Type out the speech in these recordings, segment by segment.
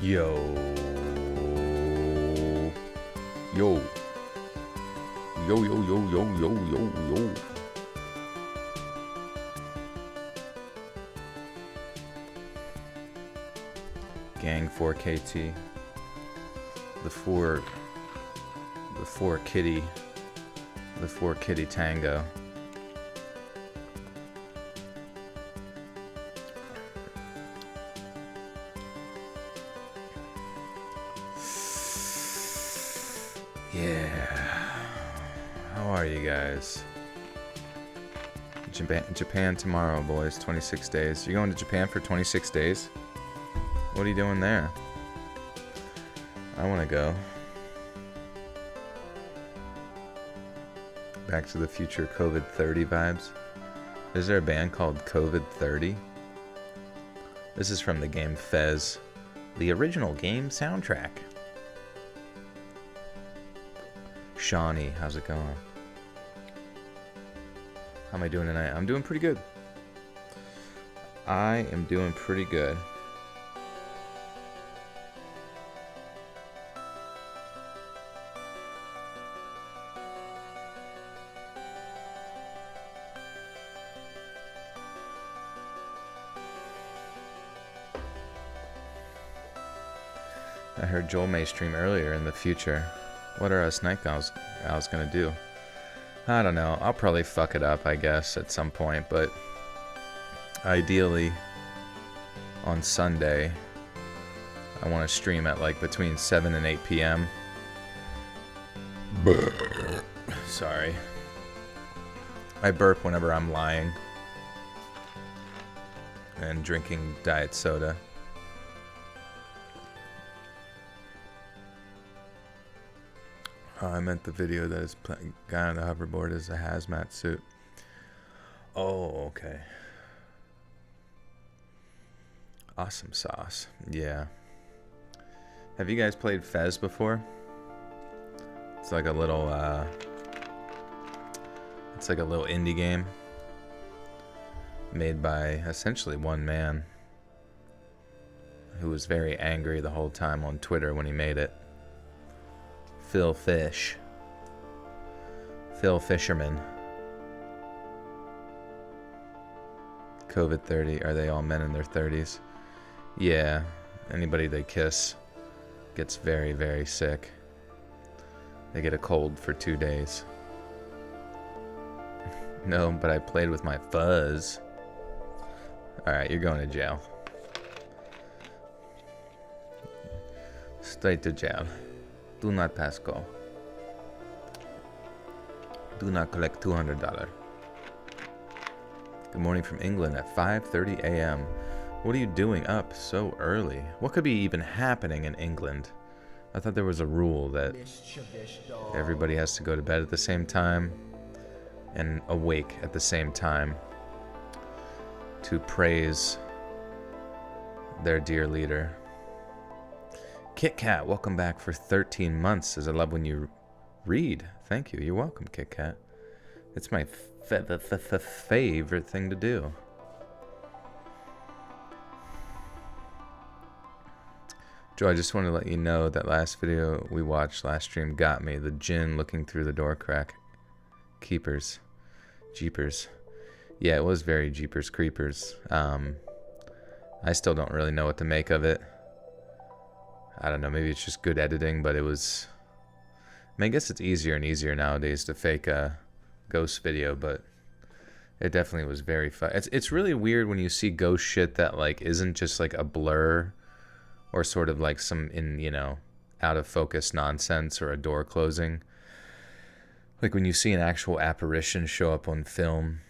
Yo. Yo. Yo, yo, yo, yo, yo, yo, yo. Gang 4KT. The four kitty tango. Yeah. How are you guys? Japan tomorrow, boys. 26 days. You're going to Japan for 26 days? What are you doing there? I want to go. Back to the Future COVID-30 vibes. Is there a band called COVID-30? This is from the game Fez, the original game soundtrack. Shawnee, how's it going? How am I doing tonight? I'm doing pretty good. I am doing pretty good. I heard Joel May stream earlier in the future. What are us night owls gonna do? I don't know. I'll probably fuck it up, I guess, at some point, but ideally on Sunday I want to stream at like between 7 and 8 p.m. Sorry. I burp whenever I'm lying and drinking diet soda. I meant the video that is guy on the hoverboard is a hazmat suit. Oh, okay. Awesome sauce. Yeah. Have you guys played Fez before? It's like a little indie game made by essentially one man who was very angry the whole time on Twitter when he made it. Phil Fisherman. COVID-30. Are they all men in their 30s? Yeah. Anybody they kiss gets very, very sick. They get a cold for 2 days. No, but I played with my fuzz. Alright, you're going to jail. Straight to jail. Do not pass go. Do not collect $200. Good morning from England at 5:30 a.m. What are you doing up so early? What could be even happening in England? I thought there was a rule that everybody has to go to bed at the same time and awake at the same time to praise their dear leader. Kit Kat, welcome back for 13 months. Says I love when you read. Thank you. You're welcome, Kit Kat. It's my favorite thing to do. Joe, I just want to let you know that last video we watched last stream got me. The djinn looking through the door crack. Keepers. Jeepers. Yeah, it was very Jeepers Creepers. I still don't really know what to make of it. I don't know, maybe it's just good editing, but it was... I mean, I guess it's easier and easier nowadays to fake a ghost video, but it definitely was very fun. It's really weird when you see ghost shit that, like, isn't just, like, a blur or sort of, like, some, out of focus nonsense or a door closing. Like, when you see an actual apparition show up on film,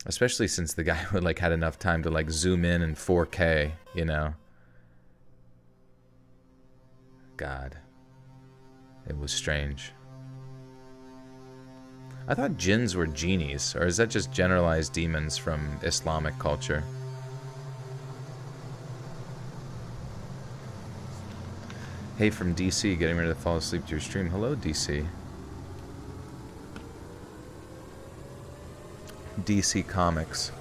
especially since the guy would, like, had enough time to, like, zoom in 4K, God, it was strange. I thought jinns were genies, or is that just generalized demons from Islamic culture? Hey, from DC, getting ready to fall asleep to your stream. Hello, DC. DC Comics.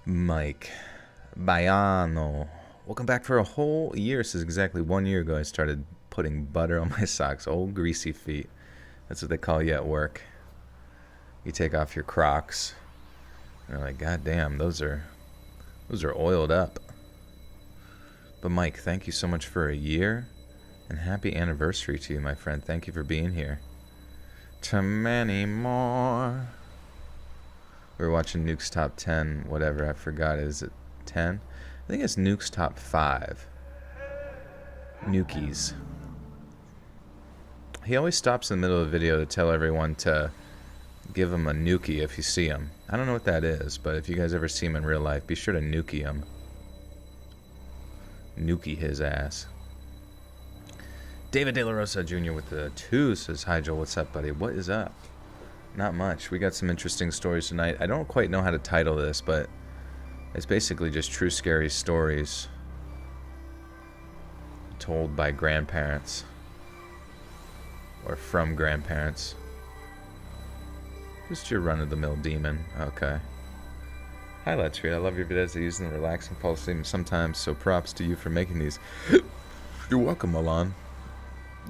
Mike Baiano. Welcome back for a whole year. This is exactly 1 year ago I started putting butter on my socks. Old greasy feet. That's what they call you at work. You take off your Crocs. And they're like, God damn, those are oiled up. But Mike, thank you so much for a year. And happy anniversary to you, my friend. Thank you for being here. To many more. We were watching Nuke's Top 10, whatever, I forgot. Is it 10? I think it's Nuke's Top 5. Nukies. He always stops in the middle of the video to tell everyone to give him a nukie if you see him. I don't know what that is, but if you guys ever see him in real life, be sure to nukie him. Nukie his ass. David De La Rosa Jr. with the 2 says, hi Joel, what's up, buddy? What is up? Not much. We got some interesting stories tonight. I don't quite know how to title this, but it's basically just true scary stories told by grandparents or from grandparents. Just your run-of-the-mill demon. Okay. Hi, Let's Read. I love your videos. I use them to relax and fall asleep sometimes, so props to you for making these. You're welcome, Milan.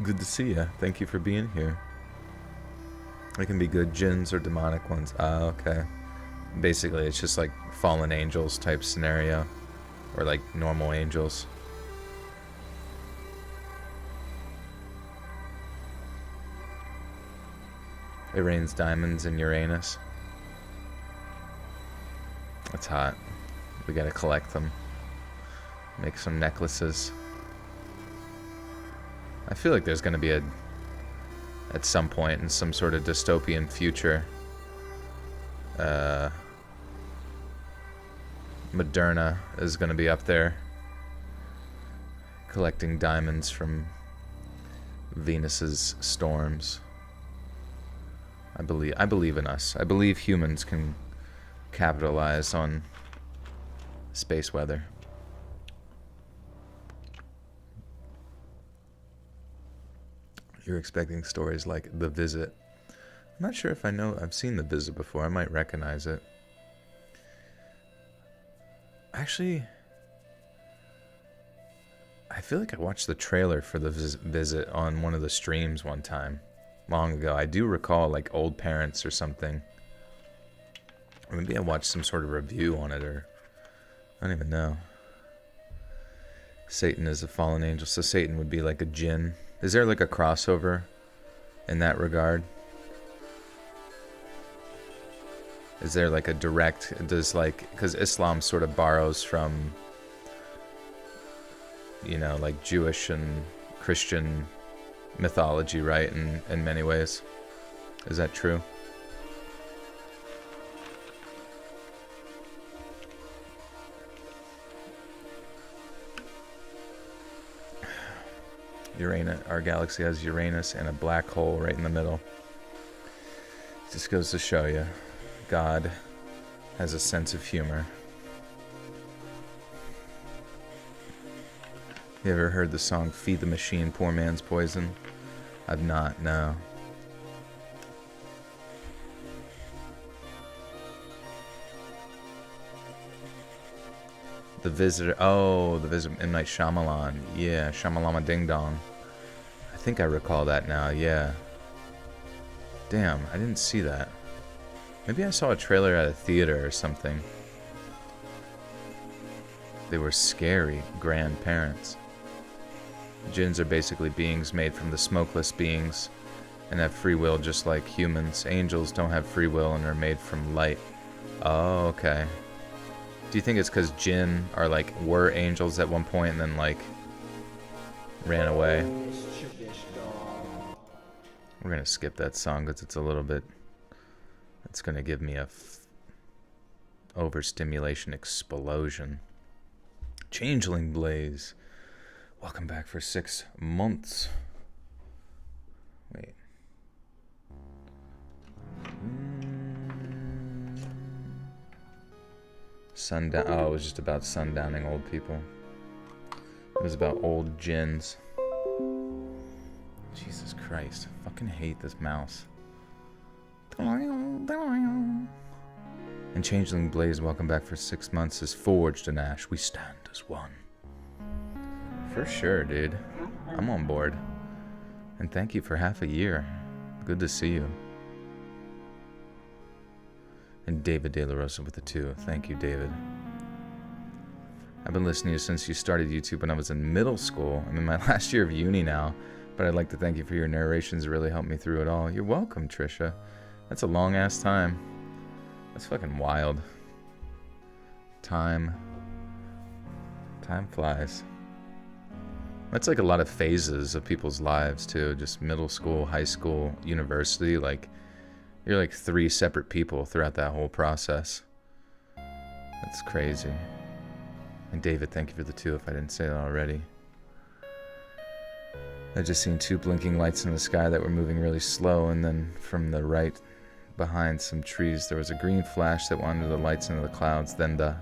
Good to see you. Thank you for being here. They can be good jinns or demonic ones. Okay. Basically, it's just like fallen angels type scenario. Or like normal angels. It rains diamonds in Uranus. That's hot. We gotta collect them. Make some necklaces. I feel like there's gonna be at some point in some sort of dystopian future, Moderna is gonna be up there collecting diamonds from Venus's storms. I believe in us. I believe humans can capitalize on space weather. You're expecting stories like The Visit. I'm not sure if I've seen The Visit before. I might recognize it. Actually, I feel like I watched the trailer for The Visit on one of the streams one time, long ago. I do recall like Old Parents or something. Or maybe I watched some sort of review on it, or I don't even know. Satan is a fallen angel, so Satan would be like a jinn. Is there like a crossover in that regard? Is there like a direct, because Islam sort of borrows from, like Jewish and Christian mythology, right? In many ways. Is that true? Uranus, our galaxy has Uranus and a black hole right in the middle. Just goes to show you, God has a sense of humor. You ever heard the song Feed the Machine, Poor Man's Poison? I've not, no. The Visitor. Oh, The Visitor. M. Night Shyamalan. Yeah, Shyamalama Ding Dong. I think I recall that now, yeah. Damn, I didn't see that. Maybe I saw a trailer at a theater or something. They were scary grandparents. Jinns are basically beings made from the smokeless beings and have free will just like humans. Angels don't have free will and are made from light. Oh, okay. Do you think it's because jinn were angels at one point and then ran away? We're gonna skip that song because it's a little bit. It's gonna give me a overstimulation explosion. Changeling Blaze, welcome back for 6 months. Wait. Sundown. Oh, it was just about sundowning old people. It was about old jinns. Jesus Christ. I fucking hate this mouse. And Changeling Blaze, welcome back for 6 months, is forged in ash. We stand as one. For sure, dude. I'm on board. And thank you for half a year. Good to see you. And David De La Rosa with the 2. Thank you, David. I've been listening to you since you started YouTube when I was in middle school. I'm in my last year of uni now, but I'd like to thank you for your narrations. It really helped me through it all. You're welcome, Trisha. That's a long-ass time. That's fucking wild. Time flies. That's like a lot of phases of people's lives, too. Just middle school, high school, university. Like, you're like 3 separate people throughout that whole process. That's crazy. And David, thank you for the 2 if I didn't say that already. I just seen 2 blinking lights in the sky that were moving really slow, and then from the right behind some trees there was a green flash that wandered the lights into the clouds. Then the.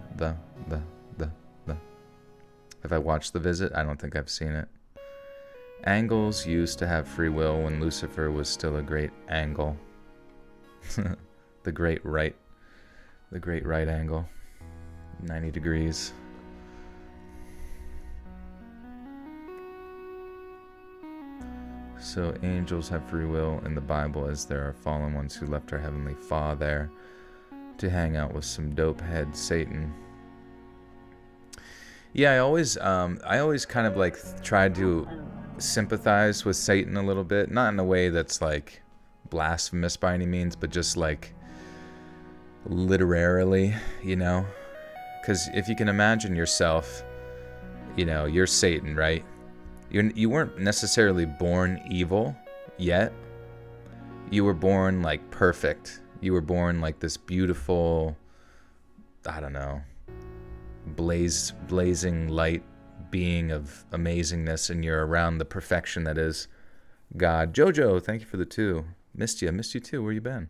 Have I watched The Visit? I don't think I've seen it. Angles used to have free will when Lucifer was still a great angle. The great right angle. 90 degrees. So angels have free will in the Bible, as there are fallen ones who left our Heavenly Father to hang out with some dope head Satan. Yeah, I always kind of like tried to sympathize with Satan a little bit, not in a way that's like blasphemous by any means, but just like literarily, you know? Because if you can imagine yourself, you know, you're Satan, right? You weren't necessarily born evil yet. You were born like perfect. You were born like this beautiful, I don't know, blazing light being of amazingness, and you're around the perfection that is God. Jojo, thank you for the 2. Missed you too. Where you been?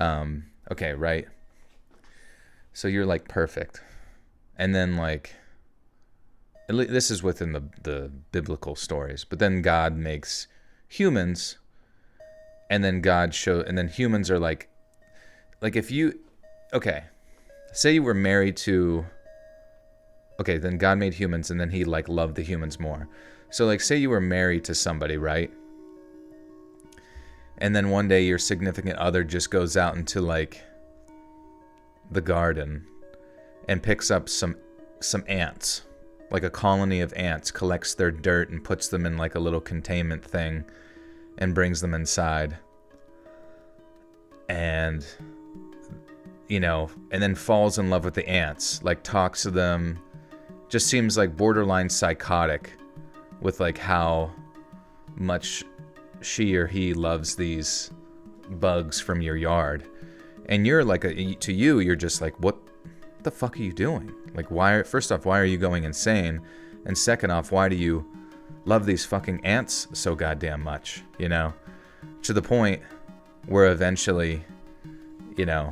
Okay, right. So you're like perfect, and then like, this is within the biblical stories, but then God makes humans, and then humans are like if you, okay, say you were married to, okay, then God made humans, and then he like loved the humans more. So like, say you were married to somebody, right? And then one day your significant other just goes out into like the garden and picks up some ants, like a colony of ants, collects their dirt and puts them in like a little containment thing and brings them inside. And, you know, and then falls in love with the ants, like talks to them, just seems like borderline psychotic with like how much she or he loves these bugs from your yard. And you're like, to you, you're just like, what the fuck are you doing? Like, first off, why are you going insane? And second off, why do you love these fucking ants so goddamn much, you know? To the point where eventually, you know,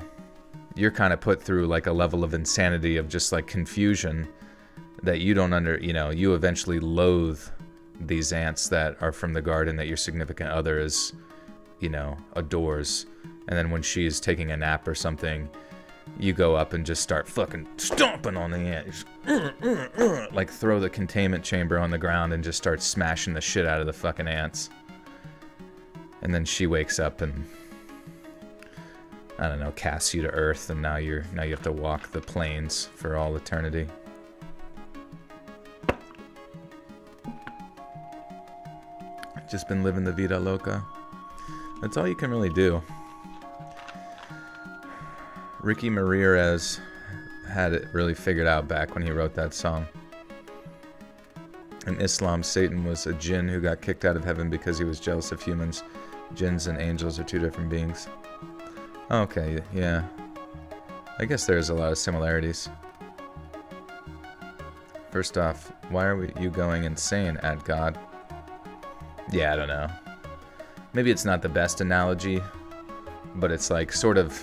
you're kind of put through like a level of insanity of just like confusion that you don't you eventually loathe these ants that are from the garden that your significant other is, you know, adores. And then when she is taking a nap or something, you go up and just start fucking stomping on the ant. Like throw the containment chamber on the ground and just start smashing the shit out of the fucking ants. And then she wakes up and, I don't know, casts you to earth, and now you have to walk the plains for all eternity. Just been living the vida loca. That's all you can really do. Ricky Ramirez had it really figured out back when he wrote that song. In Islam, Satan was a jinn who got kicked out of heaven because he was jealous of humans. Jinns and angels are 2 different beings. Okay, yeah. I guess there's a lot of similarities. First off, why are you going insane at God? Yeah, I don't know. Maybe it's not the best analogy, but it's like sort of,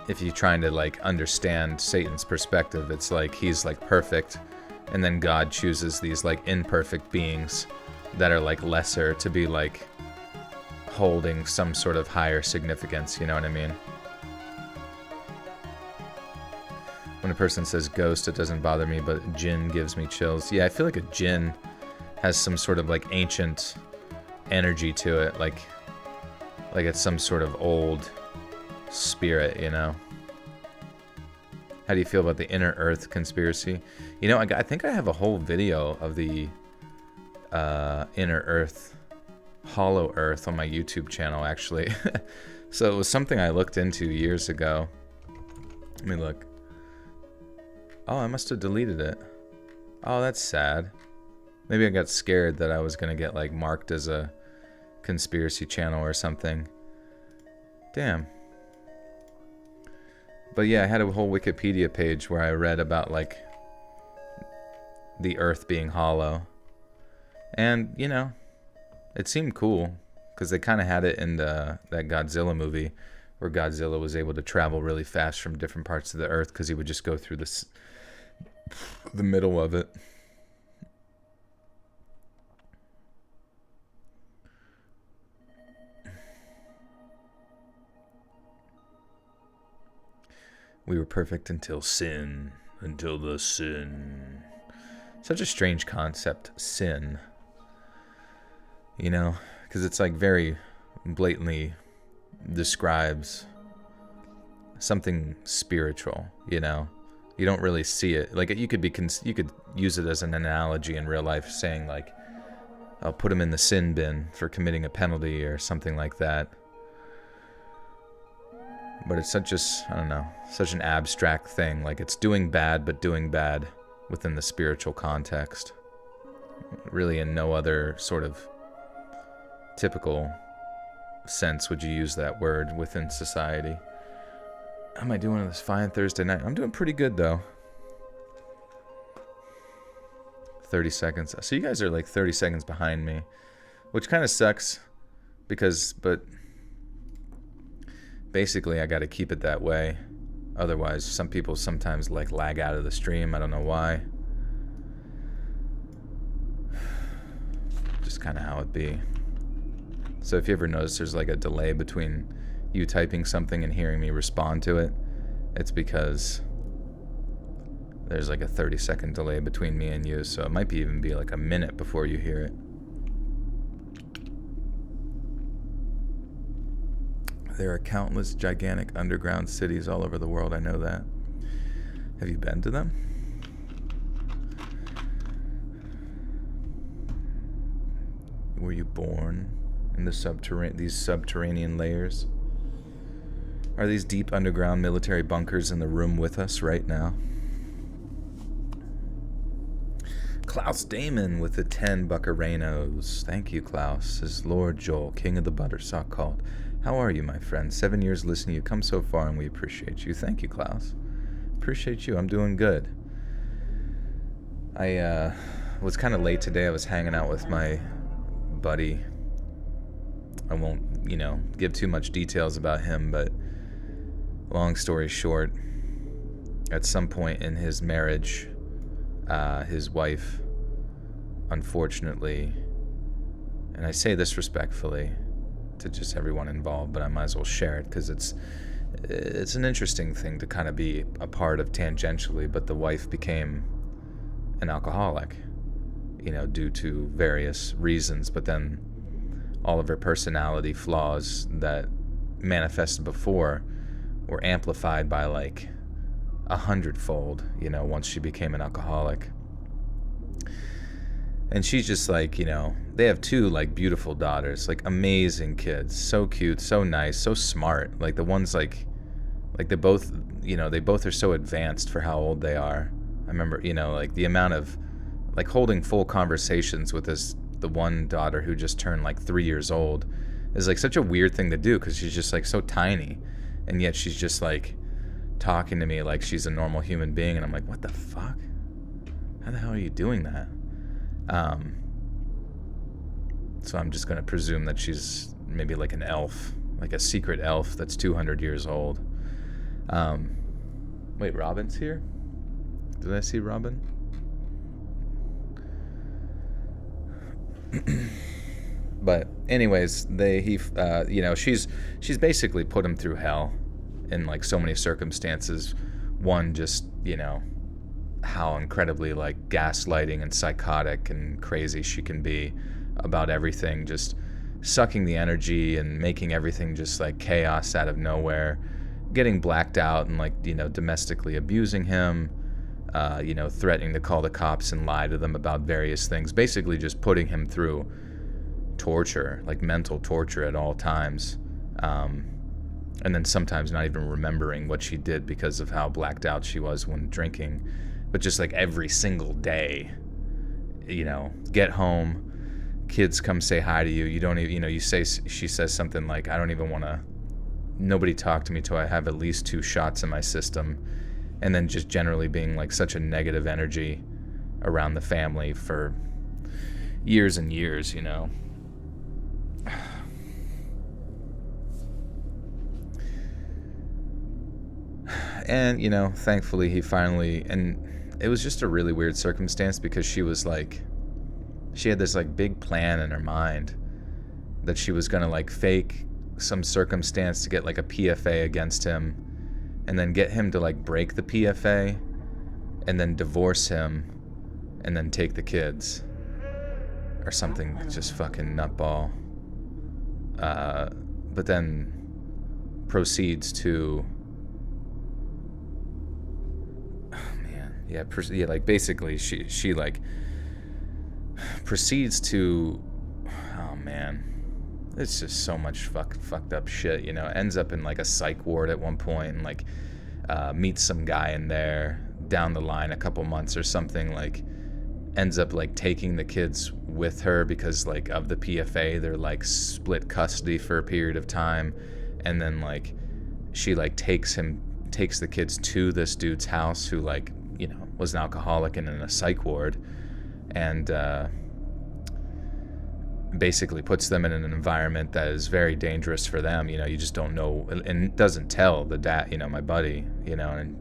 if you're trying to like understand Satan's perspective, it's like he's like perfect, and then God chooses these like imperfect beings that are like lesser to be like holding some sort of higher significance, you know what I mean? When a person says ghost, it doesn't bother me, but jinn gives me chills. Yeah, I feel like a jinn has some sort of like ancient energy to it, like it's some sort of old spirit, you know? How do you feel about the inner Earth conspiracy? You know, I think I have a whole video of the inner Earth, hollow Earth on my YouTube channel, actually. So it was something I looked into years ago. Let me look. Oh, I must have deleted it. Oh, that's sad. Maybe I got scared that I was gonna get like marked as a conspiracy channel or something. Damn. But yeah, I had a whole Wikipedia page where I read about like the Earth being hollow. And, you know, it seemed cool because they kind of had it in that Godzilla movie where Godzilla was able to travel really fast from different parts of the Earth because he would just go through the middle of it. We were perfect until sin. Until the sin. Such a strange concept, sin. You know, because it's like very blatantly describes something spiritual, you know? You don't really see it. Like, you could use it as an analogy in real life, saying like, I'll put him in the sin bin for committing a penalty or something like that. But it's such I don't know, such an abstract thing. Like, it's doing bad, but doing bad within the spiritual context. Really in no other sort of typical sense would you use that word within society. How am I doing on this fine Thursday night? I'm doing pretty good, though. 30 seconds. So you guys are like 30 seconds behind me, which kind of sucks but basically I got to keep it that way. Otherwise, some people sometimes like lag out of the stream. I don't know why. Just kind of how it be. So if you ever notice there's like a delay between you typing something and hearing me respond to it, it's because there's like a 30-second delay between me and you. So it might even be like a minute before you hear it. There are countless gigantic underground cities all over the world. I know that. Have you been to them? Were you born in these subterranean layers? Are these deep underground military bunkers in the room with us right now? Klaus Damon with the 10 buckarenos. Thank you, Klaus. Is Lord Joel, King of the Buttersock, called. How are you, my friend? 7 years listening. You've come so far, and we appreciate you. Thank you, Klaus. Appreciate you. I'm doing good. I was kind of late today. I was hanging out with my buddy. I won't, give too much details about him, but long story short, at some point in his marriage, his wife, unfortunately, and I say this respectfully to just everyone involved, but I might as well share it because it's an interesting thing to kind of be a part of tangentially, but the wife became an alcoholic, due to various reasons, but then all of her personality flaws that manifested before were amplified by like 100-fold, once she became an alcoholic. And she's just like, they have 2 like beautiful daughters, like amazing kids, so cute, so nice, so smart. Like the ones like they both, they both are so advanced for how old they are. I remember, like the amount of like holding full conversations with the one daughter who just turned like 3 years old is like such a weird thing to do because she's just like so tiny, and yet she's just like talking to me like she's a normal human being, and I'm like, what the fuck? How the hell are you doing that? So I'm just gonna presume that she's maybe like an elf, like a secret elf that's 200 years old. Wait, Robin's here? Did I see Robin? But anyways, she's basically put him through hell in like so many circumstances. One, just you know, how incredibly like gaslighting and psychotic and crazy she can be about everything, just sucking the energy and making everything just like chaos out of nowhere, getting blacked out and like, you know, domestically abusing him, you know, threatening to call the cops and lie to them about various things, basically just putting him through torture, like mental torture at all times. And then sometimes not even remembering what she did because of how blacked out she was when drinking. But just like every single day, you know, get home, kids come say hi to you. You don't even, you know, she says something like, I don't even want to, nobody talk to me till I have at least 2 shots in my system. And then just generally being like such a negative energy around the family for years and years, you know. And, you know, thankfully he finally, and it was just a really weird circumstance because she was like, she had this like big plan in her mind that she was going to like fake some circumstance to get like a PFA against him and then get him to like break the PFA and then divorce him and then take the kids or something, just fucking nutball. But then proceeds to, yeah, like basically she like proceeds to, oh man, it's just so much fucked up shit, you know. Ends up in like a psych ward at one point and like meets some guy in there down the line a couple months or something, like ends up like taking the kids with her because like of the PFA, they're like split custody for a period of time, and then like she like takes the kids to this dude's house who like, you know, was an alcoholic and in a psych ward, and basically puts them in an environment that is very dangerous for them. You know, you just don't know, and doesn't tell the dad, you know, my buddy, you know, and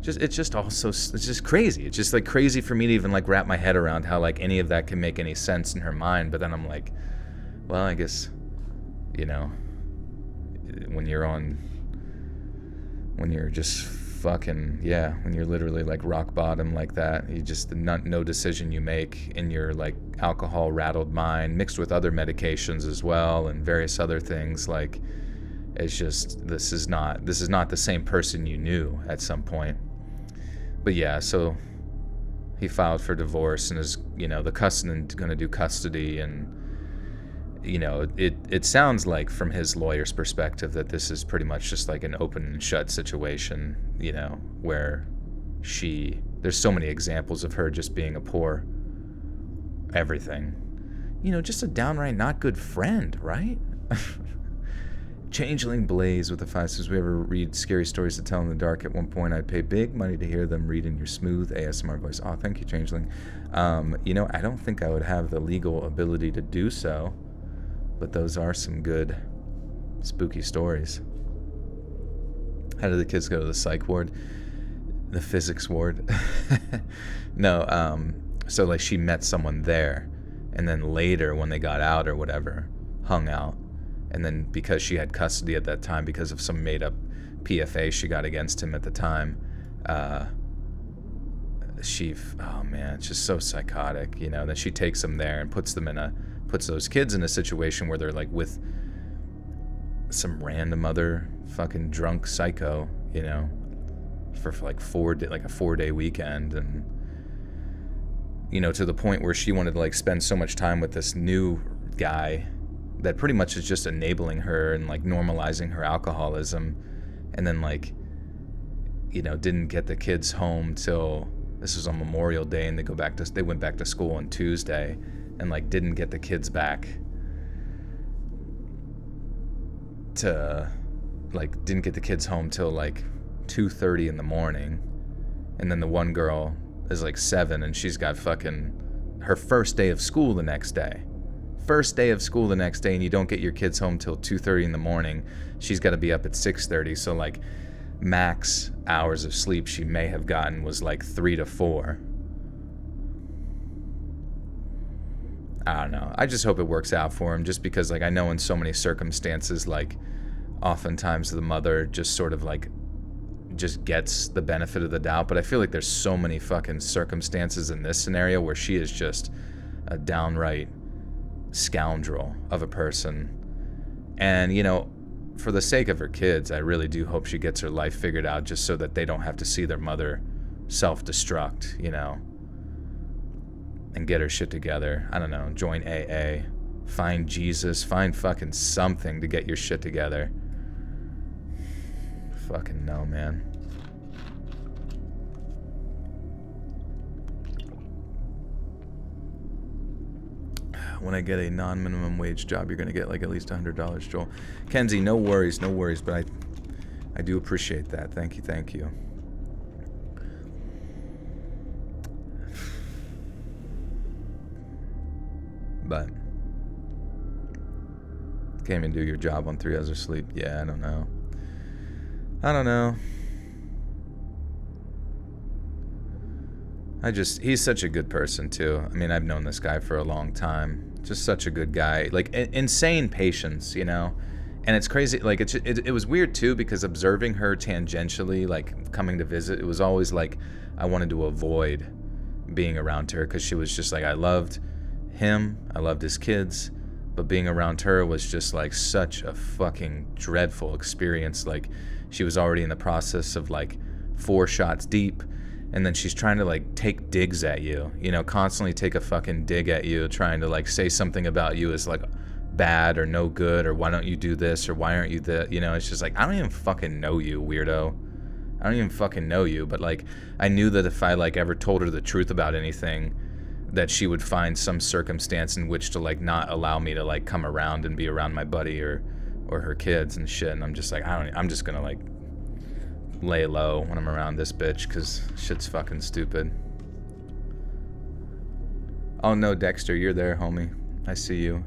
it's just crazy. It's just like crazy for me to even like wrap my head around how like any of that can make any sense in her mind. But then I'm like, well, I guess, you know, when you're just fucking, yeah, when you're literally like rock bottom like that, you just, no decision you make in your like alcohol rattled mind mixed with other medications as well and various other things, like it's just, this is not the same person you knew at some point. But yeah, so he filed for divorce and is, you know, the gonna do custody, and you know, it sounds like from his lawyer's perspective that this is pretty much just like an open and shut situation, you know, where there's so many examples of her just being a poor everything, you know, just a downright not good friend, right? Changeling Blaze with the 5 says, we ever read scary stories to tell in the dark? At one point I'd pay big money to hear them read in your smooth ASMR voice. Oh, thank you, Changeling. You know, I don't think I would have the legal ability to do so, but those are some good spooky stories. How did the kids go to the psych ward? The physics ward? No, so like she met someone there, and then later when they got out or whatever, hung out. And then because she had custody at that time because of some made up PFA she got against him at the time, oh man, it's just so psychotic, you know. Then she takes them there and puts those kids in a situation where they're like with some random other fucking drunk psycho, you know, for like a 4-day weekend, and you know, to the point where she wanted to like spend so much time with this new guy that pretty much is just enabling her and like normalizing her alcoholism, and then like, you know, didn't get the kids home till, this was on Memorial Day, and they went back to school on Tuesday, and like didn't get the kids back to like, didn't get the kids home till like 2:30 in the morning. And then the one girl is like 7, and she's got fucking her first day of school the next day, and you don't get your kids home till 2:30 in the morning. She's got to be up at 6:30, so like max hours of sleep she may have gotten was like 3 to 4. I don't know. I just hope it works out for him, just because like I know in so many circumstances, like oftentimes the mother just sort of like just gets the benefit of the doubt. But I feel like there's so many fucking circumstances in this scenario where she is just a downright scoundrel of a person. And, you know, for the sake of her kids, I really do hope she gets her life figured out, just so that they don't have to see their mother self-destruct, you know, and get her shit together. I don't know, join AA, find Jesus, find fucking something to get your shit together. Fucking no, man. When I get a non-minimum wage job, you're gonna get like at least $100, Joel. Kenzie, no worries, but I do appreciate that. Thank you. But can't even do your job on 3 hours of sleep. Yeah, I don't know. He's such a good person too. I mean, I've known this guy for a long time. Just such a good guy. Like, insane patience, you know? And it's crazy, like, it was weird too, because observing her tangentially, like, coming to visit, it was always like I wanted to avoid being around her, because she was just like, I loved him, I loved his kids, but being around her was just like such a fucking dreadful experience. Like, she was already in the process of like 4 shots deep, and then she's trying to like take digs at you, you know, constantly take a fucking dig at you, trying to like say something about you as like bad or no good, or why don't you do this, or why aren't you that, you know? It's just like, I don't even fucking know you, weirdo. I don't even fucking know you. But like, I knew that if I like ever told her the truth about anything, that she would find some circumstance in which to like not allow me to like come around and be around my buddy or her kids and shit. And I'm just like, I'm just gonna like lay low when I'm around this bitch, because shit's fucking stupid. Oh no, Dexter, you're there, homie. I see you.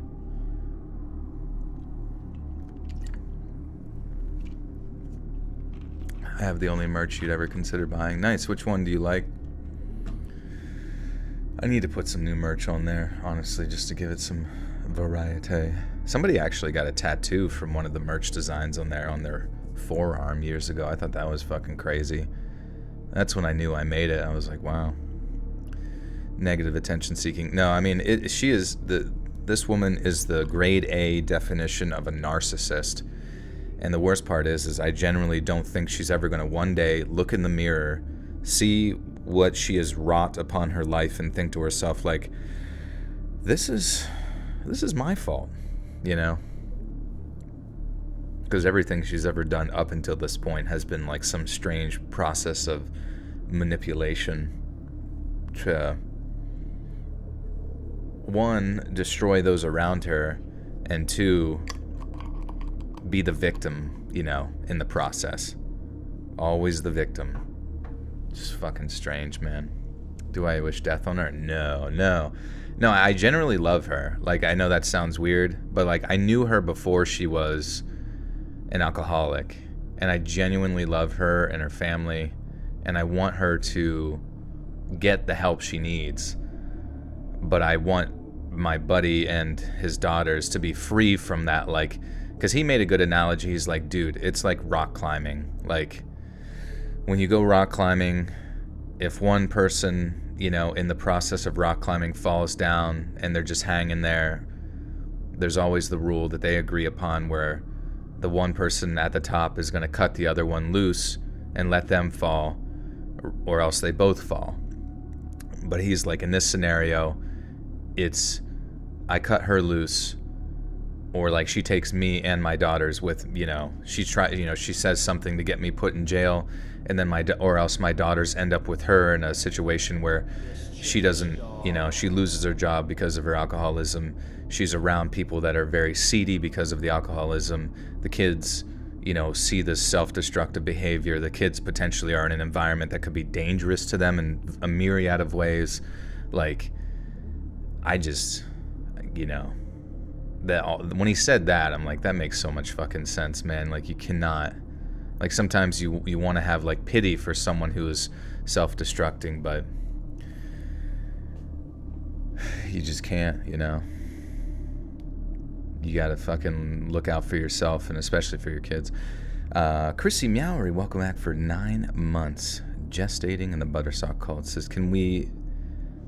I have the only merch you'd ever consider buying. Nice. Which one do you like? I need to put some new merch on there, honestly, just to give it some variety. Somebody actually got a tattoo from one of the merch designs on there on their forearm years ago. I thought that was fucking crazy. That's when I knew I made it. I was like, wow. Negative attention seeking. No, I mean, this woman is the grade A definition of a narcissist. And the worst part is I genuinely don't think she's ever going to one day look in the mirror, see what she has wrought upon her life, and think to herself like, this is my fault, you know? Because everything she's ever done up until this point has been like some strange process of manipulation to, one, destroy those around her, and two, be the victim, you know, in the process. Always the victim. Just fucking strange, man. Do I wish death on her? No, I generally love her. Like, I know that sounds weird, but like, I knew her before she was an alcoholic, and I genuinely love her and her family, and I want her to get the help she needs. But I want my buddy and his daughters to be free from that, like, because he made a good analogy. He's like, dude, it's like rock climbing. Like, when you go rock climbing, if one person, you know, in the process of rock climbing falls down and they're just hanging there, there's always the rule that they agree upon where the one person at the top is going to cut the other one loose and let them fall, or else they both fall. But he's like, in this scenario, it's I cut her loose, or like she takes me and my daughters with, you know, she says something to get me put in jail, and then or else my daughters end up with her in a situation where she doesn't, you know, she loses her job because of her alcoholism. She's around people that are very seedy because of the alcoholism. The kids, you know, see this self-destructive behavior. The kids potentially are in an environment that could be dangerous to them in a myriad of ways. Like, I just, you know, when he said that, I'm like, that makes so much fucking sense, man. Like, you cannot, like, sometimes you want to have like pity for someone who is self-destructing, but you just can't, you know. You gotta fucking look out for yourself, and especially for your kids. Chrissy Meowery, welcome back for 9 months. Gestating in the Buttersock Cult says, can we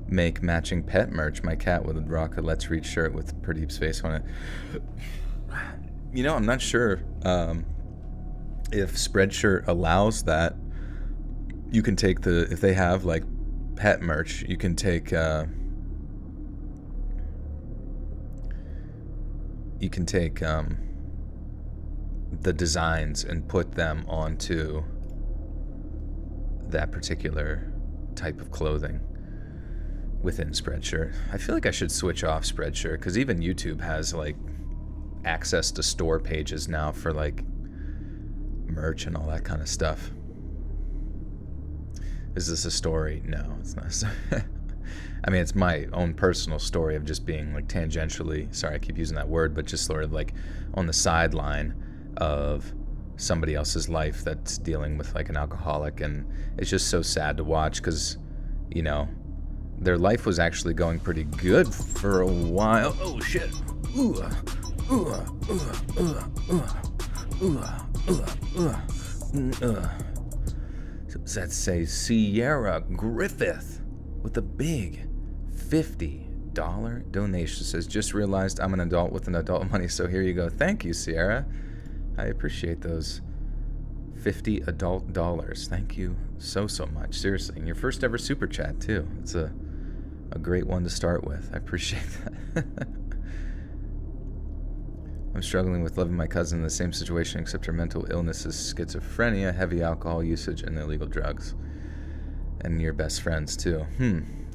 make matching pet merch? My cat would rock a Let's Read shirt with Pradeep's face on it. You know, I'm not sure if Spreadshirt allows that. You can take if they have like pet merch, you can take the designs and put them onto that particular type of clothing within Spreadshirt. I feel like I should switch off Spreadshirt, because even YouTube has like access to store pages now for like merch and all that kind of stuff. Is this a story? No, it's not. I mean, it's my own personal story of just being like tangentially, sorry I keep using that word, but just sort of like on the sideline of somebody else's life that's dealing with like an alcoholic. And it's just so sad to watch, because, you know, their life was actually going pretty good for a while. Oh shit. Let's say Sierra Griffith with a big $50 donation. Says, just realized I'm an adult with an adult money, so here you go. Thank you, Sierra. I appreciate those 50 adult dollars. Thank you so much. Seriously, and your first ever super chat too. It's a great one to start with. I appreciate that. I'm struggling with loving my cousin in the same situation, except her mental illness is schizophrenia, heavy alcohol usage, and illegal drugs. And your best friends too.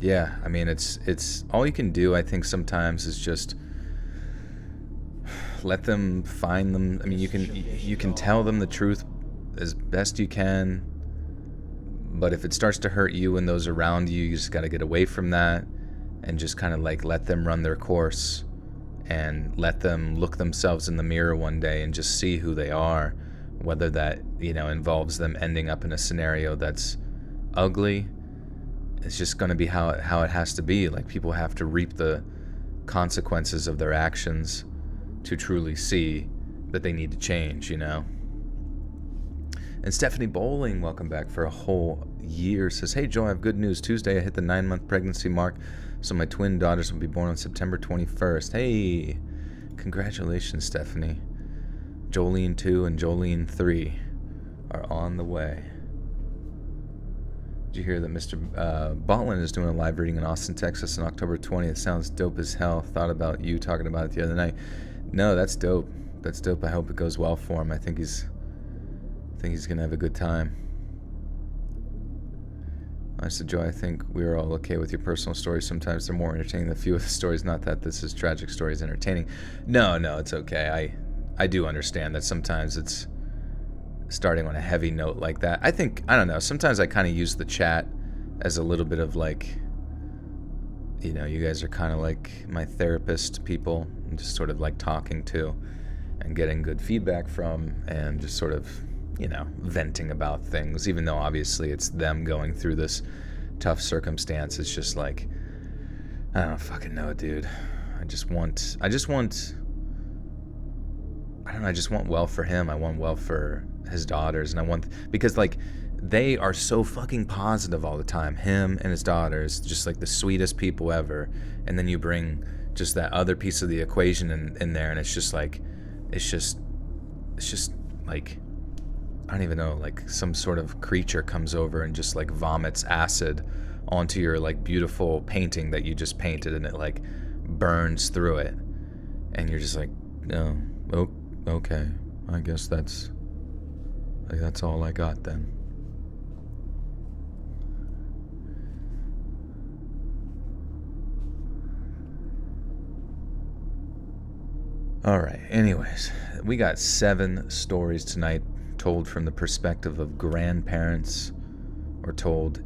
Yeah, I mean, it's all you can do, I think, sometimes is just let them find them. I mean, you can tell them the truth as best you can, but if it starts to hurt you and those around you, you just got to get away from that and just kind of like let them run their course, and let them look themselves in the mirror one day and just see who they are, whether that, you know, involves them ending up in a scenario that's ugly. It's just going to be how it has to be. Like, people have to reap the consequences of their actions to truly see that they need to change, you know. And Stephanie Bowling, welcome back for a whole year, says, hey Joe, I have good news. Tuesday I hit the 9-month pregnancy mark, so my twin daughters will be born on September 21st. Hey, congratulations, Stephanie. Jolene 2 and Jolene 3 are on the way. Did you hear that Mr. Botland is doing a live reading in Austin, Texas on October 20th? Sounds dope as hell. Thought about you talking about it the other night. No, that's dope. That's dope. I hope it goes well for him. I think he's gonna have a good time. I said, Joe, I think we're all okay with your personal stories. Sometimes they're more entertaining than a few of the stories. Not that this is tragic stories entertaining. No, it's okay. I do understand that sometimes it's starting on a heavy note like that. I don't know, sometimes I kind of use the chat as a little bit of like, you know, you guys are kind of like my therapist people. I'm just sort of like talking to and getting good feedback from, and just sort of, you know, venting about things, even though obviously it's them going through this tough circumstance. It's just like, I don't fucking know, dude. I just want well for him. I want well for his daughters, and because like they are so fucking positive all the time. Him and his daughters, just like the sweetest people ever. And then you bring just that other piece of the equation in there, and it's just like I don't even know, like some sort of creature comes over and just like vomits acid onto your like beautiful painting that you just painted, and it like burns through it, and you're just like, no, okay, I guess that's all I got then. All right, anyways, we got 7 stories tonight, told from the perspective of grandparents, or told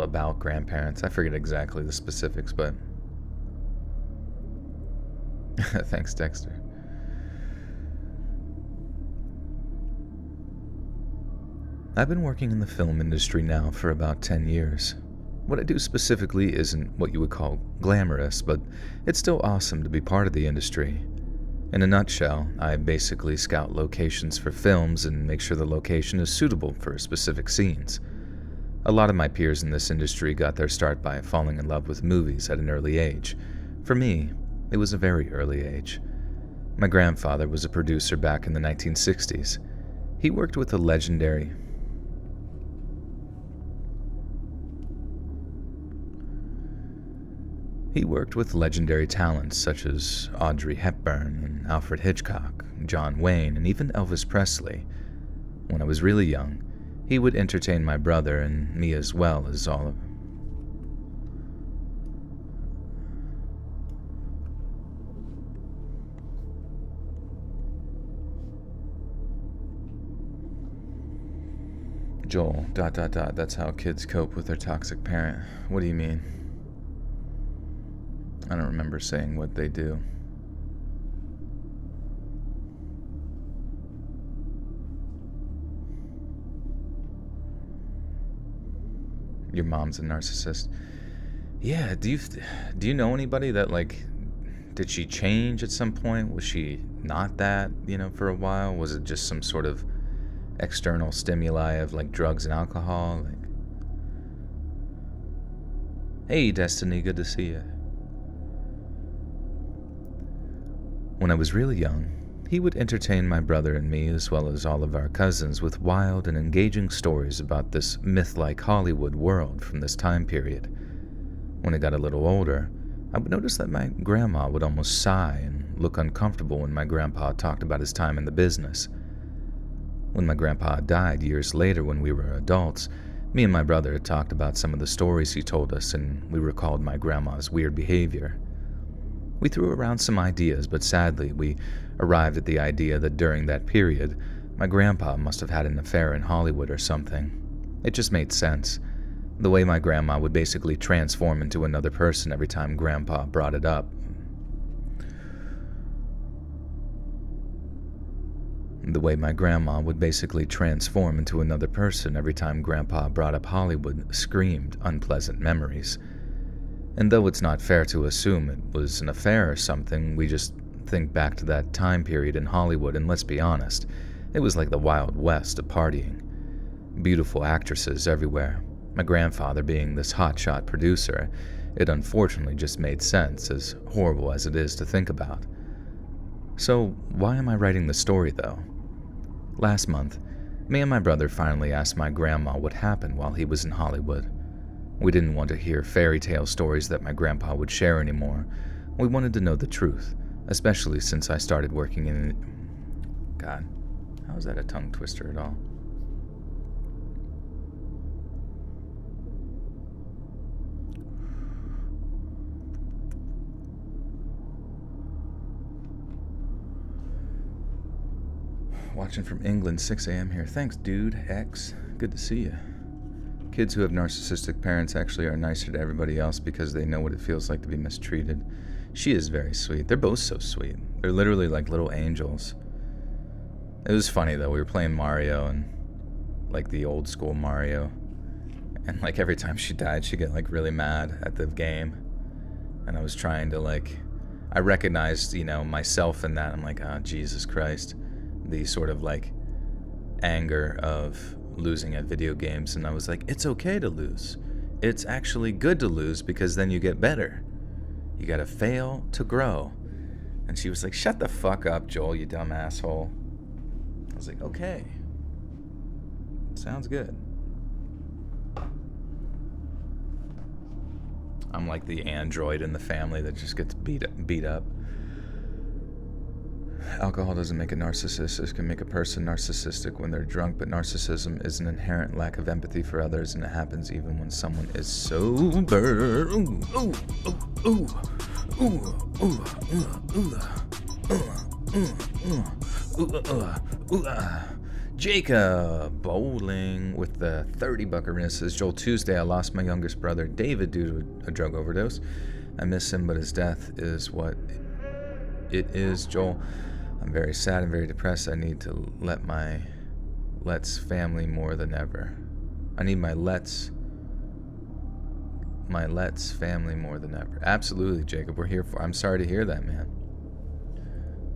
about grandparents. I forget exactly the specifics, but thanks, Dexter. I've been working in the film industry now for about 10 years. What I do specifically isn't what you would call glamorous, but it's still awesome to be part of the industry. In a nutshell, I basically scout locations for films and make sure the location is suitable for specific scenes. A lot of my peers in this industry got their start by falling in love with movies at an early age. For me, it was a very early age. My grandfather was a producer back in the 1960s. He worked with the legendary talents such as Audrey Hepburn and Alfred Hitchcock, John Wayne, and even Elvis Presley. When I was really young, he would entertain my brother and me as well as all of Joel, ... That's how kids cope with their toxic parent. What do you mean? I don't remember saying what they do. Your mom's a narcissist. Yeah, do you know anybody that, like, did she change at some point? Was she not that, for a while? Was it just some sort of external stimuli of, like, drugs and alcohol? Like, hey, Destiny, good to see you. When I was really young, he would entertain my brother and me, as well as all of our cousins, with wild and engaging stories about this myth-like Hollywood world from this time period. When I got a little older, I would notice that my grandma would almost sigh and look uncomfortable when my grandpa talked about his time in the business. When my grandpa died years later when we were adults, me and my brother had talked about some of the stories he told us, and we recalled my grandma's weird behavior. We threw around some ideas, but sadly, we arrived at the idea that during that period, my grandpa must have had an affair in Hollywood or something. It just made sense. The way my grandma would basically transform into another person every time Grandpa brought it up. Grandpa brought up Hollywood screamed unpleasant memories. And though it's not fair to assume it was an affair or something, we just think back to that time period in Hollywood, and let's be honest, it was like the Wild West of partying. Beautiful actresses everywhere. My grandfather being this hotshot producer, it unfortunately just made sense, as horrible as it is to think about. So why am I writing the story, though? Last month, me and my brother finally asked my grandma what happened while he was in Hollywood. We didn't want to hear fairy tale stories that my grandpa would share anymore. We wanted to know the truth, especially since I started working in... God, how is that a tongue twister at all? Watching from England, 6 a.m. here. Thanks, dude. X. Good to see you. Kids who have narcissistic parents actually are nicer to everybody else because they know what it feels like to be mistreated. She is very sweet. They're both so sweet. They're literally like little angels. It was funny, though. We were playing Mario, and like the old school Mario. And like every time she died, she'd get like really mad at the game. And I was trying to I recognized, myself in that. I'm like, oh, Jesus Christ. The sort of like anger of losing at video games, and I was like, it's okay to lose. It's actually good to lose because then you get better. You gotta fail to grow. And she was like, shut the fuck up, Joel, you dumb asshole. I was like, okay. Sounds good. I'm like the android in the family that just gets beat up. Alcohol doesn't make a narcissist. It can make a person narcissistic when they're drunk, but narcissism is an inherent lack of empathy for others, and it happens even when someone is sober. Jacob Bowling with the 30 buckarina says, Joel, Tuesday I lost my youngest brother David due to a drug overdose. I miss him, but his death is what it is. Joel, I'm very sad and very depressed. I need to let my Let's family more than ever. I need my Let's family more than ever. Absolutely, Jacob. We're here for. I'm sorry to hear that, man.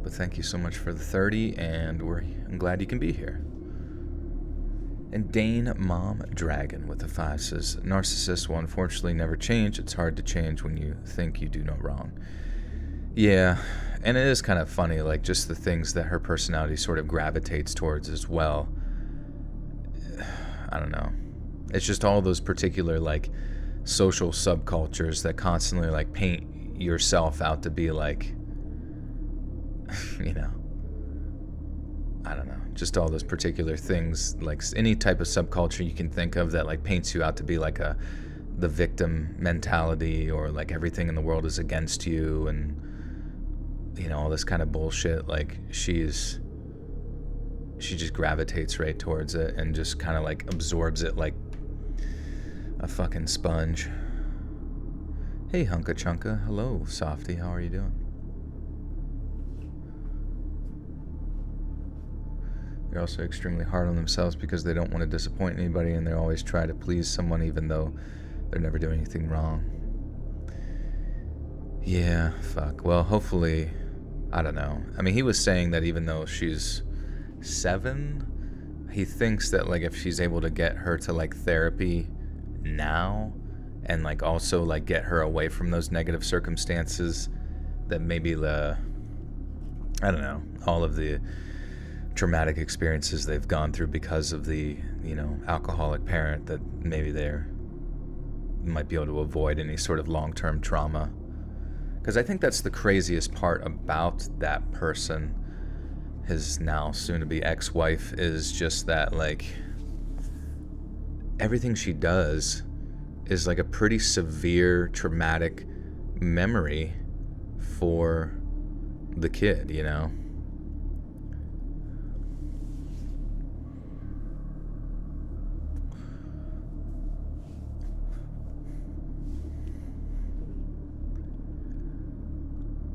But thank you so much for the 30, and I'm glad you can be here. And Dane Mom Dragon with a 5 says, narcissists will unfortunately never change. It's hard to change when you think you do no wrong. Yeah, and it is kind of funny, like just the things that her personality sort of gravitates towards as well. I don't know. It's just all those particular like social subcultures that constantly like paint yourself out to be like, you know, I don't know, just all those particular things, like any type of subculture you can think of that like paints you out to be like the victim mentality, or like everything in the world is against you, and you know, all this kind of bullshit. Like she just gravitates right towards it and just kind of like absorbs it like a fucking sponge. Hey Hunka Chunka, hello Softy, how are you doing? They're also extremely hard on themselves because they don't want to disappoint anybody, and they always try to please someone even though they're never doing anything wrong. Yeah, fuck. Well, hopefully, I don't know. I mean, he was saying that even though she's 7, he thinks that like if she's able to get her to like therapy now, and like also like get her away from those negative circumstances, that maybe I don't know, all of the traumatic experiences they've gone through because of the, you know, alcoholic parent, that maybe they're might be able to avoid any sort of long-term trauma. Because I think that's the craziest part about that person, his now soon-to-be ex-wife, is just that like everything she does is like a pretty severe traumatic memory for the kid, you know?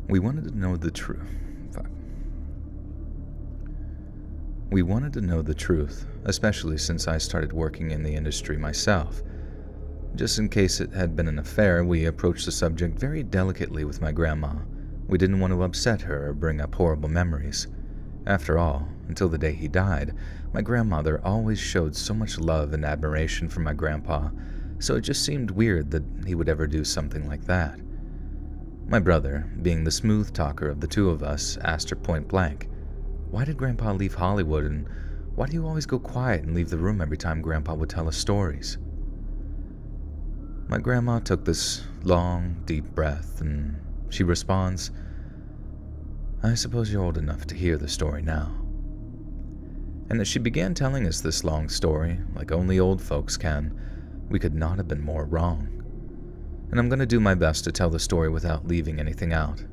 We wanted to know the truth. We wanted to know the truth, especially since I started working in the industry myself. Just in case it had been an affair, we approached the subject very delicately with my grandma. We didn't want to upset her or bring up horrible memories. After all, until the day he died, my grandmother always showed so much love and admiration for my grandpa, so it just seemed weird that he would ever do something like that. My brother, being the smooth talker of the two of us, asked her point blank, "Why did Grandpa leave Hollywood, and why do you always go quiet and leave the room every time Grandpa would tell us stories?" My grandma took this long, deep breath, and she responds, "I suppose you're old enough to hear the story now." And as she began telling us this long story, like only old folks can, we could not have been more wrong. And I'm going to do my best to tell the story without leaving anything out.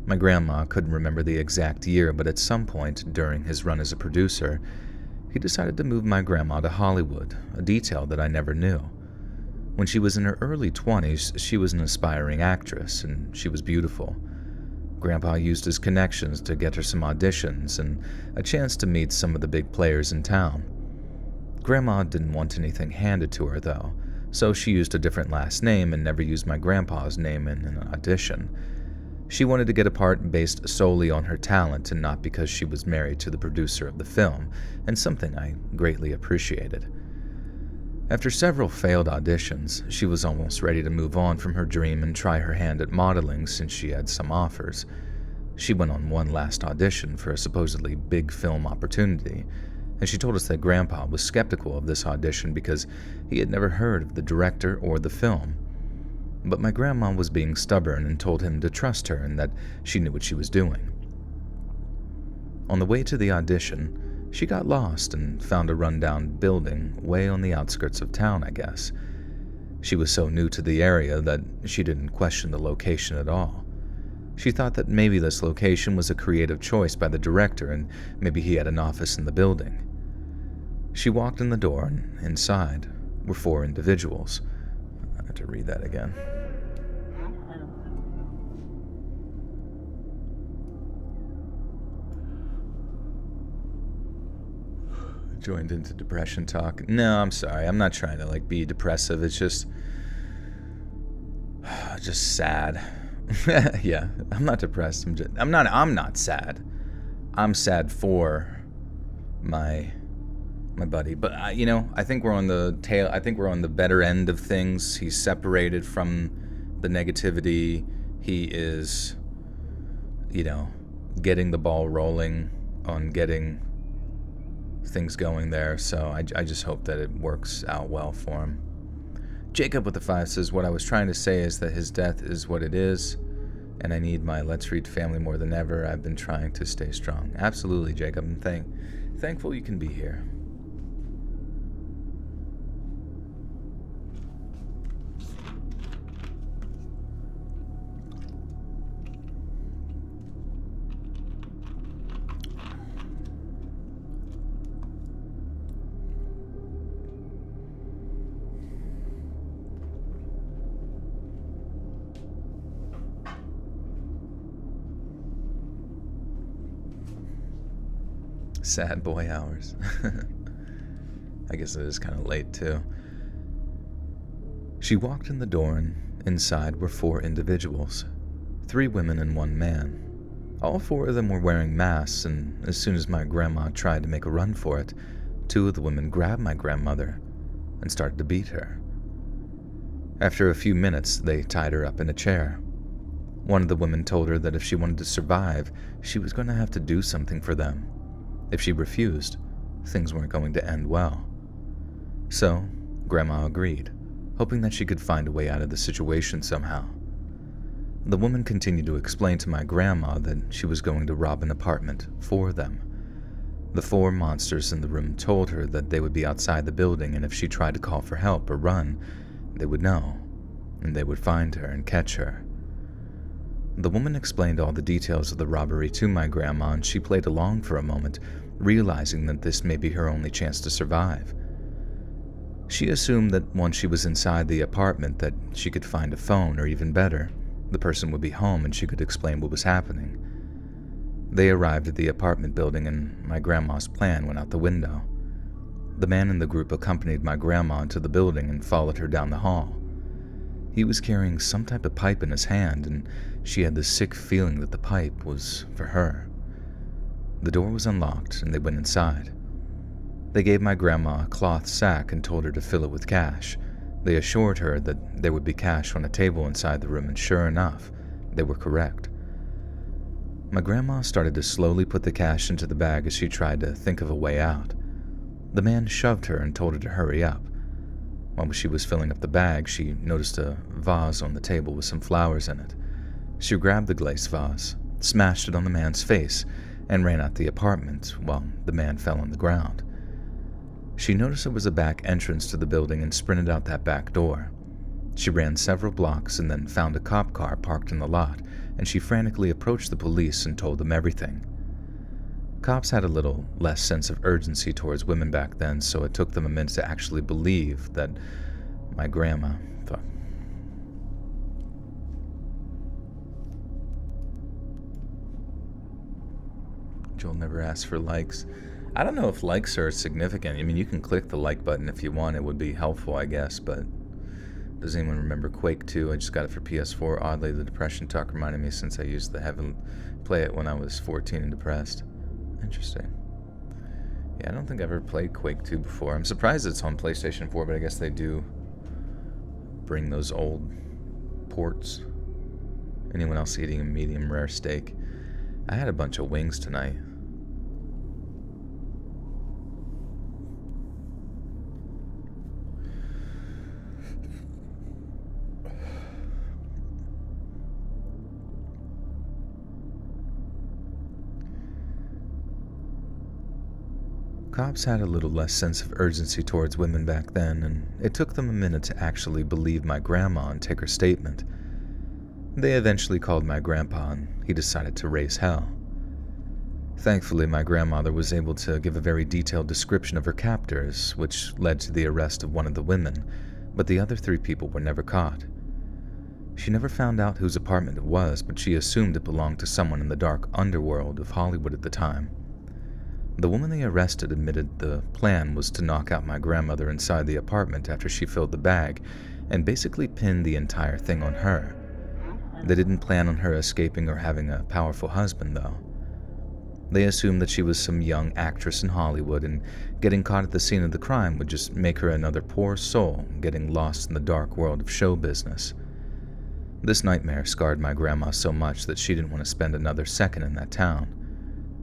My grandma couldn't remember the exact year, but at some point during his run as a producer, he decided to move my grandma to Hollywood, a detail that I never knew. When she was in her early 20s, she was an aspiring actress, and she was beautiful. Grandpa used his connections to get her some auditions and a chance to meet some of the big players in town. Grandma didn't want anything handed to her, though, so she used a different last name and never used my grandpa's name in an audition. She wanted to get a part based solely on her talent and not because she was married to the producer of the film, and something I greatly appreciated. After several failed auditions, she was almost ready to move on from her dream and try her hand at modeling since she had some offers. She went on one last audition for a supposedly big film opportunity, and she told us that Grandpa was skeptical of this audition because he had never heard of the director or the film. But my grandma was being stubborn and told him to trust her and that she knew what she was doing. On the way to the audition, she got lost and found a rundown building way on the outskirts of town, I guess. She was so new to the area that she didn't question the location at all. She thought that maybe this location was a creative choice by the director and maybe he had an office in the building. She walked in the door, and inside were 4 individuals. I have to read that again. Joined into depression talk. No, I'm sorry. I'm not trying to be depressive. It's just sad. Yeah, I'm not depressed. I'm not sad. I'm sad for my buddy. But I think we're on the tail. I think we're on the better end of things. He's separated from the negativity. He is, getting the ball rolling on getting things going there. So I just hope that it works out well for him. Jacob with the 5 says, what I was trying to say is that his death is what it is, and I need my Let's Read family more than ever. I've been trying to stay strong. Absolutely, Jacob. I'm thankful you can be here. Sad boy hours. I guess it is kind of late, too. She walked in the door, and inside were 4 individuals, 3 women and 1 man. All 4 of them were wearing masks, and as soon as my grandma tried to make a run for it, 2 of the women grabbed my grandmother and started to beat her. After a few minutes, they tied her up in a chair. One of the women told her that if she wanted to survive, she was going to have to do something for them. If she refused, things weren't going to end well. So, Grandma agreed, hoping that she could find a way out of the situation somehow. The woman continued to explain to my grandma that she was going to rob an apartment for them. The 4 monsters in the room told her that they would be outside the building, and if she tried to call for help or run, they would know, and they would find her and catch her. The woman explained all the details of the robbery to my grandma, and she played along for a moment, realizing that this may be her only chance to survive. She assumed that once she was inside the apartment that she could find a phone, or even better, the person would be home and she could explain what was happening. They arrived at the apartment building, and my grandma's plan went out the window. The man in the group accompanied my grandma into the building and followed her down the hall. He was carrying some type of pipe in his hand, and she had the sick feeling that the pipe was for her. The door was unlocked, and they went inside. They gave my grandma a cloth sack and told her to fill it with cash. They assured her that there would be cash on a table inside the room, and sure enough, they were correct. My grandma started to slowly put the cash into the bag as she tried to think of a way out. The man shoved her and told her to hurry up. While she was filling up the bag, she noticed a vase on the table with some flowers in it. She grabbed the glass vase, smashed it on the man's face, and ran out the apartment while the man fell on the ground. She noticed there was a back entrance to the building and sprinted out that back door. She ran several blocks and then found a cop car parked in the lot, and she frantically approached the police and told them everything. Cops had a little less sense of urgency towards women back then, so it took them a minute to actually believe that my grandma... Joel never asked for likes. I don't know if likes are significant. I mean, you can click the like button if you want. It would be helpful, I guess, but... Does anyone remember Quake 2? I just got it for PS4. Oddly, the depression talk reminded me since I used the Heaven play it when I was 14 and depressed. Interesting. Yeah, I don't think I've ever played Quake 2 before. I'm surprised it's on PlayStation 4, but I guess they do bring those old ports. Anyone else eating a medium rare steak? I had a bunch of wings tonight. Cops had a little less sense of urgency towards women back then, and it took them a minute to actually believe my grandma and take her statement. They eventually called my grandpa, and he decided to raise hell. Thankfully, my grandmother was able to give a very detailed description of her captors, which led to the arrest of one of the women, but the other 3 people were never caught. She never found out whose apartment it was, but she assumed it belonged to someone in the dark underworld of Hollywood at the time. The woman they arrested admitted the plan was to knock out my grandmother inside the apartment after she filled the bag, and basically pinned the entire thing on her. They didn't plan on her escaping or having a powerful husband, though. They assumed that she was some young actress in Hollywood, and getting caught at the scene of the crime would just make her another poor soul getting lost in the dark world of show business. This nightmare scarred my grandma so much that she didn't want to spend another second in that town.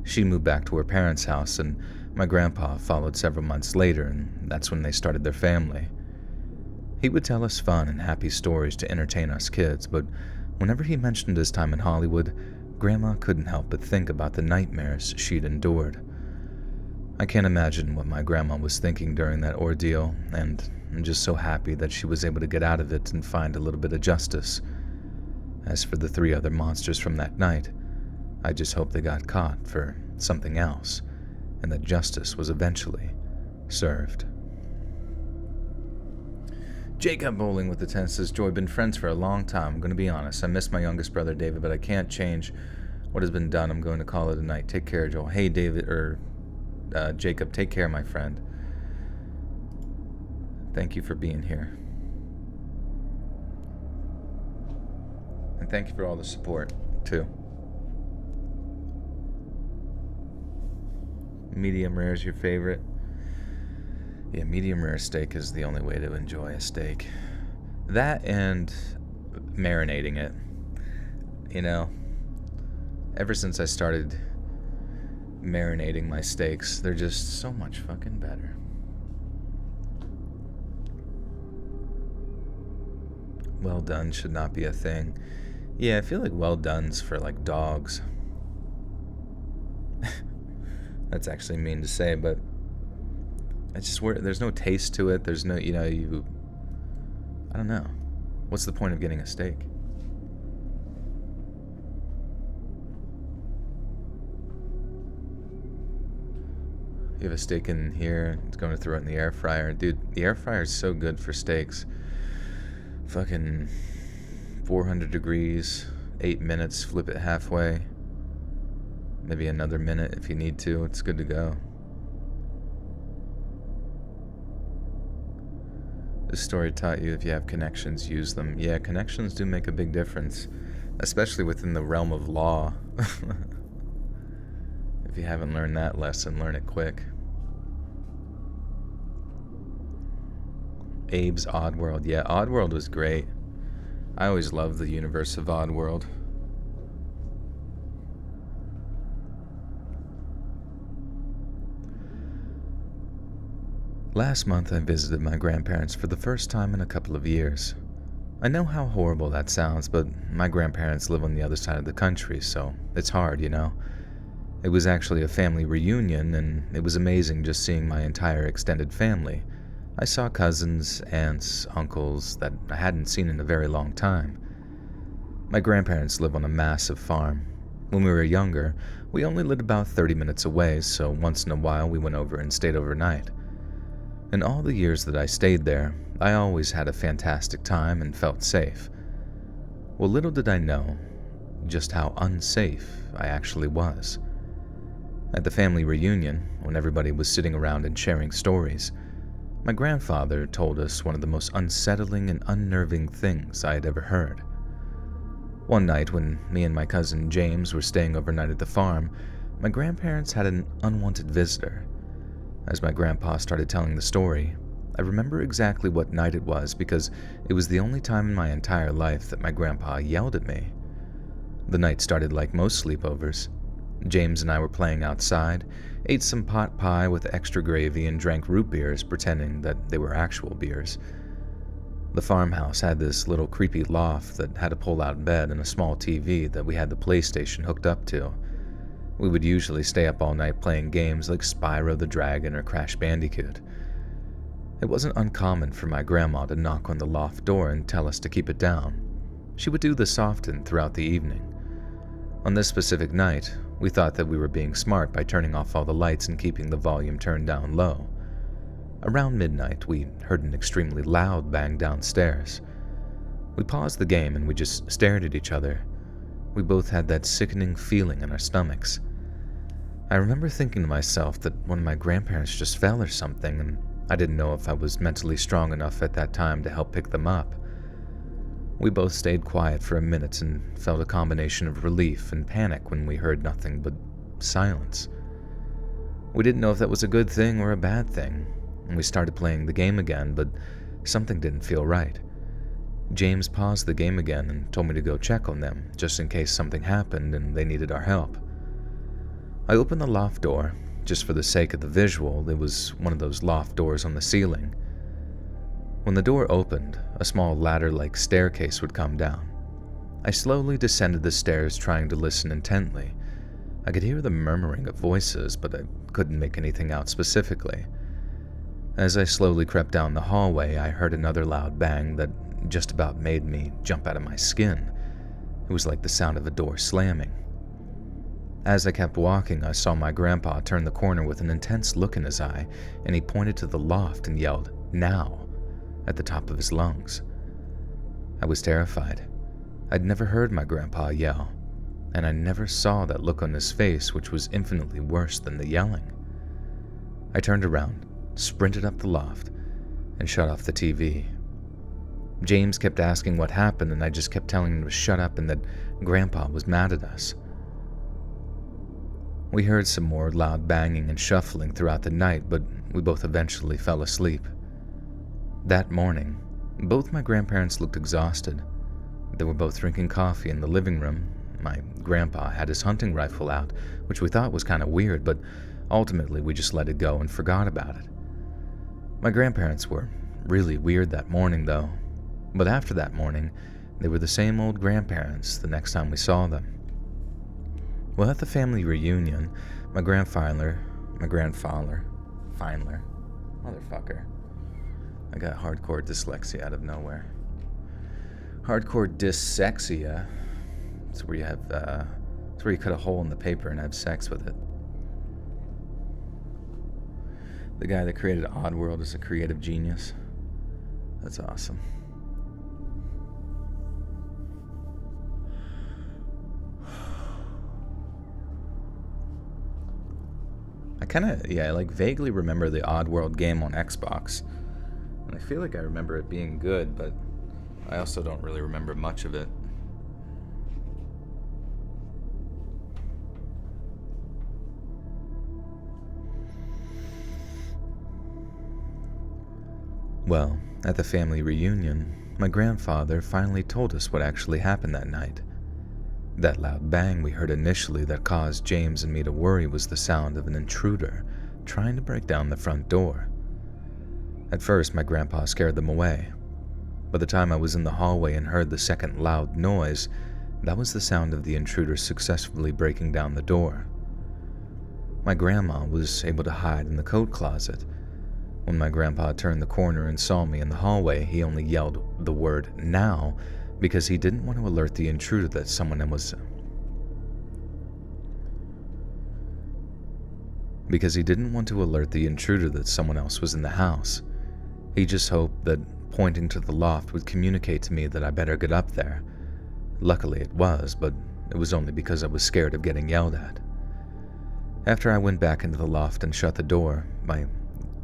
She moved back to her parents' house, and my grandpa followed several months later, and that's when they started their family. He would tell us fun and happy stories to entertain us kids, but whenever he mentioned his time in Hollywood, Grandma couldn't help but think about the nightmares she'd endured. I can't imagine what my grandma was thinking during that ordeal, and I'm just so happy that she was able to get out of it and find a little bit of justice. As for the 3 other monsters from that night, I just hope they got caught for something else, and that justice was eventually served. Jacob Bowling with the 10 says, Joy, been friends for a long time. I'm going to be honest. I miss my youngest brother, David, but I can't change what has been done. I'm going to call it a night. Take care, Joel. Hey, David, Jacob, take care, my friend. Thank you for being here. And thank you for all the support, too. Medium rare is your favorite? Yeah, medium rare steak is the only way to enjoy a steak. That and marinating it. You know, ever since I started marinating my steaks, they're just so much fucking better. Well done should not be a thing. Yeah, I feel like well done's for like dogs. That's actually mean to say, but it's just weird. There's no taste to it. There's no, I don't know. What's the point of getting a steak? You have a steak in here, it's going to throw it in the air fryer. Dude, the air fryer is so good for steaks. Fucking 400 degrees, 8 minutes, flip it halfway. Maybe another minute if you need to. It's good to go. This story taught you if you have connections, use them. Yeah, connections do make a big difference, especially within the realm of law. If you haven't learned that lesson, learn it quick. Abe's Oddworld. Yeah, Oddworld was great. I always loved the universe of Oddworld. Last month, I visited my grandparents for the first time in a couple of years. I know how horrible that sounds, but my grandparents live on the other side of the country, so it's hard, It was actually a family reunion, and it was amazing just seeing my entire extended family. I saw cousins, aunts, uncles that I hadn't seen in a very long time. My grandparents live on a massive farm. When we were younger, we only lived about 30 minutes away, so once in a while we went over and stayed overnight. In all the years that I stayed there, I always had a fantastic time and felt safe. Well, little did I know just how unsafe I actually was. At the family reunion, when everybody was sitting around and sharing stories, my grandfather told us one of the most unsettling and unnerving things I had ever heard. One night when me and my cousin James were staying overnight at the farm, my grandparents had an unwanted visitor. As my grandpa started telling the story, I remember exactly what night it was because it was the only time in my entire life that my grandpa yelled at me. The night started like most sleepovers. James and I were playing outside, ate some pot pie with extra gravy, and drank root beers pretending that they were actual beers. The farmhouse had this little creepy loft that had a pull-out bed and a small TV that we had the PlayStation hooked up to. We would usually stay up all night playing games like Spyro the Dragon or Crash Bandicoot. It wasn't uncommon for my grandma to knock on the loft door and tell us to keep it down. She would do this often throughout the evening. On this specific night, we thought that we were being smart by turning off all the lights and keeping the volume turned down low. Around midnight, we heard an extremely loud bang downstairs. We paused the game and we just stared at each other. We both had that sickening feeling in our stomachs. I remember thinking to myself that one of my grandparents just fell or something, and I didn't know if I was mentally strong enough at that time to help pick them up. We both stayed quiet for a minute and felt a combination of relief and panic when we heard nothing but silence. We didn't know if that was a good thing or a bad thing, and we started playing the game again, but something didn't feel right. James paused the game again and told me to go check on them, just in case something happened and they needed our help. I opened the loft door. Just for the sake of the visual, it was one of those loft doors on the ceiling. When the door opened, a small ladder-like staircase would come down. I slowly descended the stairs, trying to listen intently. I could hear the murmuring of voices, but I couldn't make anything out specifically. As I slowly crept down the hallway, I heard another loud bang that just about made me jump out of my skin. It was like the sound of a door slamming. As I kept walking, I saw my grandpa turn the corner with an intense look in his eye, and he pointed to the loft and yelled, "Now," at the top of his lungs. I was terrified. I'd never heard my grandpa yell, and I never saw that look on his face, which was infinitely worse than the yelling. I turned around, sprinted up the loft, and shut off the TV. James kept asking what happened, and I just kept telling him to shut up and that Grandpa was mad at us. We heard some more loud banging and shuffling throughout the night, but we both eventually fell asleep. That morning, both my grandparents looked exhausted. They were both drinking coffee in the living room. My grandpa had his hunting rifle out, which we thought was kind of weird, but ultimately we just let it go and forgot about it. My grandparents were really weird that morning, though. But after that morning, they were the same old grandparents the next time we saw them. Well, at the family reunion, my grandfather, motherfucker. I got hardcore dyslexia out of nowhere. Hardcore dyslexia. It's where you have, it's where you cut a hole in the paper and have sex with it. The guy that created Oddworld is a creative genius. That's awesome. I vaguely remember the Oddworld game on Xbox. And I feel like I remember it being good, but I also don't really remember much of it. Well, at the family reunion, my grandfather finally told us what actually happened that night. That loud bang we heard initially that caused James and me to worry was the sound of an intruder trying to break down the front door. At first, my grandpa scared them away. By the time I was in the hallway and heard the second loud noise, that was the sound of the intruder successfully breaking down the door. My grandma was able to hide in the coat closet. When my grandpa turned the corner and saw me in the hallway, he only yelled the word "now" because he didn't want to alert the intruder that someone else was in the house. He just hoped that pointing to the loft would communicate to me that I better get up there. Luckily it was, but it was only because I was scared of getting yelled at. After I went back into the loft and shut the door, my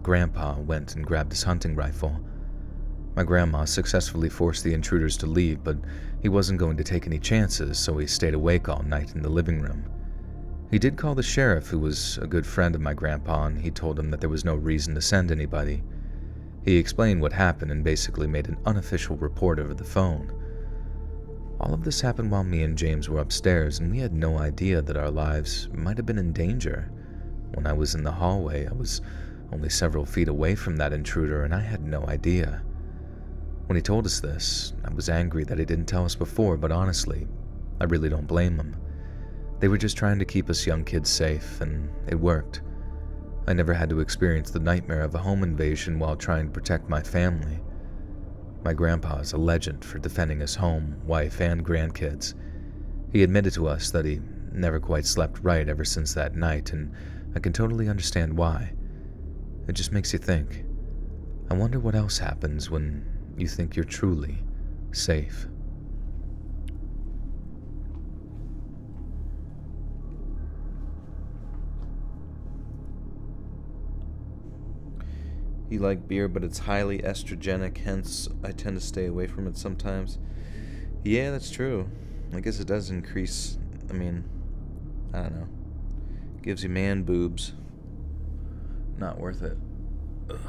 grandpa went and grabbed his hunting rifle. My grandma successfully forced the intruders to leave, but he wasn't going to take any chances, so he stayed awake all night in the living room. He did call the sheriff, who was a good friend of my grandpa, and he told him that there was no reason to send anybody. He explained what happened and basically made an unofficial report over the phone. All of this happened while me and James were upstairs, and we had no idea that our lives might have been in danger. When I was in the hallway, I was only several feet away from that intruder, and I had no idea. When he told us this, I was angry that he didn't tell us before, but honestly, I really don't blame him. They were just trying to keep us young kids safe, and it worked. I never had to experience the nightmare of a home invasion while trying to protect my family. My grandpa is a legend for defending his home, wife, and grandkids. He admitted to us that he never quite slept right ever since that night, and I can totally understand why. It just makes you think. I wonder what else happens when you think you're truly safe. You like beer, but it's highly estrogenic, hence I tend to stay away from it sometimes. Yeah, that's true. I guess it does increase. I mean, I don't know. Gives you man boobs. Not worth it. Ugh.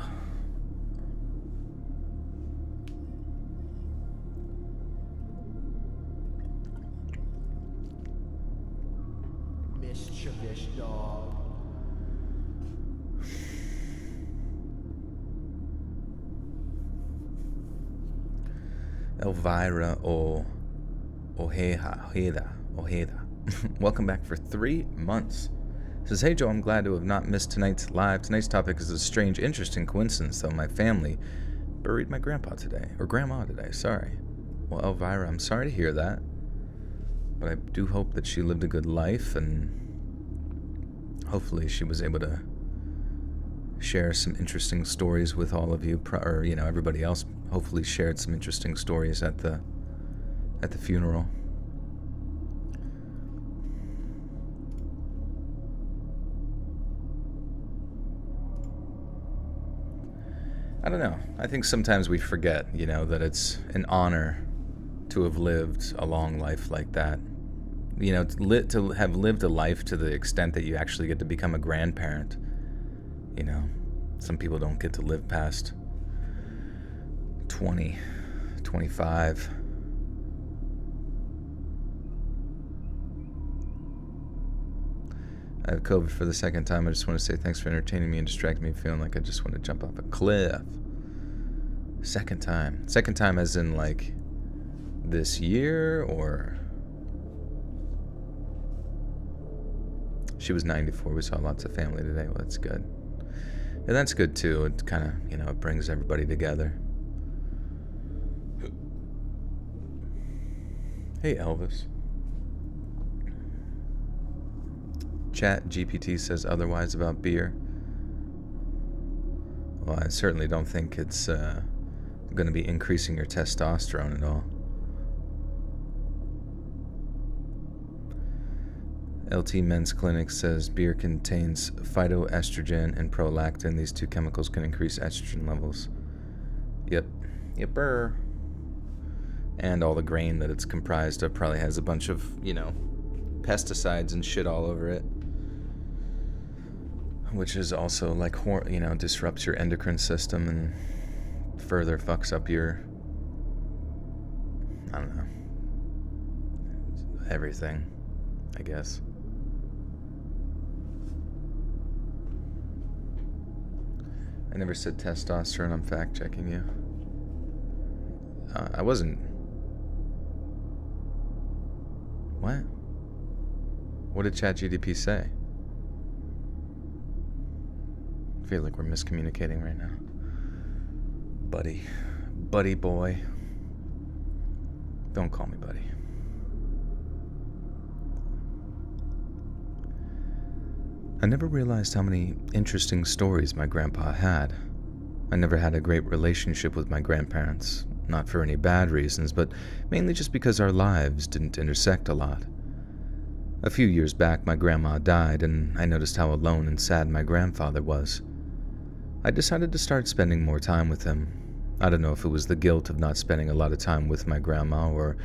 Mischievous dog. Elvira Ojeda. Welcome back for 3 months. Says, hey Joe, I'm glad to have not missed tonight's live. Tonight's topic is a strange, interesting coincidence, though. My family buried my grandpa today. Or grandma today, sorry. Well, Elvira, I'm sorry to hear that. But I do hope that she lived a good life, and hopefully she was able to share some interesting stories with all of you, or, you know, everybody else hopefully shared some interesting stories at the funeral. I don't know. I think sometimes we forget, you know, that it's an honor to have lived a long life like that. You know, to have lived a life to the extent that you actually get to become a grandparent. You know, some people don't get to live past 20, 25. I have COVID for the second time. I just want to say thanks for entertaining me and distracting me, feeling like I just want to jump off a cliff. Second time. Second time as in, like, this year, or... She was 94. We saw lots of family today. Well, that's good. And that's good, too. It kind of, you know, it brings everybody together. Hey, Elvis. Chat GPT says otherwise about beer. Well, I certainly don't think it's going to be increasing your testosterone at all. LT Men's Clinic says beer contains phytoestrogen and prolactin. These two chemicals can increase estrogen levels. Yepper. And all the grain that it's comprised of probably has a bunch of, you know, pesticides and shit all over it. Which is also, like, you know, disrupts your endocrine system and further fucks up your, I don't know, everything, I guess. I never said testosterone. I'm fact-checking you. I wasn't. What? What did ChatGPT say? I feel like we're miscommunicating right now. Buddy boy. Don't call me buddy. I never realized how many interesting stories my grandpa had. I never had a great relationship with my grandparents, not for any bad reasons, but mainly just because our lives didn't intersect a lot. A few years back, my grandma died, and I noticed how alone and sad my grandfather was. I decided to start spending more time with him. I don't know if it was the guilt of not spending a lot of time with my grandma, or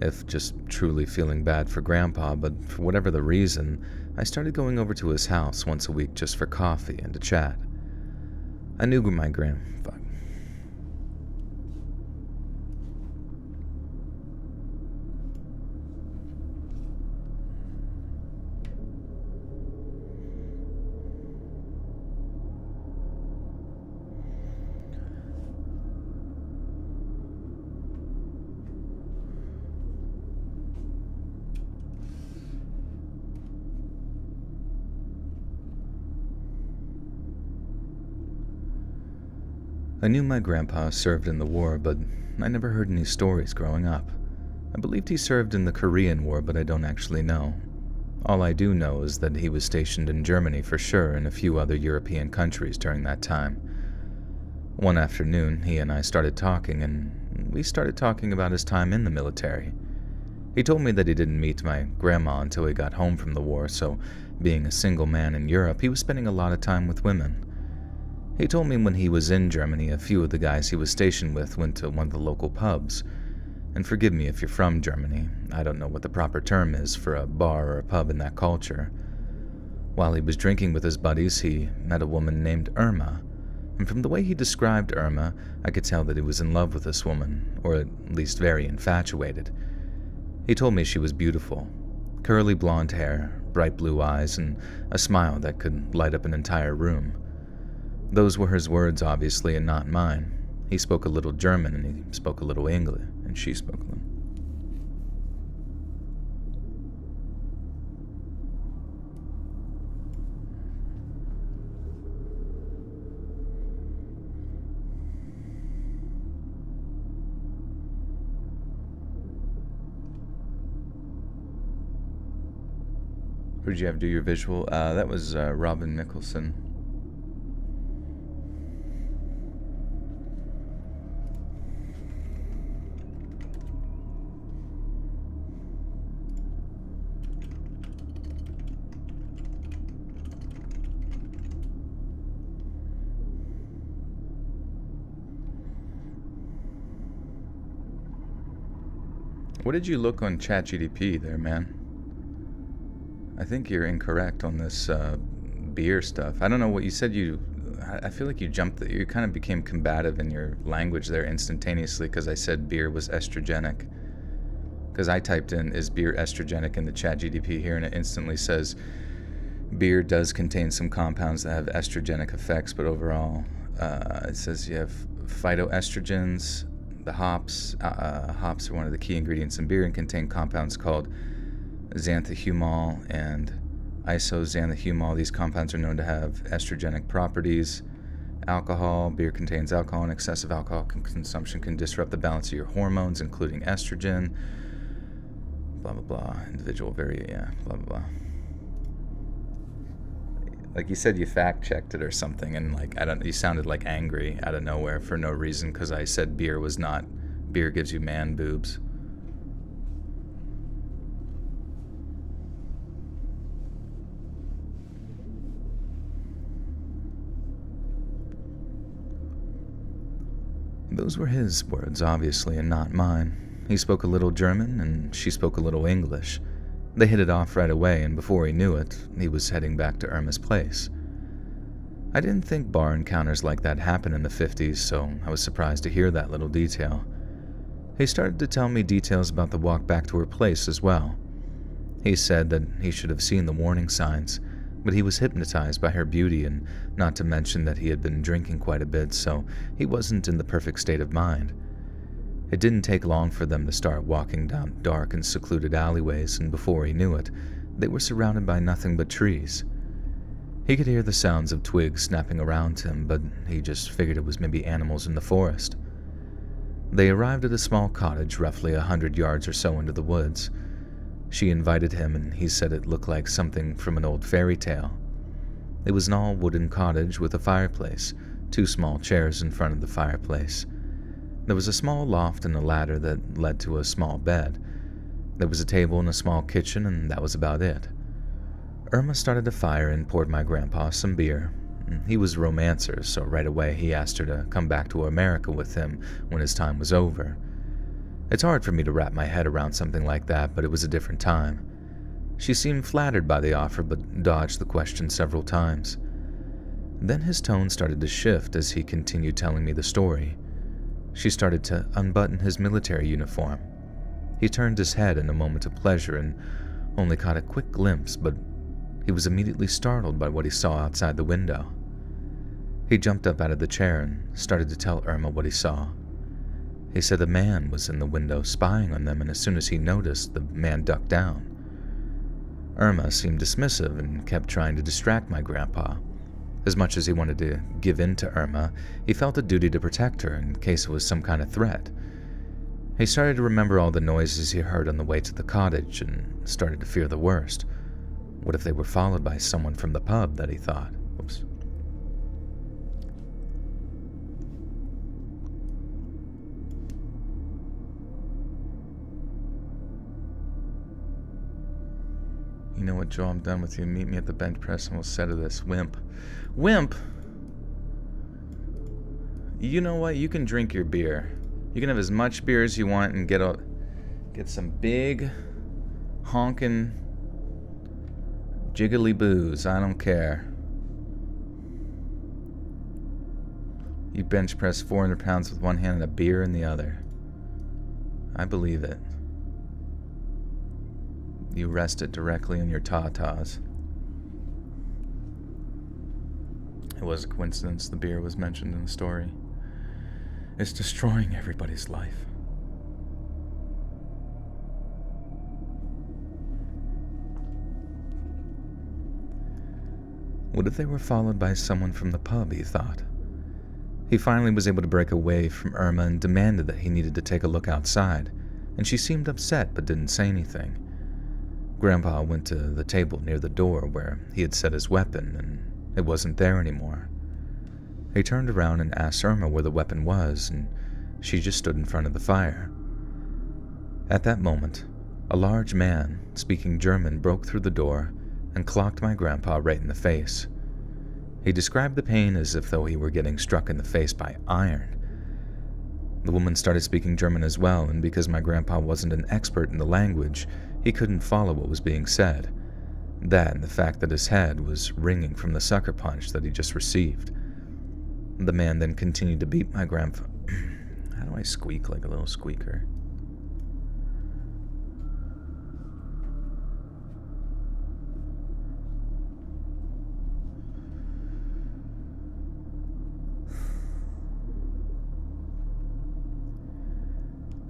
if just truly feeling bad for Grandpa, but for whatever the reason, I started going over to his house once a week just for coffee and to chat. I knew my grandfather. I knew my grandpa served in the war, but I never heard any stories growing up. I believed he served in the Korean War, but I don't actually know. All I do know is that he was stationed in Germany for sure and a few other European countries during that time. One afternoon, he and I started talking, and we started talking about his time in the military. He told me that he didn't meet my grandma until he got home from the war, so being a single man in Europe, he was spending a lot of time with women. He told me when he was in Germany, a few of the guys he was stationed with went to one of the local pubs, And forgive me if you're from Germany, I don't know what the proper term is for a bar or a pub in that culture. While he was drinking with his buddies, he met a woman named Irma, and from the way he described Irma, I could tell that he was in love with this woman, or at least very infatuated. He told me she was beautiful, curly blonde hair, bright blue eyes, and a smile that could light up an entire room. Those were his words, obviously, and not mine. He spoke a little German, and he spoke a little English, and she spoke a little. Who did you have do your visual? That was Robin Mikalsen. What did you look on ChatGDP there, man? I think you're incorrect on this beer stuff. I don't know what you said. I feel like you jumped. You kind of became combative in your language there instantaneously because I said beer was estrogenic. Because I typed in, is beer estrogenic in the ChatGDP here, and it instantly says beer does contain some compounds that have estrogenic effects, but overall, it says you have phytoestrogens. The hops are one of the key ingredients in beer and contain compounds called xanthahumol and isoxanthahumol. These compounds are known to have estrogenic properties. Alcohol. Beer contains alcohol, and excessive alcohol consumption can disrupt the balance of your hormones, including estrogen. Blah, blah, blah. Individual blah, blah, blah. Like you said, you fact-checked it or something, and you sounded like angry out of nowhere for no reason because I said beer gives you man boobs. Those were his words, obviously, and not mine. He spoke a little German, and she spoke a little English. They hit it off right away, and before he knew it, he was heading back to Irma's place. I didn't think bar encounters like that happened in the 50s, so I was surprised to hear that little detail. He started to tell me details about the walk back to her place as well. He said that he should have seen the warning signs, but he was hypnotized by her beauty, and not to mention that he had been drinking quite a bit, so he wasn't in the perfect state of mind. It didn't take long for them to start walking down dark and secluded alleyways, and before he knew it, they were surrounded by nothing but trees. He could hear the sounds of twigs snapping around him, but he just figured it was maybe animals in the forest. They arrived at a small cottage roughly 100 yards or so into the woods. She invited him, and he said it looked like something from an old fairy tale. It was an all-wooden cottage with a fireplace, 2 small chairs in front of the fireplace. There was a small loft and a ladder that led to a small bed. There was a table and a small kitchen, and that was about it. Irma started a fire and poured my grandpa some beer. He was a romancer, so right away he asked her to come back to America with him when his time was over. It's hard for me to wrap my head around something like that, but it was a different time. She seemed flattered by the offer, but dodged the question several times. Then his tone started to shift as he continued telling me the story. She started to unbutton his military uniform. He turned his head in a moment of pleasure and only caught a quick glimpse, but he was immediately startled by what he saw outside the window. He jumped up out of the chair and started to tell Irma what he saw. He said a man was in the window spying on them, and as soon as he noticed, the man ducked down. Irma seemed dismissive and kept trying to distract my grandpa. As much as he wanted to give in to Irma, he felt a duty to protect her in case it was some kind of threat. He started to remember all the noises he heard on the way to the cottage and started to fear the worst. What if they were followed by someone from the pub that he thought? Oops. You know what, Joe? I'm done with you. Meet me at the bench press and we'll settle this. Wimp. Wimp? You know what? You can drink your beer. You can have as much beer as you want and get some big, honking, jiggly booze. I don't care. You bench press 400 pounds with one hand and a beer in the other. I believe it. You rest it directly in your tatas. It was a coincidence the beer was mentioned in the story. It's destroying everybody's life. What if they were followed by someone from the pub, he thought. He finally was able to break away from Irma and demanded that he needed to take a look outside, and she seemed upset but didn't say anything. Grandpa went to the table near the door where he had set his weapon, and it wasn't there anymore. He turned around and asked Irma where the weapon was, and she just stood in front of the fire. At that moment, a large man, speaking German, broke through the door and clocked my grandpa right in the face. He described the pain as if though he were getting struck in the face by iron. The woman started speaking German as well, and because my grandpa wasn't an expert in the language, he couldn't follow what was being said. That and the fact that his head was ringing from the sucker punch that he just received. The man then continued to beat my grandpa. How do I squeak like a little squeaker?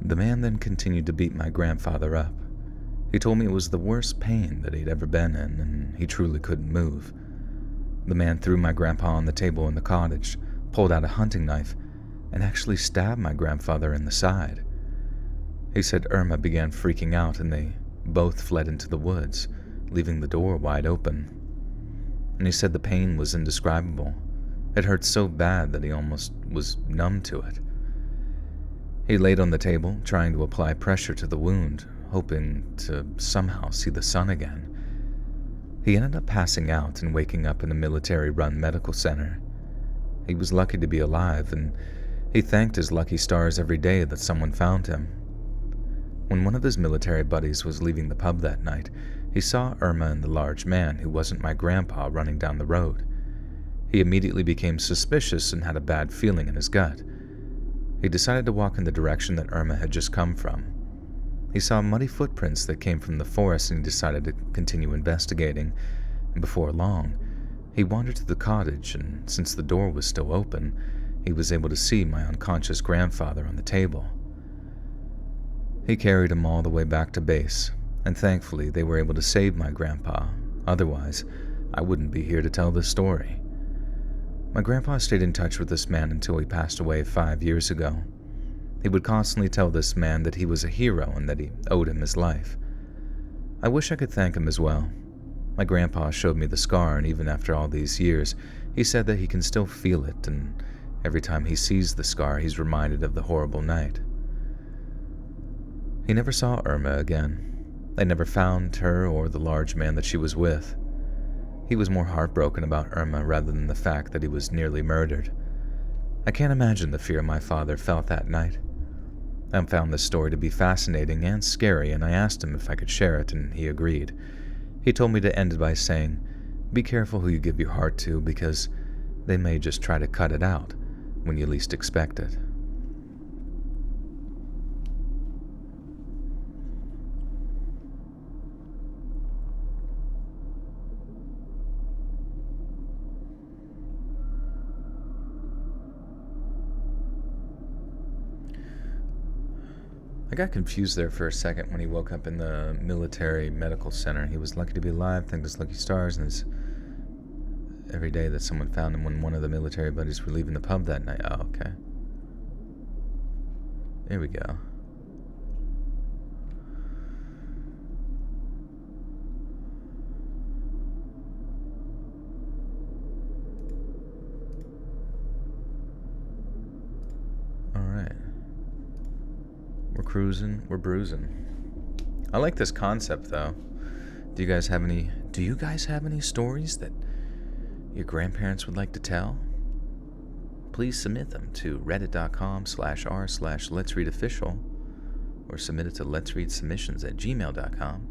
The man then continued to beat my grandfather up. He told me it was the worst pain that he'd ever been in, and he truly couldn't move. The man threw my grandpa on the table in the cottage, pulled out a hunting knife, and actually stabbed my grandfather in the side. He said Irma began freaking out and they both fled into the woods, leaving the door wide open. And he said the pain was indescribable. It hurt so bad that he almost was numb to it. He laid on the table, trying to apply pressure to the wound, hoping to somehow see the sun again. He ended up passing out and waking up in a military-run medical center. He was lucky to be alive, and he thanked his lucky stars every day that someone found him. When one of his military buddies was leaving the pub that night, he saw Irma and the large man, who wasn't my grandpa, running down the road. He immediately became suspicious and had a bad feeling in his gut. He decided to walk in the direction that Irma had just come from. He saw muddy footprints that came from the forest and he decided to continue investigating, and before long, he wandered to the cottage, and since the door was still open, he was able to see my unconscious grandfather on the table. He carried him all the way back to base, and thankfully they were able to save my grandpa. Otherwise, I wouldn't be here to tell this story. My grandpa stayed in touch with this man until he passed away 5 years ago. He would constantly tell this man that he was a hero and that he owed him his life. I wish I could thank him as well. My grandpa showed me the scar, and even after all these years, he said that he can still feel it, and every time he sees the scar, he's reminded of the horrible night. He never saw Irma again. They never found her or the large man that she was with. He was more heartbroken about Irma rather than the fact that he was nearly murdered. I can't imagine the fear my father felt that night. I found this story to be fascinating and scary, and I asked him if I could share it, and he agreed. He told me to end it by saying, "Be careful who you give your heart to, because they may just try to cut it out when you least expect it." I got confused there for a second when he woke up in the military medical center. He was lucky to be alive, thanked his lucky stars, and his every day that someone found him when one of the military buddies were leaving the pub that night. Oh, okay. There we go. Alright. We're cruising, we're bruising. I like this concept, though. Do you guys have any stories that your grandparents would like to tell? please submit them to reddit.com/r/letsreadofficial or submit it to letsreadsubmissions@gmail.com.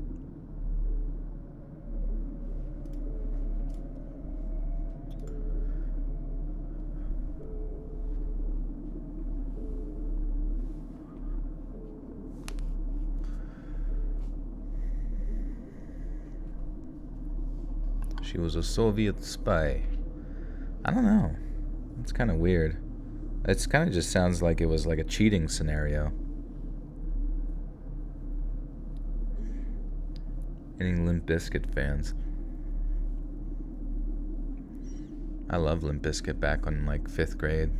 She was a Soviet spy. I don't know. It's kind of weird. It's kind of just sounds like it was like a cheating scenario. Any Limp Bizkit fans? I love Limp Bizkit back in like 5th grade.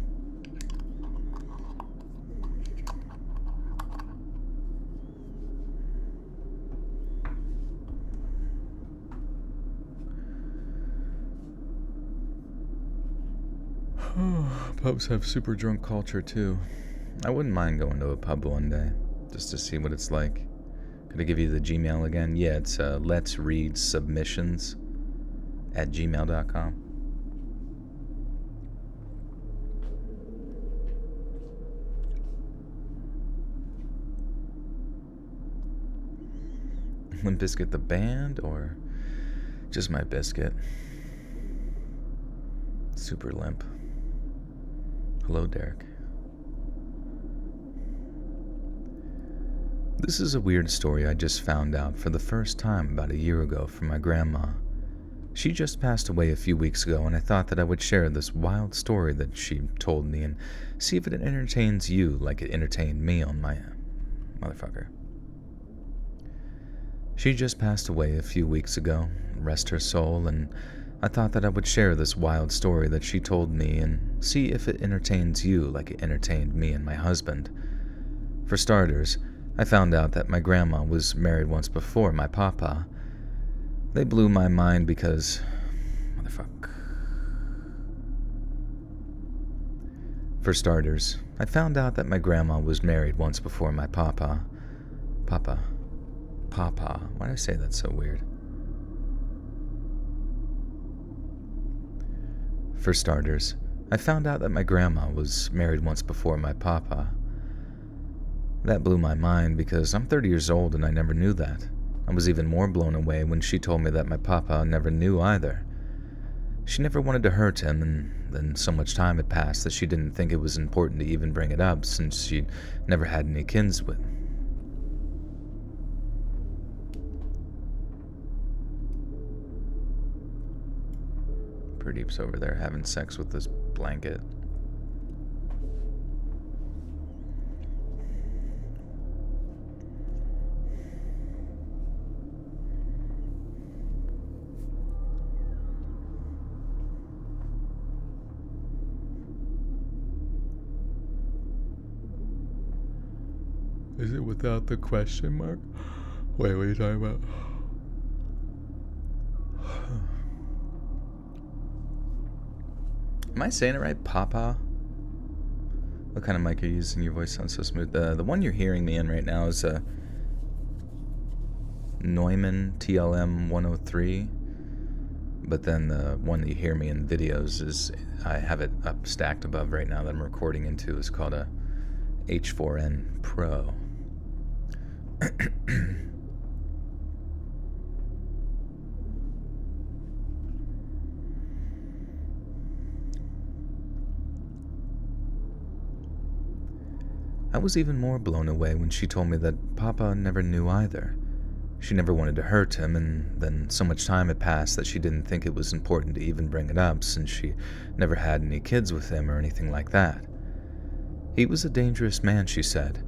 Pubs have super drunk culture too. I wouldn't mind going to a pub one day, just to see what it's like. Could I give you the Gmail again? Yeah, it's letsreadsubmissions@gmail.com. Limp Bizkit the band, or just my biscuit? Super limp. Hello, Derek. This is a weird story I just found out for the first time about a year ago from my grandma. She just passed away a few weeks ago, and I thought that I would share this wild story that she told me and see if it entertains you like it entertained me on my motherfucker. She just passed away a few weeks ago, rest her soul, and I thought that I would share this wild story that she told me and see if it entertains you like it entertained me and my husband. For starters, I found out that my grandma was married once before my papa. They blew my mind because... motherfuck. For starters, I found out that my grandma was married once before my papa. Papa. Why do I say that so weird? For starters, I found out that my grandma was married once before my papa. That blew my mind because I'm 30 years old and I never knew that. I was even more blown away when she told me that my papa never knew either. She never wanted to hurt him, and then so much time had passed that she didn't think it was important to even bring it up since she never had any kids with. Pradeep's over there having sex with this blanket. Is it without the question mark? Wait, what are you talking about? Am I saying it right? Papa? What kind of mic are you using? Your voice sounds so smooth. The one you're hearing me in right now is a Neumann TLM 103. But then the one that you hear me in videos is, I have it up stacked above right now that I'm recording into, is called a H4n Pro. I was even more blown away when she told me that Papa never knew either. She never wanted to hurt him, and then so much time had passed that she didn't think it was important to even bring it up since she never had any kids with him or anything like that. He was a dangerous man, she said.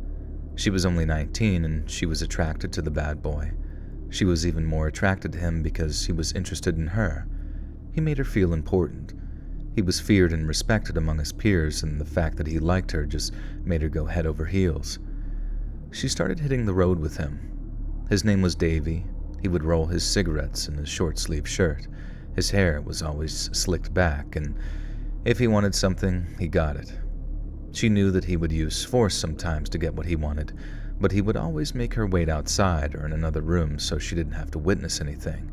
She was only 19 and she was attracted to the bad boy. She was even more attracted to him because he was interested in her. He made her feel important. He was feared and respected among his peers, and the fact that he liked her just made her go head over heels. She started hitting the road with him. His name was Davy. He would roll his cigarettes in his short-sleeved shirt. His hair was always slicked back, and if he wanted something, he got it. She knew that he would use force sometimes to get what he wanted, but he would always make her wait outside or in another room so she didn't have to witness anything.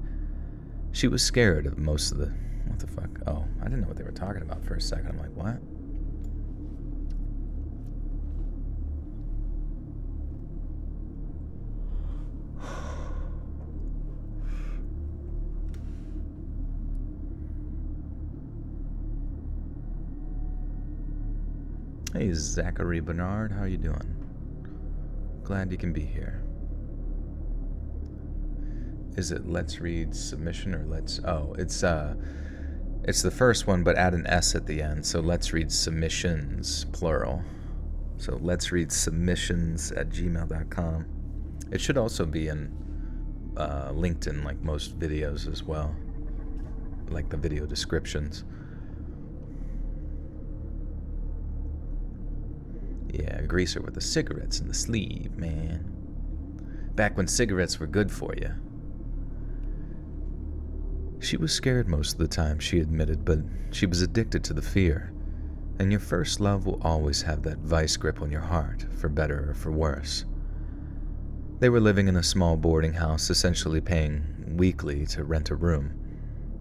She was scared of most of the... What the fuck? Oh, I didn't know what they were talking about for a second. I'm like, what? Hey, Zachary Bernard, how you doing? Glad you can be here. Is it Let's Read Submission or Let's... Oh, it's the first one, but add an S at the end, so Let's Read Submissions, plural. So Let's Read Submissions at gmail.com. It should also be in linked in like most videos as well, like the video descriptions. Yeah, greaser with the cigarettes in the sleeve, man. Back when cigarettes were good for you. She was scared most of the time, she admitted, but she was addicted to the fear. And your first love will always have that vice grip on your heart, for better or for worse. They were living in a small boarding house, essentially paying weekly to rent a room.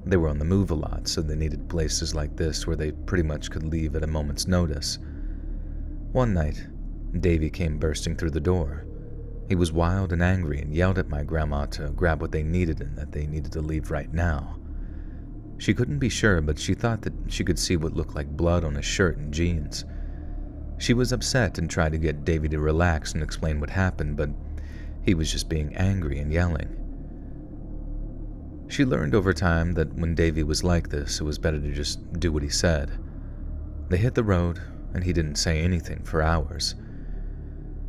They were on the move a lot, so they needed places like this where they pretty much could leave at a moment's notice. One night, Davy came bursting through the door. He was wild and angry and yelled at my grandma to grab what they needed and that they needed to leave right now. She couldn't be sure, but she thought that she could see what looked like blood on his shirt and jeans. She was upset and tried to get Davy to relax and explain what happened, but he was just being angry and yelling. She learned over time that when Davy was like this, it was better to just do what he said. They hit the road, and he didn't say anything for hours.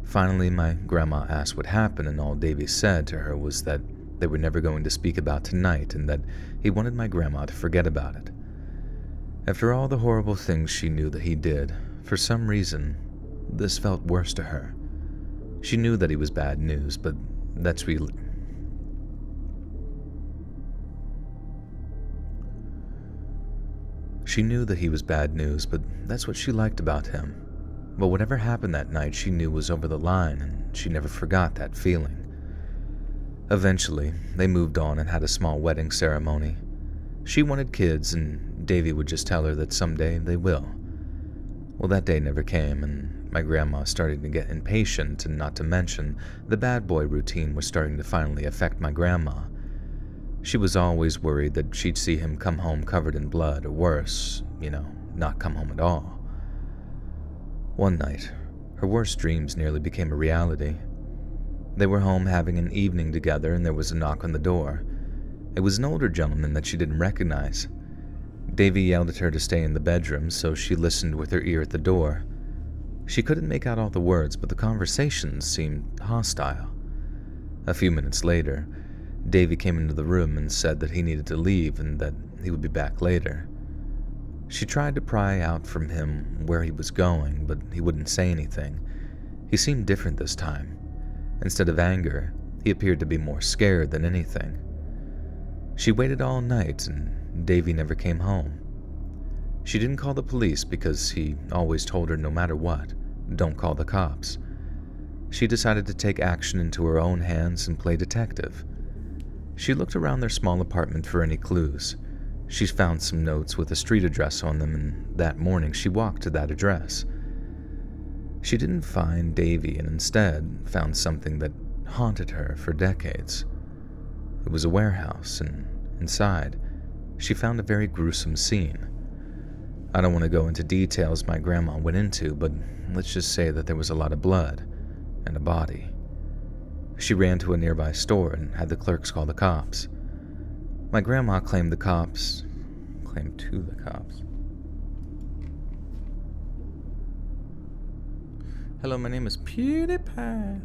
Finally, my grandma asked what happened, and all Davy said to her was that they were never going to speak about tonight and that he wanted my grandma to forget about it. After all the horrible things she knew that he did, for some reason, this felt worse to her. She knew that he was bad news, but that's really... She knew that he was bad news, but that's what she liked about him. But whatever happened that night, she knew was over the line, and she never forgot that feeling. Eventually, they moved on and had a small wedding ceremony. She wanted kids, and Davy would just tell her that someday they will. Well, that day never came, and my grandma started to get impatient, and not to mention, the bad boy routine was starting to finally affect my grandma. She was always worried that she'd see him come home covered in blood, or worse, not come home at all. One night, her worst dreams nearly became a reality. They were home having an evening together, and there was a knock on the door. It was an older gentleman that she didn't recognize. Davy yelled at her to stay in the bedroom, so she listened with her ear at the door. She couldn't make out all the words, but the conversation seemed hostile. A few minutes later, Davy came into the room and said that he needed to leave and that he would be back later. She tried to pry out from him where he was going, but he wouldn't say anything. He seemed different this time. Instead of anger, he appeared to be more scared than anything. She waited all night, and Davy never came home. She didn't call the police because he always told her no matter what, don't call the cops. She decided to take action into her own hands and play detective. She looked around their small apartment for any clues. She found some notes with a street address on them, and that morning she walked to that address. She didn't find Davy and instead found something that haunted her for decades. It was a warehouse, and inside, she found a very gruesome scene. I don't want to go into details my grandma went into, but let's just say that there was a lot of blood and a body. She ran to a nearby store and had the clerks call the cops. My grandma claimed to the cops. Hello, my name is PewDiePie.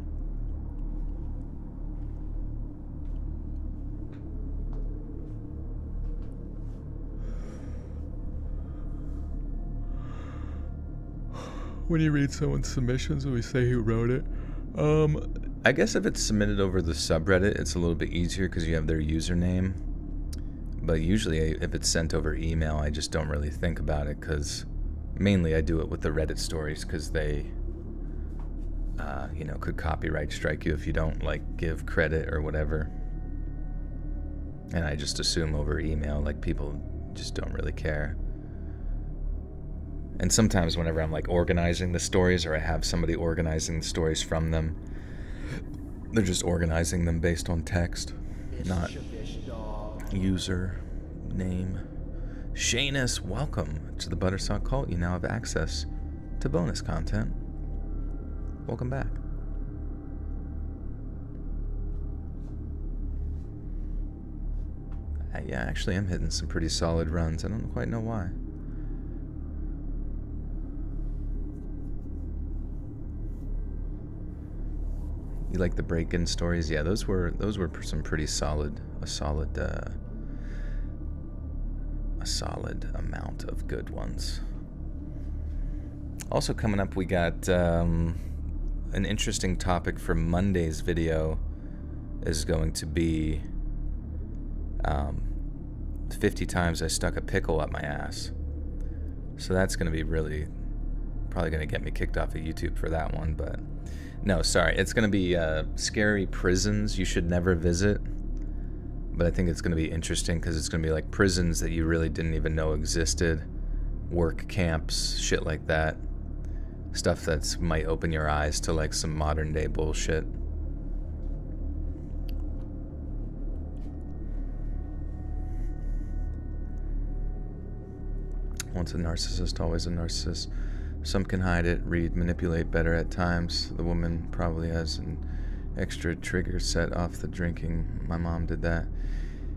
When you read someone's submissions, we say who wrote it. I guess if it's submitted over the subreddit, it's a little bit easier because you have their username. But usually, if it's sent over email, I just don't really think about it because mainly I do it with the Reddit stories because they, could copyright strike you if you don't give credit or whatever. And I just assume over email, people just don't really care. And sometimes whenever I'm organizing the stories or I have somebody organizing the stories from them, they're just organizing them based on text, not user name. Shanus, welcome to the Buttersalt Cult. You now have access to bonus content. Welcome back. Yeah, actually I'm hitting some pretty solid runs. I don't quite know why. You like the break-in stories? Yeah, those were some pretty solid, a solid amount of good ones. Also coming up, we got an interesting topic for Monday's video is going to be 50 times I stuck a pickle up my ass. So that's going to be probably going to get me kicked off of YouTube for that one, but no, sorry. It's going to be scary prisons you should never visit. But I think it's going to be interesting because it's going to be like prisons that you really didn't even know existed, work camps, shit like that. Stuff that might open your eyes to like some modern day bullshit. Once a narcissist, always a narcissist. Some can hide it, read, manipulate better at times. The woman probably has an extra trigger set off the drinking. My mom did that.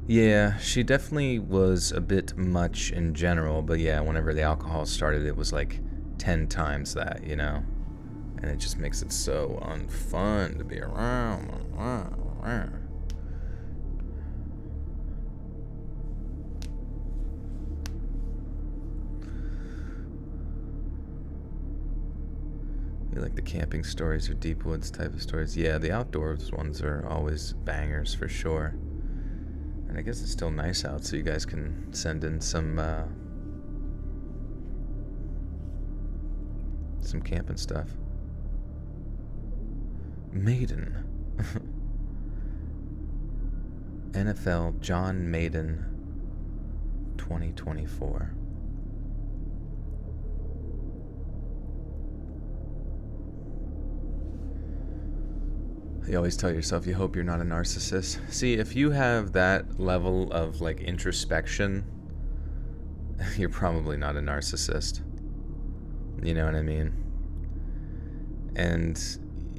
Yeah, she definitely was a bit much in general, but yeah, whenever the alcohol started, it was like 10 times that, you know? And it just makes it so unfun to be around. You like the camping stories or deep woods type of stories? Yeah, the outdoors ones are always bangers for sure. And I guess it's still nice out, so you guys can send in some camping stuff. Maiden. NFL John Maiden 2024. You always tell yourself you hope you're not a narcissist. See, if you have that level of like introspection, you're probably not a narcissist. You know what I mean? And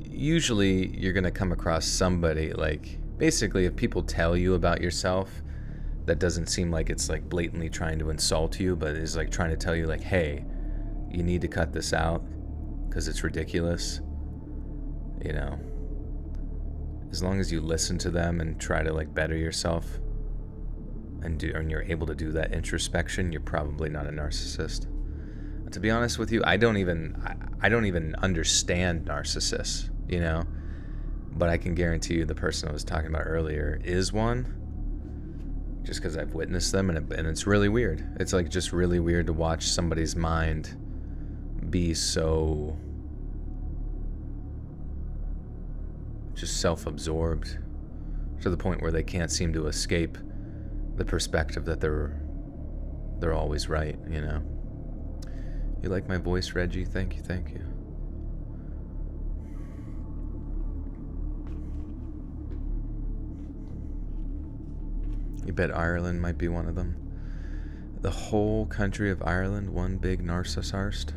usually you're gonna come across somebody, like, basically if people tell you about yourself that doesn't seem like it's like blatantly trying to insult you, but is like trying to tell you like, hey, you need to cut this out because it's ridiculous, you know. As long as you listen to them and try to like better yourself and you're able to do that introspection, you're probably not a narcissist. To be honest with you, I don't even understand narcissists, you know, but I can guarantee you the person I was talking about earlier is one, just because I've witnessed them, and it's really weird. It's like just really weird to watch somebody's mind be so just self-absorbed to the point where they can't seem to escape the perspective that they're always right, you know. You like my voice, Reggie? Thank you. You bet Ireland might be one of them. The whole country of Ireland, one big narcissist.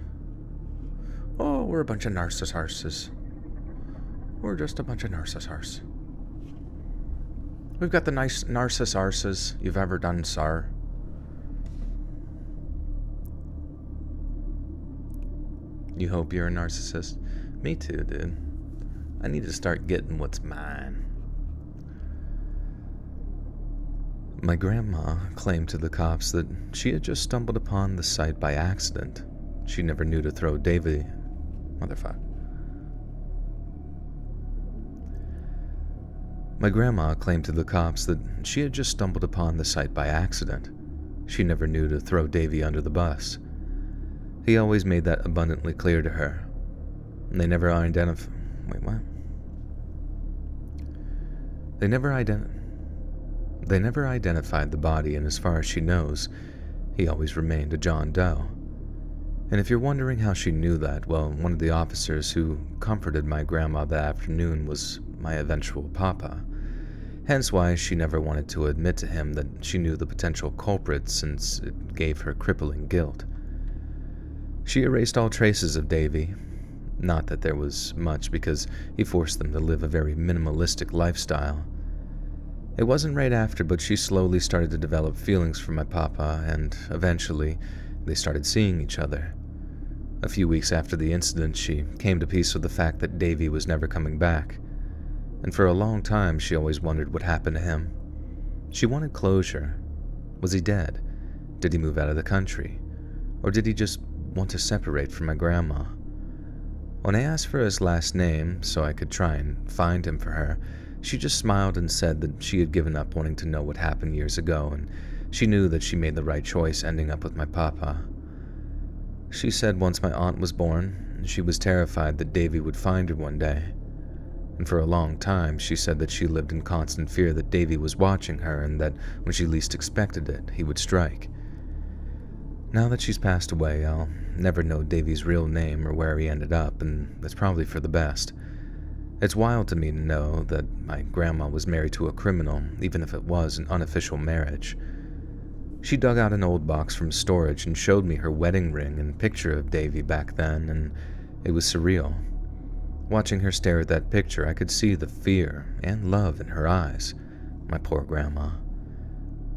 Oh, we're a bunch of narcissists. We're just a bunch of narcissists. We've got the nice narcissists you've ever done, sir. You hope you're a narcissist? Me too, dude. I need to start getting what's mine. My grandma claimed to the cops that she had just stumbled upon the site by accident. She never knew to throw Davy. Motherfucker. My grandma claimed to the cops that she had just stumbled upon the site by accident. She never knew to throw Davy under the bus. He always made that abundantly clear to her. They never identified... Wait, what? They never identified the body, and as far as she knows, he always remained a John Doe. And if you're wondering how she knew that, well, one of the officers who comforted my grandma that afternoon was my eventual papa. Hence why she never wanted to admit to him that she knew the potential culprit, since it gave her crippling guilt. She erased all traces of Davy. Not that there was much, because he forced them to live a very minimalistic lifestyle. It wasn't right after, but she slowly started to develop feelings for my papa, and eventually they started seeing each other. A few weeks after the incident, she came to peace with the fact that Davy was never coming back, and for a long time she always wondered what happened to him. She wanted closure. Was he dead? Did he move out of the country? Or did he just want to separate from my grandma? When I asked for his last name so I could try and find him for her, she just smiled and said that she had given up wanting to know what happened years ago, and she knew that she made the right choice ending up with my papa. She said once my aunt was born, she was terrified that Davy would find her one day. And for a long time, she said that she lived in constant fear that Davy was watching her and that when she least expected it, he would strike. Now that she's passed away, I'll never know Davy's real name or where he ended up, and that's probably for the best. It's wild to me to know that my grandma was married to a criminal, even if it was an unofficial marriage. She dug out an old box from storage and showed me her wedding ring and picture of Davy back then, and it was surreal. Watching her stare at that picture, I could see the fear and love in her eyes. My poor grandma.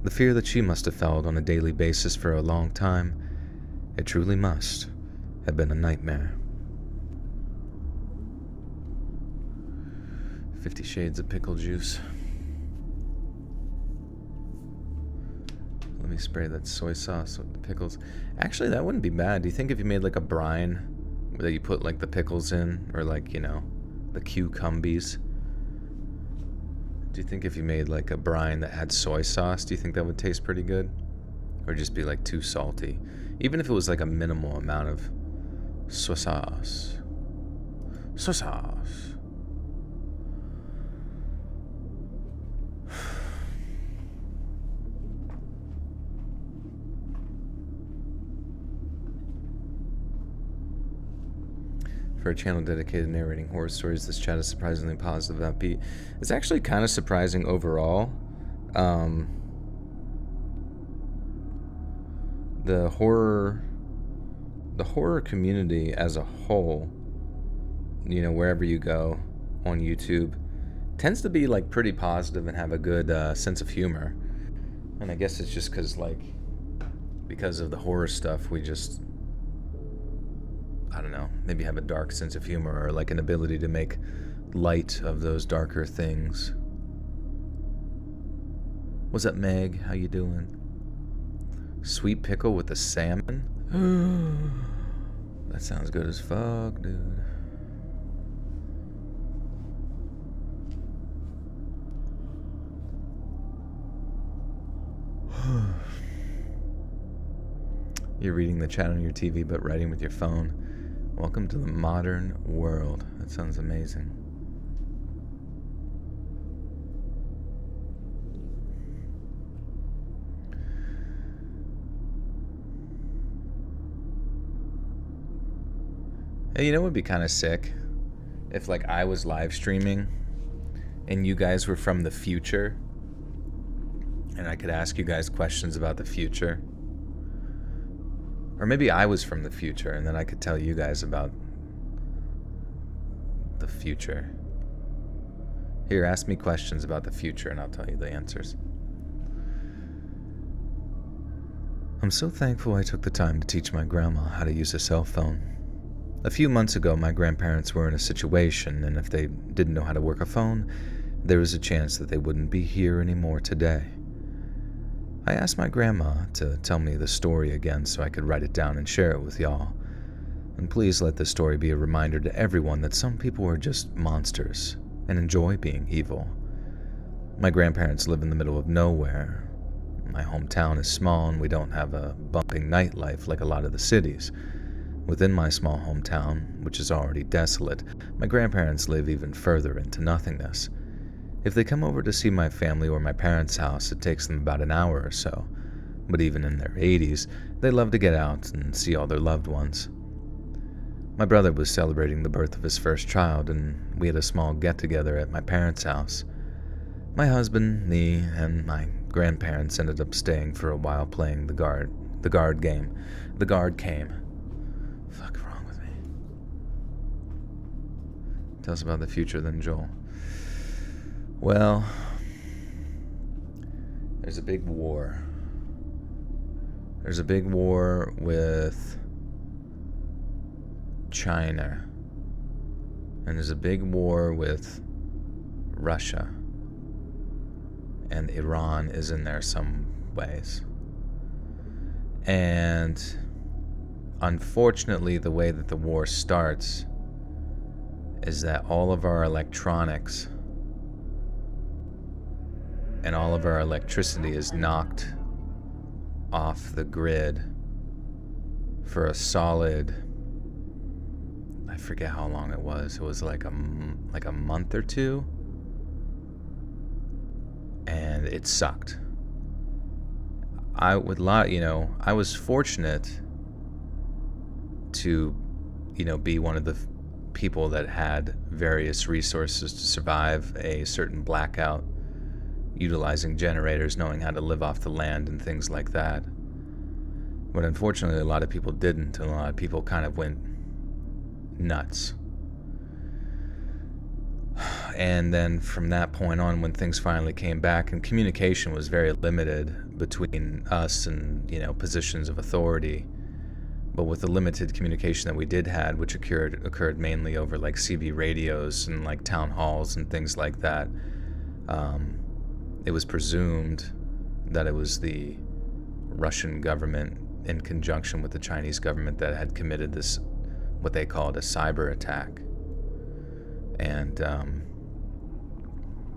The fear that she must have felt on a daily basis for a long time, it truly must have been a nightmare. 50 Shades of Pickle Juice. Let me spray that soy sauce with the pickles. Actually, that wouldn't be bad. Do you think if you made like a brine that you put like the pickles in, or like, the cucumbers? Do you think if you made like a brine that had soy sauce, do you think that would taste pretty good? Or just be like too salty? Even if it was like a minimal amount of soy sauce. Soy sauce. For a channel dedicated to narrating horror stories, this chat is surprisingly positive, upbeat. It's actually kind of surprising overall. The horror community as a whole, wherever you go on YouTube, tends to be like pretty positive and have a good sense of humor. And I guess it's just because of the horror stuff, we just, I don't know, maybe have a dark sense of humor, or like an ability to make light of those darker things. What's up, Meg? How you doing? Sweet pickle with the salmon? That sounds good as fuck, dude. You're reading the chat on your TV but writing with your phone. Welcome to the modern world. That sounds amazing. Hey, it would be kind of sick if I was live streaming and you guys were from the future and I could ask you guys questions about the future. Or maybe I was from the future and then I could tell you guys about the future. Here, ask me questions about the future and I'll tell you the answers. I'm so thankful I took the time to teach my grandma how to use a cell phone. A few months ago, my grandparents were in a situation, and if they didn't know how to work a phone, there was a chance that they wouldn't be here anymore today. I asked my grandma to tell me the story again so I could write it down and share it with y'all. And please let this story be a reminder to everyone that some people are just monsters and enjoy being evil. My grandparents live in the middle of nowhere. My hometown is small and we don't have a bumping nightlife like a lot of the cities. Within my small hometown, which is already desolate, my grandparents live even further into nothingness. If they come over to see my family or my parents' house, it takes them about an hour or so. But even in their 80s, they love to get out and see all their loved ones. My brother was celebrating the birth of his first child, and we had a small get-together at my parents' house. My husband, me, and my grandparents ended up staying for a while playing the guard game. The guard came. Fuck wrong with me? Tell us about the future then, Joel. Well, there's a big war. There's a big war with China. And there's a big war with Russia. And Iran is in there some ways. And unfortunately, the way that the war starts is that all of our electronics and all of our electricity is knocked off the grid for a solid, I forget how long it was. It was like a month or two, and it sucked. I was fortunate to, be one of the people that had various resources to survive a certain blackout, utilizing generators, knowing how to live off the land and things like that. But unfortunately, a lot of people didn't, and a lot of people kind of went nuts. And then from that point on, when things finally came back, and communication was very limited between us and, positions of authority, but with the limited communication that we did had, which occurred mainly over like CB radios and like town halls and things like that, it was presumed that it was the Russian government in conjunction with the Chinese government that had committed this, what they called a cyber attack. And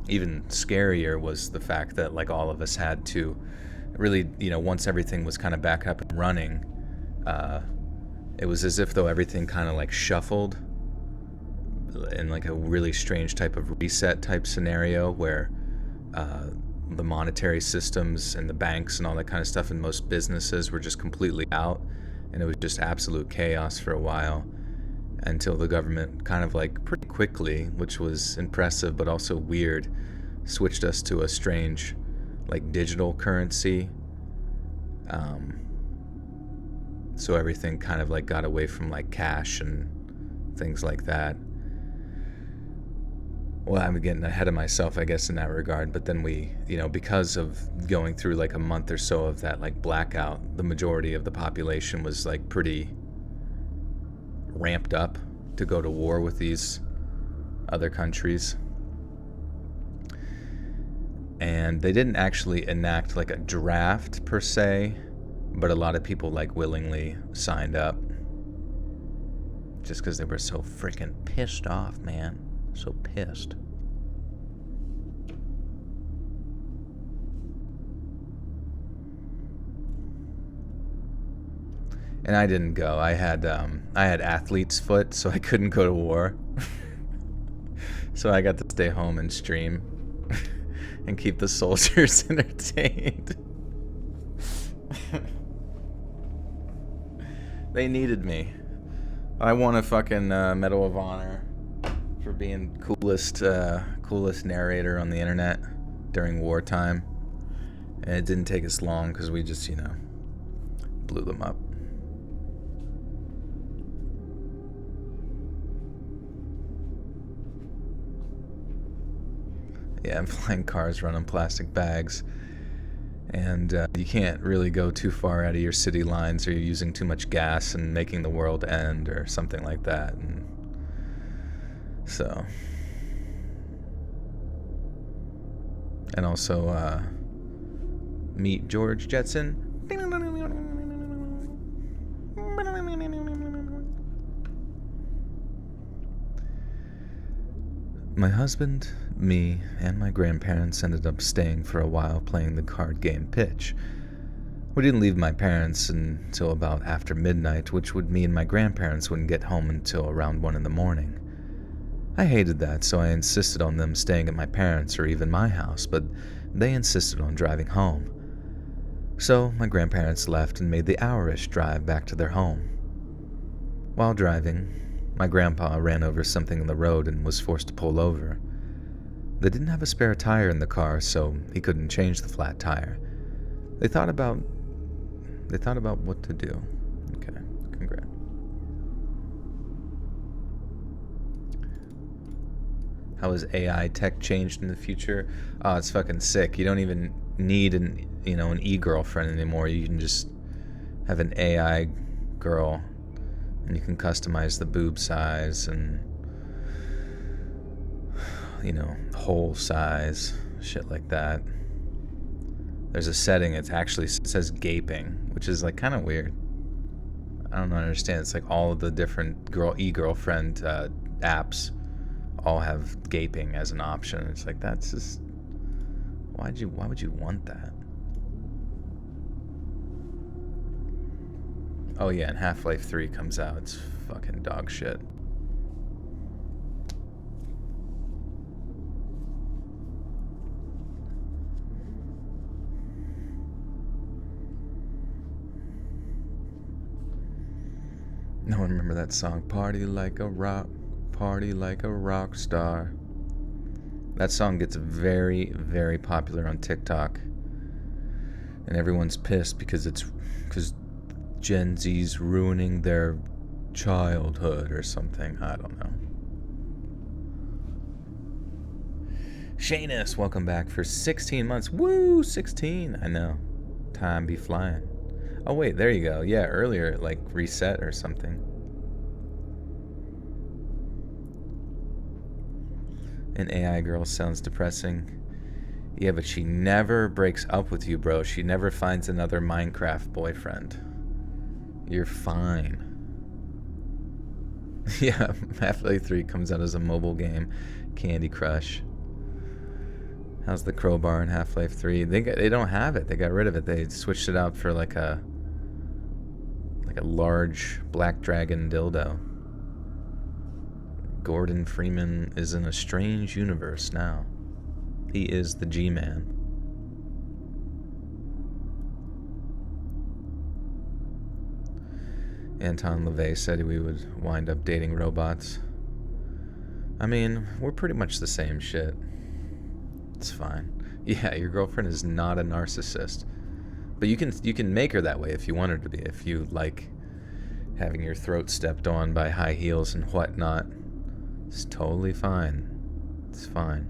even scarier was the fact that like all of us had to really, once everything was kind of back up and running, it was as if though everything kind of like shuffled in like a really strange type of reset type scenario where the monetary systems and the banks and all that kind of stuff in most businesses were just completely out, and it was just absolute chaos for a while until the government kind of like pretty quickly, which was impressive but also weird, switched us to a strange like digital currency. So everything kind of like got away from like cash and things like that. Well, I'm getting ahead of myself, I guess, in that regard. But then we, because of going through like a month or so of that like blackout, the majority of the population was like pretty ramped up to go to war with these other countries. And they didn't actually enact like a draft per se, but a lot of people like willingly signed up just because they were so freaking pissed off, man. So pissed. And I didn't go. I had athlete's foot, so I couldn't go to war. So I got to stay home and stream and keep the soldiers entertained. They needed me. I won a fucking Medal of Honor for being coolest narrator on the internet during wartime. And it didn't take us long because we just, blew them up. Yeah, I'm flying cars running plastic bags. And you can't really go too far out of your city lines, or you're using too much gas and making the world end or something like that. And so, and also meet George Jetson. My husband, me, and my grandparents ended up staying for a while playing the card game Pitch. We didn't leave my parents until about after midnight, which would mean my grandparents wouldn't get home until around 1 in the morning. I hated that, so I insisted on them staying at my parents' or even my house, but they insisted on driving home. So my grandparents left and made the hour-ish drive back to their home. While driving, my grandpa ran over something in the road and was forced to pull over. They didn't have a spare tire in the car, so he couldn't change the flat tire. They thought about what to do. Okay, congrats. How has AI tech changed in the future? Oh, it's fucking sick. You don't even need an e-girlfriend anymore. You can just have an AI girl, and you can customize the boob size and hole size, shit like that. There's a setting, it actually says gaping, which is like kind of weird. I don't understand. It's like all of the different e-girlfriend apps all have gaping as an option. It's like, that's just, why would you want that? Oh yeah, and Half-Life 3 comes out. It's fucking dog shit. No one remember that song, Party Like a Rock Star. That song gets very, very popular on TikTok. And everyone's pissed because Gen Z's ruining their childhood or something. I don't know. Shanus, welcome back for 16 months. Woo, 16. I know. Time be flying. Oh wait, there you go. Yeah, earlier, like reset or something. An AI girl sounds depressing. Yeah, but she never breaks up with you, bro. She never finds another Minecraft boyfriend. You're fine. Yeah, Half-Life 3 comes out as a mobile game. Candy Crush. How's the crowbar in Half-Life 3? They don't have it. They got rid of it. They switched it out for like a large black dragon dildo. Gordon Freeman is in a strange universe now. He is the G-Man. Anton LaVey said we would wind up dating robots. I mean, we're pretty much the same shit. It's fine. Yeah, your girlfriend is not a narcissist. But you can make her that way if you want her to be. If you like having your throat stepped on by high heels and whatnot. It's totally fine. It's fine.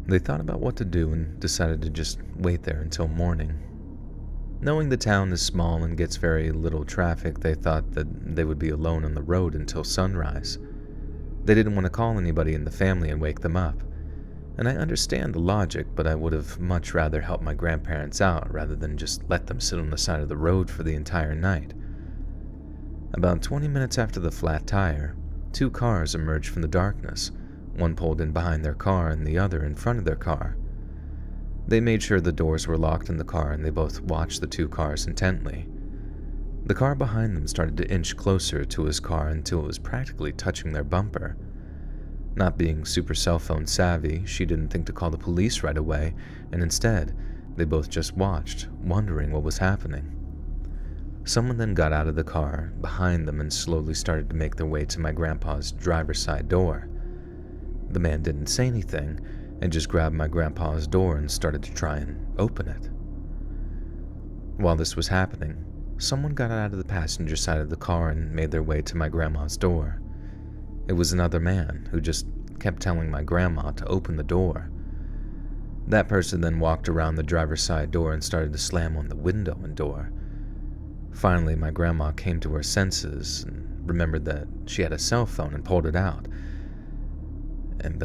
They thought about what to do and decided to just wait there until morning. Knowing the town is small and gets very little traffic, they thought that they would be alone on the road until sunrise. They didn't want to call anybody in the family and wake them up. And I understand the logic, but I would have much rather helped my grandparents out rather than just let them sit on the side of the road for the entire night. About 20 minutes after the flat tire, 2 cars emerged from the darkness. One pulled in behind their car and the other in front of their car. They made sure the doors were locked in the car and they both watched the 2 cars intently. The car behind them started to inch closer to his car until it was practically touching their bumper. Not being super cell phone savvy, she didn't think to call the police right away, and instead, they both just watched, wondering what was happening. Someone then got out of the car behind them and slowly started to make their way to my grandpa's driver's side door. The man didn't say anything and just grabbed my grandpa's door and started to try and open it. While this was happening, someone got out of the passenger side of the car and made their way to my grandma's door. It was another man who just kept telling my grandma to open the door. That person then walked around the driver's side door and started to slam on the window and door. Finally, my grandma came to her senses and remembered that she had a cell phone and pulled it out. And,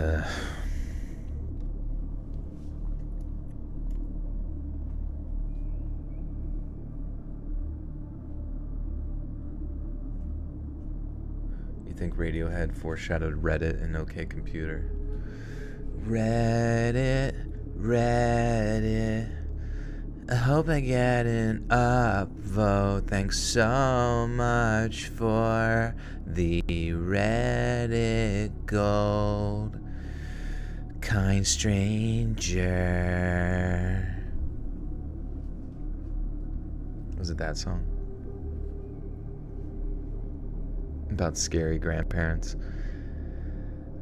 you think Radiohead foreshadowed Reddit and OK Computer? Reddit. I hope I get an upvote. Thanks so much for the Reddit gold. Kind stranger. Was it that song? About scary grandparents.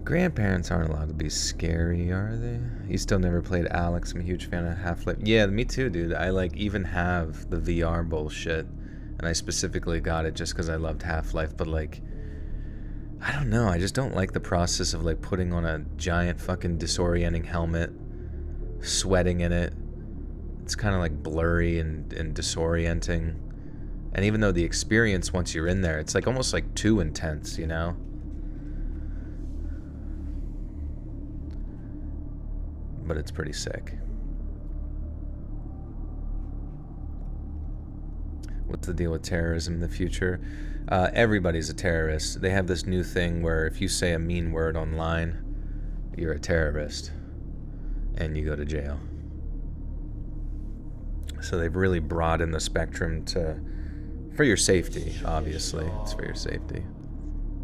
Grandparents aren't allowed to be scary, are they? You still never played Alex. I'm a huge fan of Half-Life. Yeah, me too, dude. I like even have the VR bullshit, and I specifically got it just because I loved Half-Life, but like, I don't know, I just don't like the process of like putting on a giant fucking disorienting helmet, sweating in it. It's kind of like blurry and disorienting. And even though the experience once you're in there, it's like almost like too intense, you know? But it's pretty sick. What's the deal with terrorism in the future? Everybody's a terrorist. They have this new thing where if you say a mean word online, you're a terrorist and you go to jail. So they've really broadened the spectrum for your safety, obviously. It's for your safety.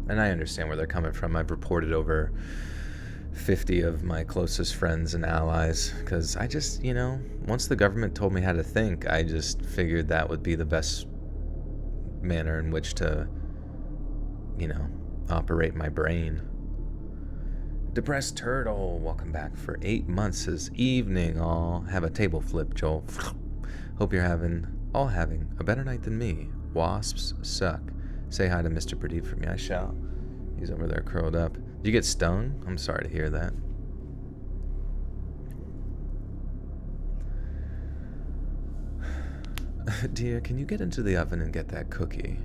And I understand where they're coming from. I've reported over 50 of my closest friends and allies because I just, you know, once the government told me how to think, I just figured that would be the best manner in which to, you know, operate my brain. Depressed Turtle, welcome back for 8 months. This evening, all have a table flip, Joel. Hope you're having a better night than me. Wasps suck. Say hi to Mr. Pradeep for me. I shall. He's over there curled up. Did you get stung? I'm sorry to hear that. Dear, can you get into the oven and get that cookie?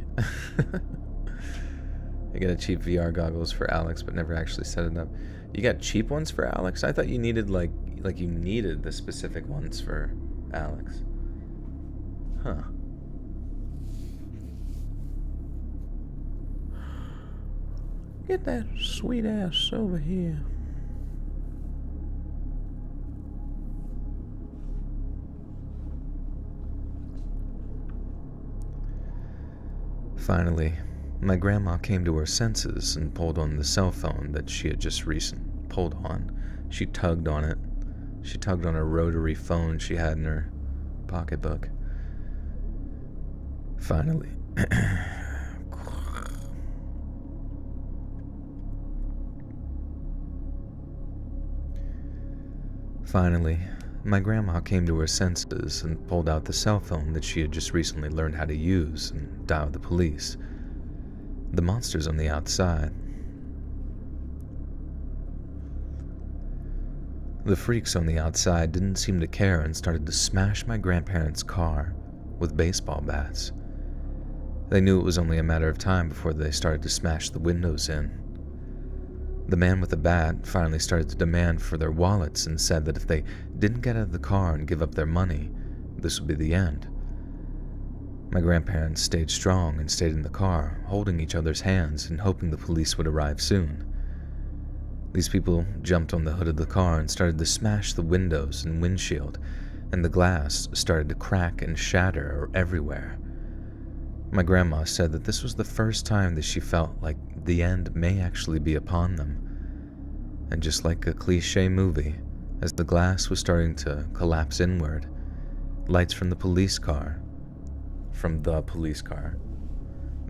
I got a cheap VR goggles for Alex, but never actually set it up. You got cheap ones for Alex? I thought you needed like you needed the specific ones for Alex. Huh. Get that sweet ass over here. Finally, my grandma came to her senses and pulled on the cell phone that she had just pulled on. She tugged on it. She tugged on a rotary phone she had in her pocketbook. Finally. Finally, my grandma came to her senses and pulled out the cell phone that she had just recently learned how to use and dialed the police. The monster's on the outside. The freaks on the outside didn't seem to care and started to smash my grandparents' car with baseball bats. They knew it was only a matter of time before they started to smash the windows in. The man with the bat finally started to demand for their wallets and said that if they didn't get out of the car and give up their money, this would be the end. My grandparents stayed strong and stayed in the car, holding each other's hands and hoping the police would arrive soon. These people jumped on the hood of the car and started to smash the windows and windshield, and the glass started to crack and shatter everywhere. My grandma said that this was the first time that she felt like the end may actually be upon them. And just like a cliche movie, as the glass was starting to collapse inward, lights from the police car,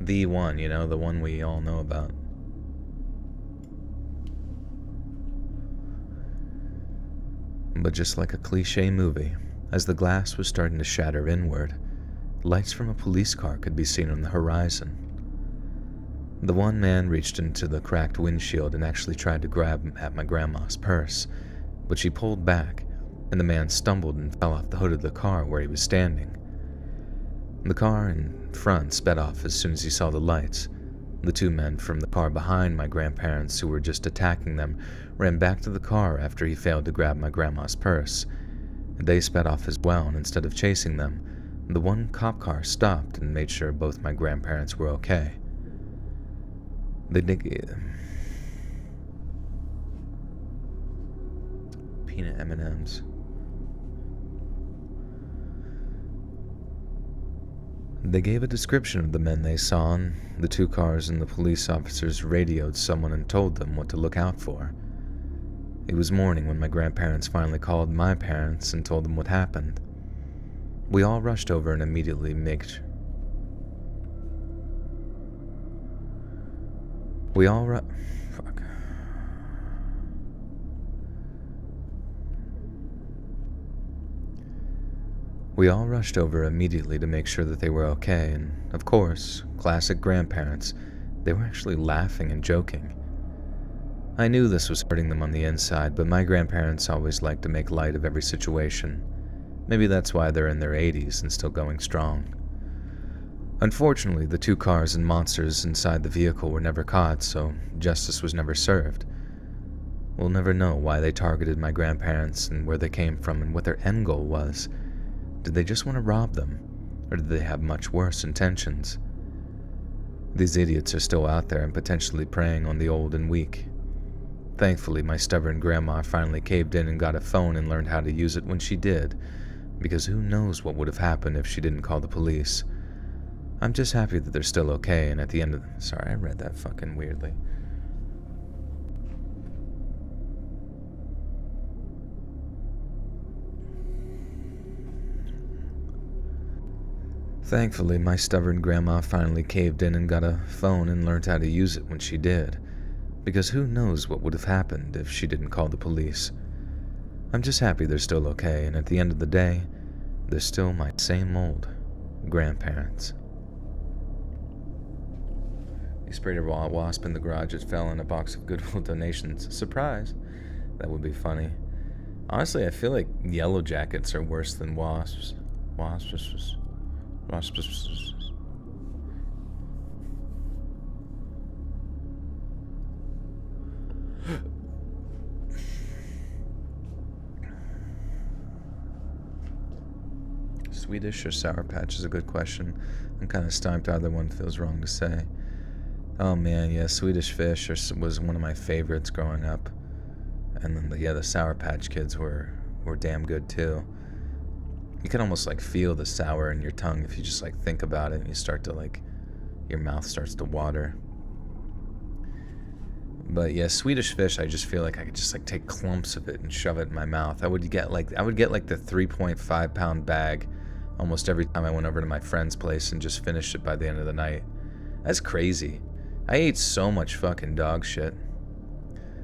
the one, you know, the one we all know about. But just like a cliche movie, as the glass was starting to shatter inward, lights from a police car could be seen on the horizon. The one man reached into the cracked windshield and actually tried to grab at my grandma's purse, but she pulled back, and the man stumbled and fell off the hood of the car where he was standing. The car in front sped off as soon as he saw the lights. The two men from the car behind my grandparents who were just attacking them ran back to the car after he failed to grab my grandma's purse. They sped off as well, and instead of chasing them, the one cop car stopped and made sure both my grandparents were okay. They peanut M&Ms. They gave a description of the men they saw, and the two cars, and the police officers radioed someone and told them what to look out for. It was morning when my grandparents finally called my parents and told them what happened. We all rushed over and immediately We all rushed over immediately to make sure that they were okay, and of course, classic grandparents, they were actually laughing and joking. I knew this was hurting them on the inside, but my grandparents always liked to make light of every situation. Maybe that's why they're in their 80s and still going strong. Unfortunately, the 2 cars and monsters inside the vehicle were never caught, so justice was never served. We'll never know why they targeted my grandparents and where they came from and what their end goal was. Did they just want to rob them, or did they have much worse intentions? These idiots are still out there and potentially preying on the old and weak. Thankfully, my stubborn grandma finally caved in and got a phone and learned how to use it when she did, because who knows what would have happened if she didn't call the police. I'm just happy that they're still okay, and at the end of sorry, I read that fucking weirdly. Thankfully, my stubborn grandma finally caved in and got a phone and learned how to use it when she did, because who knows what would have happened if she didn't call the police. I'm just happy they're still okay, and at the end of the day, they're still my same old grandparents. You sprayed a raw wasp in the garage, it fell in a box of Goodwill donations. Surprise! That would be funny. Honestly, I feel like yellow jackets are worse than wasps. Wasps. Swedish or Sour Patch is a good question. I'm kind of stumped. Either one feels wrong to say. Oh man, yeah, Swedish Fish was one of my favorites growing up. And then, the Sour Patch Kids were damn good too. You can almost like feel the sour in your tongue if you just like think about it, and you start to like, your mouth starts to water. But yeah, Swedish Fish, I just feel like I could just like take clumps of it and shove it in my mouth. I would get like the 3.5 pound bag almost every time I went over to my friend's place and just finished it by the end of the night. That's crazy. I ate so much fucking dog shit.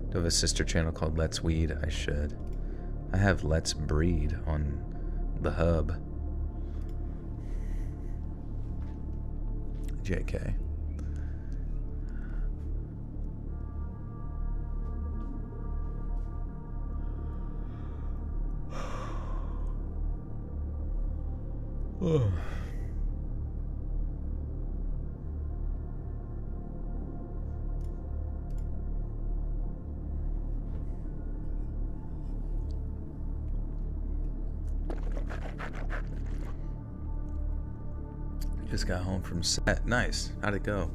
Do I have a sister channel called Let's Weed? I should. I have Let's Breed on the hub. JK. Oh. Just got home from set. Nice. How'd it go?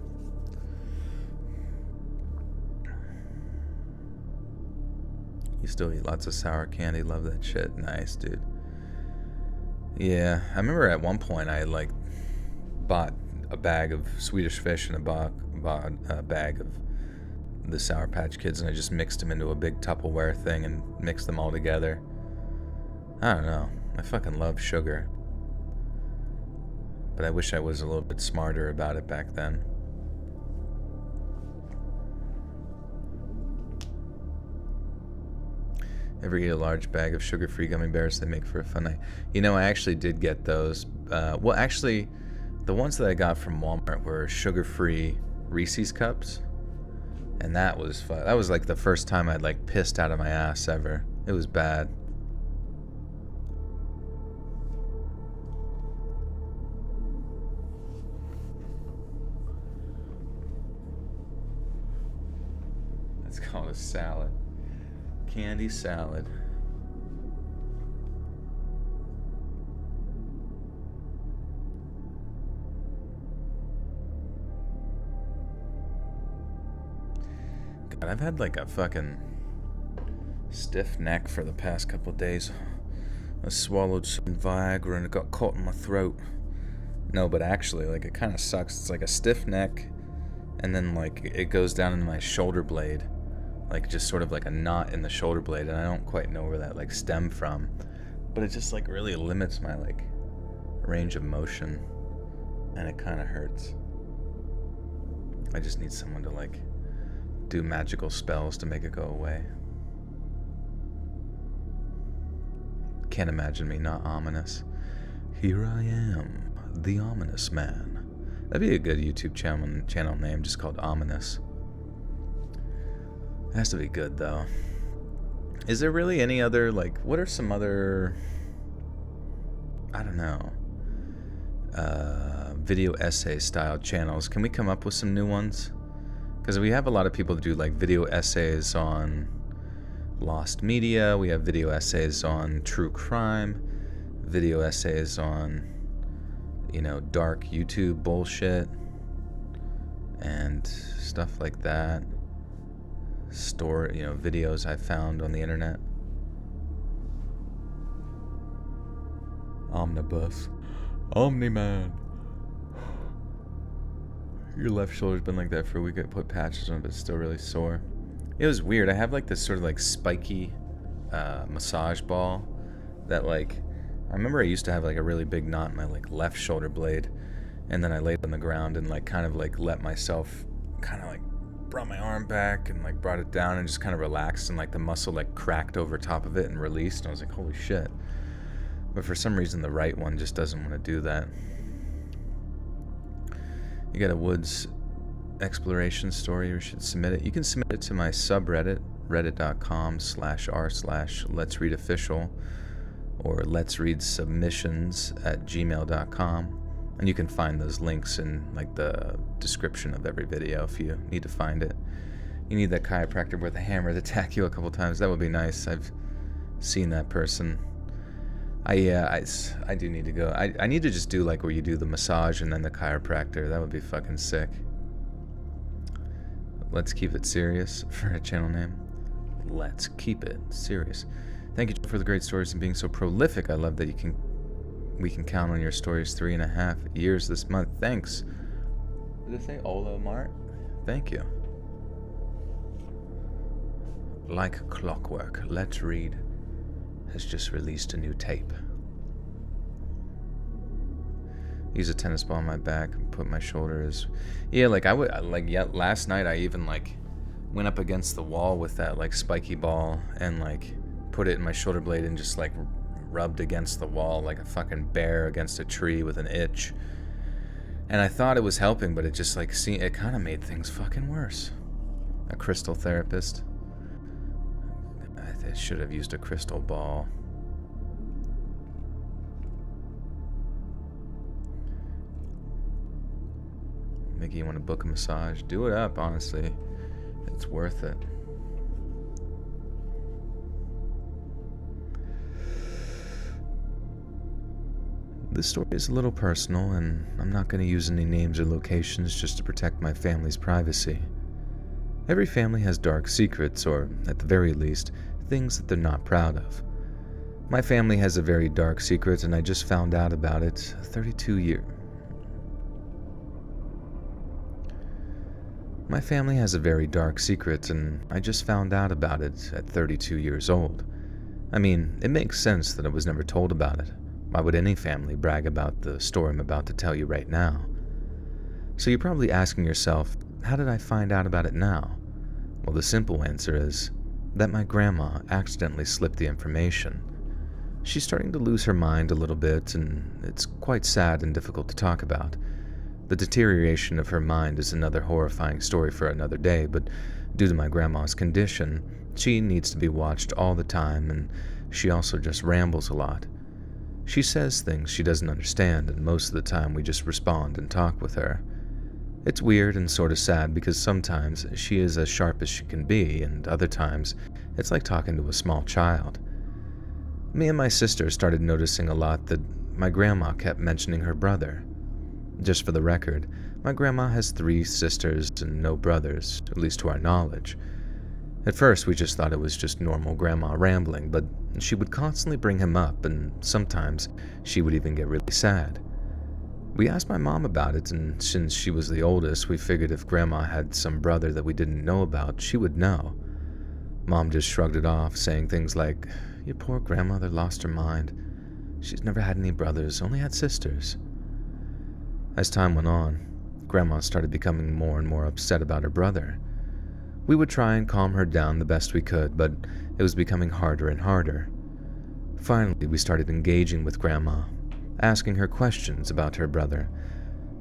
You still eat lots of sour candy. Love that shit. Nice, dude. Yeah, I remember at one point I like bought a bag of Swedish Fish and bought a bag of the Sour Patch Kids, and I just mixed them into a big Tupperware thing and mixed them all together. I don't know. I fucking love sugar. But I wish I was a little bit smarter about it back then. Ever eat a large bag of sugar-free gummy bears? They make for a fun night. You know, I actually did get those. Well, actually, the ones that I got from Walmart were sugar-free Reese's cups. And that was fun. That was like the first time I'd like pissed out of my ass ever. It was bad. It's called a salad. Candy salad. God, I've had like a fucking stiff neck for the past couple of days. I swallowed some Viagra and it got caught in my throat. No, but actually, like, it kind of sucks. It's like a stiff neck, and then like it goes down into my shoulder blade. Like just sort of like a knot in the shoulder blade, and I don't quite know where that like stemmed from, but it just like really limits my like range of motion, and it kind of hurts. I just need someone to like do magical spells to make it go away. Can't imagine me not ominous. Here I am, the ominous man. That'd be a good YouTube channel name, just called Ominous. It has to be good, though. Is there really any other, like, what are some other, I don't know, video essay style channels? Can we come up with some new ones? Because we have a lot of people that do, like, video essays on lost media. We have video essays on true crime. Video essays on, you know, dark YouTube bullshit and stuff like that. Videos I found on the internet. Omnibus. Omni-Man. Your left shoulder's been like that for a week. I put patches on it, but it's still really sore. It was weird. I have like this sort of like spiky massage ball that, like, I remember I used to have like a really big knot in my like left shoulder blade, and then I laid on the ground and like kind of like let myself kind of like brought my arm back and like brought it down and just kind of relaxed, and like the muscle like cracked over top of it and released, and I was like, holy shit. But for some reason the right one just doesn't want to do that. You got a woods exploration story, you should submit it. You can submit it to my subreddit, reddit.com/r/letsreadofficial or letsreadsubmissions@gmail.com, and you can find those links in like the description of every video if you need to find it. You need that chiropractor with a hammer to attack you a couple times. That would be nice. I've seen that person. I do need to go. I need to just do like where you do the massage and then the chiropractor. That would be fucking sick. Let's keep it serious for a channel name. Let's keep it serious. Thank you for the great stories and being so prolific. I love that we can count on your stories. 3.5 years this month. Thanks. Did it say Ola Mart? Thank you. Like clockwork, Let's Read has just released a new tape. Use a tennis ball on my back and put my shoulders. Yeah, like last night I even like went up against the wall with that like spiky ball and like put it in my shoulder blade and just like rubbed against the wall like a fucking bear against a tree with an itch. And I thought it was helping, but it just like it kind of made things fucking worse. A crystal therapist. I should have used a crystal ball. Mickey, you want to book a massage? Do it up, honestly. It's worth it. This story is a little personal, and I'm not going to use any names or locations just to protect my family's privacy. Every family has dark secrets, or, at the very least, things that they're not proud of. My family has a very dark secret, and I just found out about it 32 years. My family has a very dark secret, and I just found out about it at 32 years old. I mean, it makes sense that I was never told about it. Why would any family brag about the story I'm about to tell you right now? So you're probably asking yourself, how did I find out about it now? Well, the simple answer is that my grandma accidentally slipped the information. She's starting to lose her mind a little bit, and it's quite sad and difficult to talk about. The deterioration of her mind is another horrifying story for another day, but due to my grandma's condition, she needs to be watched all the time, and she also just rambles a lot. She says things she doesn't understand, and most of the time we just respond and talk with her. It's weird and sort of sad because sometimes she is as sharp as she can be, and other times it's like talking to a small child. Me and my sister started noticing a lot that my grandma kept mentioning her brother. Just for the record, my grandma has 3 sisters and no brothers, at least to our knowledge. At first we just thought it was just normal grandma rambling, but she would constantly bring him up, and sometimes she would even get really sad. We asked my mom about it, and since she was the oldest, we figured if grandma had some brother that we didn't know about, she would know. Mom just shrugged it off, saying things like, "Your poor grandmother lost her mind. She's never had any brothers, only had sisters." As time went on, grandma started becoming more and more upset about her brother. We would try and calm her down the best we could, but it was becoming harder and harder. Finally, we started engaging with grandma, asking her questions about her brother,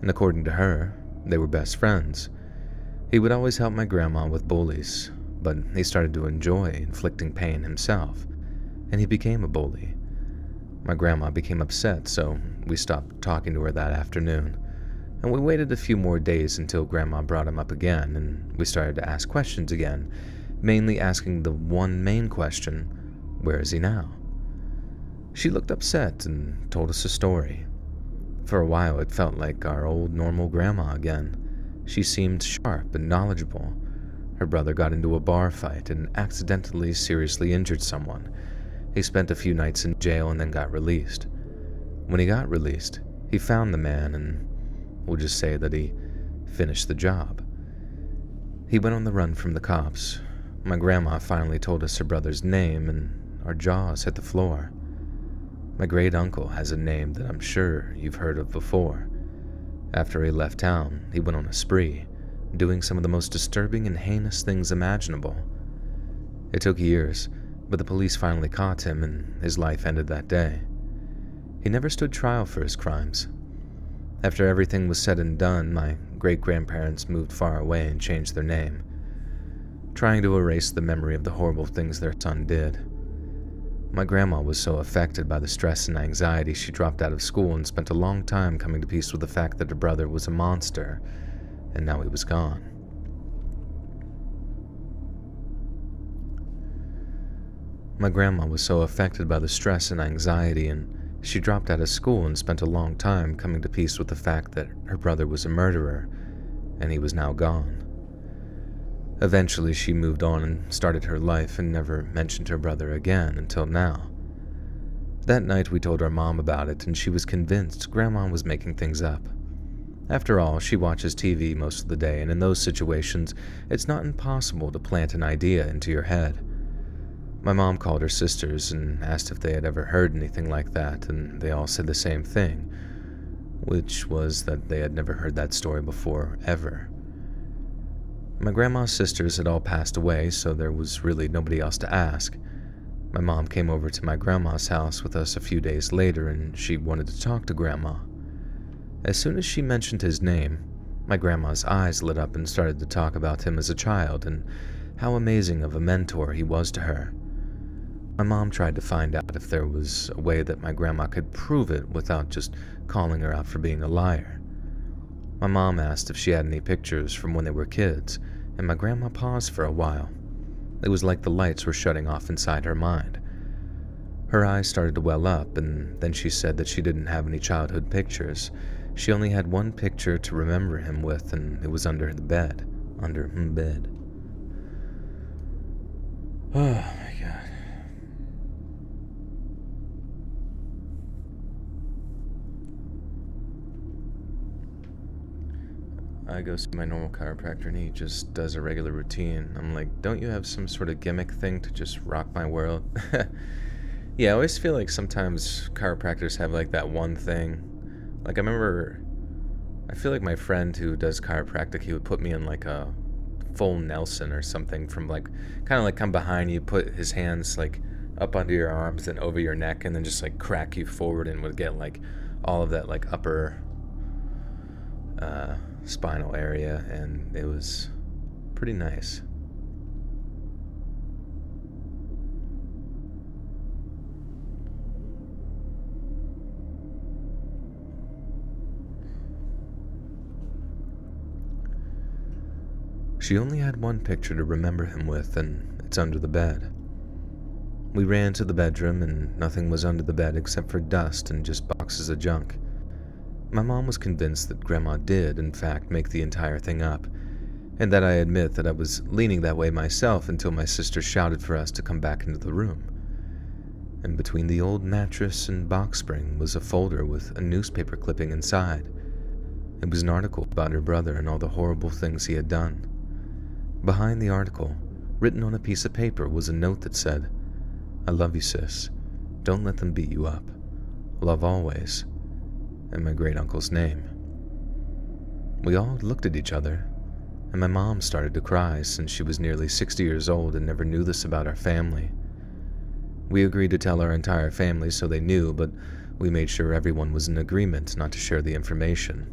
and according to her, they were best friends. He would always help my grandma with bullies, but he started to enjoy inflicting pain himself, and he became a bully. My grandma became upset, so we stopped talking to her that afternoon, and we waited a few more days until Grandma brought him up again, and we started to ask questions again, mainly asking the one main question, where is he now? She looked upset and told us a story. For a while it felt like our old normal grandma again. She seemed sharp and knowledgeable. Her brother got into a bar fight and accidentally seriously injured someone. He spent a few nights in jail and then got released. When he got released, he found the man and we'll just say that he finished the job. He went on the run from the cops. My grandma finally told us her brother's name and our jaws hit the floor. My great uncle has a name that I'm sure you've heard of before. After he left town, he went on a spree, doing some of the most disturbing and heinous things imaginable. It took years, but the police finally caught him and his life ended that day. He never stood trial for his crimes. After everything was said and done, my great-grandparents moved far away and changed their name, trying to erase the memory of the horrible things their son did. My grandma was so affected by the stress and anxiety she dropped out of school and spent a long time coming to peace with the fact that her brother was a monster, and now he was gone. My grandma was so affected by the stress and anxiety, and she dropped out of school and spent a long time coming to peace with the fact that her brother was a murderer, and he was now gone. Eventually, she moved on and started her life and never mentioned her brother again until now. That night, we told our mom about it, and she was convinced Grandma was making things up. After all, she watches TV most of the day, and in those situations, it's not impossible to plant an idea into your head. My mom called her sisters and asked if they had ever heard anything like that, and they all said the same thing, which was that they had never heard that story before, ever. My grandma's sisters had all passed away, so there was really nobody else to ask. My mom came over to my grandma's house with us a few days later, and she wanted to talk to Grandma. As soon as she mentioned his name, my grandma's eyes lit up and started to talk about him as a child and how amazing of a mentor he was to her. My mom tried to find out if there was a way that my grandma could prove it without just calling her out for being a liar. My mom asked if she had any pictures from when they were kids, and my grandma paused for a while. It was like the lights were shutting off inside her mind. Her eyes started to well up, and then she said that she didn't have any childhood pictures. She only had one picture to remember him with, and it was under the bed. Under bed. Oh my God. I go see my normal chiropractor and he just does a regular routine. I'm like, don't you have some sort of gimmick thing to just rock my world? Yeah, I always feel like sometimes chiropractors have like that one thing. Like I feel like my friend who does chiropractic, he would put me in like a full Nelson or something from like, kind of like come behind you, put his hands like up under your arms and over your neck and then just like crack you forward and would get like all of that like upper spinal area, and it was pretty nice. She only had one picture to remember him with, and it's under the bed. We ran to the bedroom, and nothing was under the bed except for dust and just boxes of junk. My mom was convinced that Grandma did, in fact, make the entire thing up, and that I admit that I was leaning that way myself until my sister shouted for us to come back into the room. And between the old mattress and box spring was a folder with a newspaper clipping inside. It was an article about her brother and all the horrible things he had done. Behind the article, written on a piece of paper, was a note that said, "I love you, sis. Don't let them beat you up. Love always." And my great-uncle's name. We all looked at each other, and my mom started to cry since she was nearly 60 years old and never knew this about our family. We agreed to tell our entire family so they knew, but We made sure everyone was in agreement not to share the information.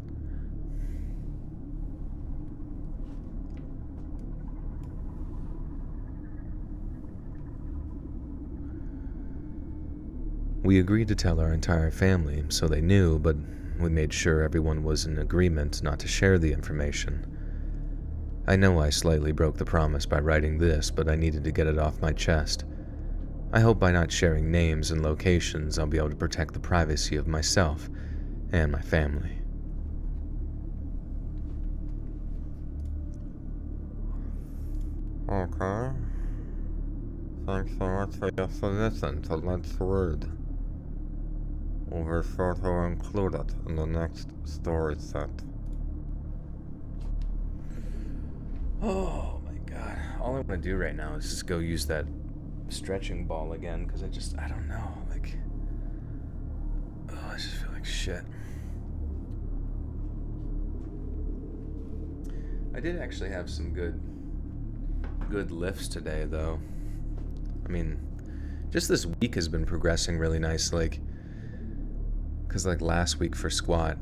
We agreed to tell our entire family, so they knew, but we made sure everyone was in agreement not to share the information. I know I slightly broke the promise by writing this, but I needed to get it off my chest. I hope by not sharing names and locations, I'll be able to protect the privacy of myself and my family. Okay. Thanks so much for your submission to Let's Read. We'll be sure to include it in the next story set. Oh my god. All I want to do right now is just go use that stretching ball again, because I don't know. Like, I just feel like shit. I did actually have some good lifts today, though. I mean, just this week has been progressing really nice, because last week for squat,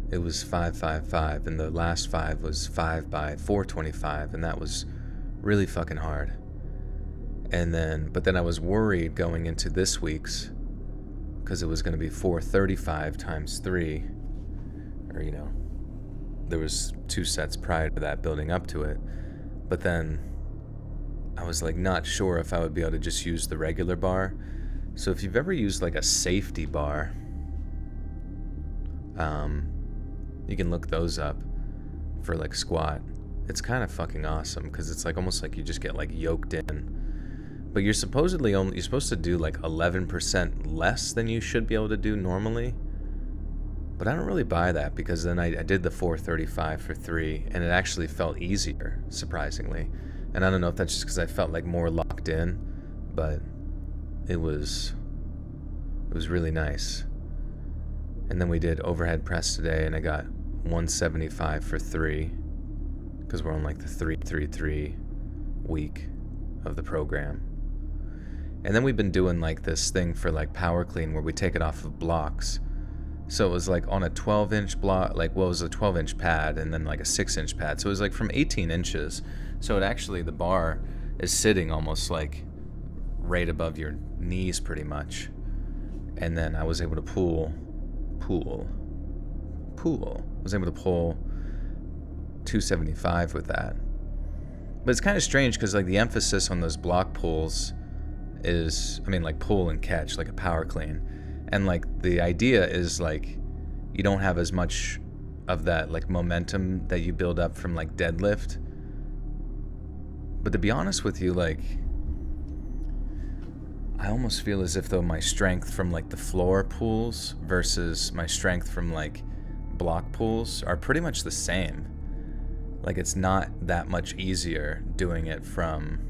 it was 5-5-5, and the last 5 was 5 by 425, and that was really fucking hard. But then I was worried going into this week's, because it was going to be 435 times 3, or, there was 2 sets prior to that building up to it. But then I was not sure if I would be able to just use the regular bar. So if you've ever used a safety bar, you can look those up for squat. It's kind of fucking awesome, because it's almost like you just get yoked in. But you're supposed to do 11% less than you should be able to do normally. But I don't really buy that, because then I did the 435 for 3, and it actually felt easier, surprisingly. And I don't know if that's just because I felt more locked in, but it was really nice. And then we did overhead press today, and I got 175 for 3, because we're on the 3-3-3 week of the program. And then we've been doing this thing for power clean, where we take it off of blocks. So it was on a 12-inch block, it was a 12-inch pad, and then a 6-inch pad. So it was from 18 inches. So it actually, the bar is sitting almost right above your knees pretty much. And then I was able to pull. I was able to pull 275 with that. But it's kind of strange, because the emphasis on those block pulls is, pull and catch, a power clean. And the idea is you don't have as much of that momentum that you build up from deadlift. But to be honest with you, I almost feel as if though my strength from the floor pulls versus my strength from block pulls are pretty much the same. It's not that much easier doing it from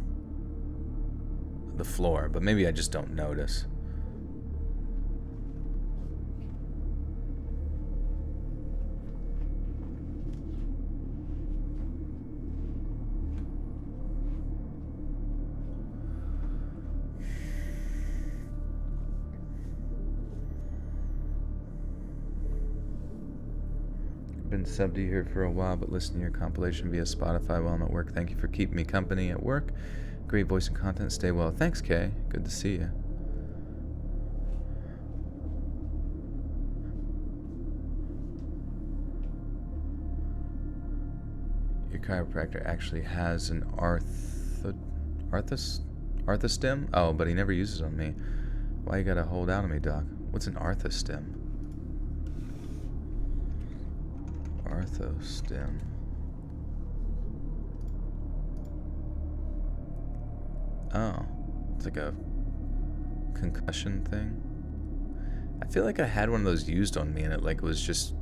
the floor, but maybe I just don't notice. Been subbed to you here for a while, but listen to your compilation via Spotify while I'm at work. Thank you for keeping me company at work. Great voice and content. Stay well. Thanks, Kay. Good to see you. Your chiropractor actually has an arthostim? Oh, but he never uses it on me. Why you gotta hold out on me, doc? What's an arthostim? Arthostim. Oh, it's a concussion thing. I feel like I had one of those used on me, and it was just,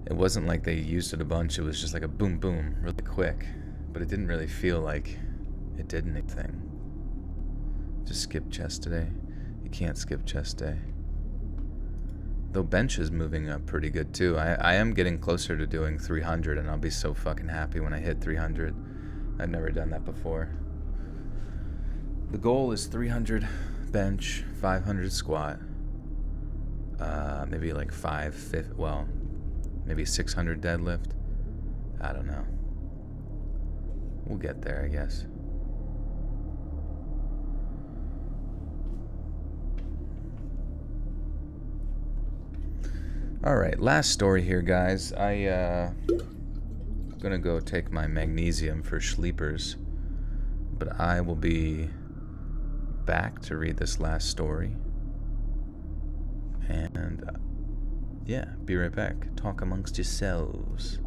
it wasn't like they used it a bunch. It was just a boom boom really quick, but it didn't really feel like it did anything. Just skip chest today. You can't skip chest day. Though bench is moving up pretty good too. I am getting closer to doing 300, and I'll be so fucking happy when I hit 300. I've never done that before. The goal is 300 bench, 500 squat. maybe like well, maybe 600 deadlift. I don't know. We'll get there, I guess. All right, last story here, guys. I'm gonna go take my magnesium for sleepers, but I will be back to read this last story. And yeah, be right back. Talk amongst yourselves.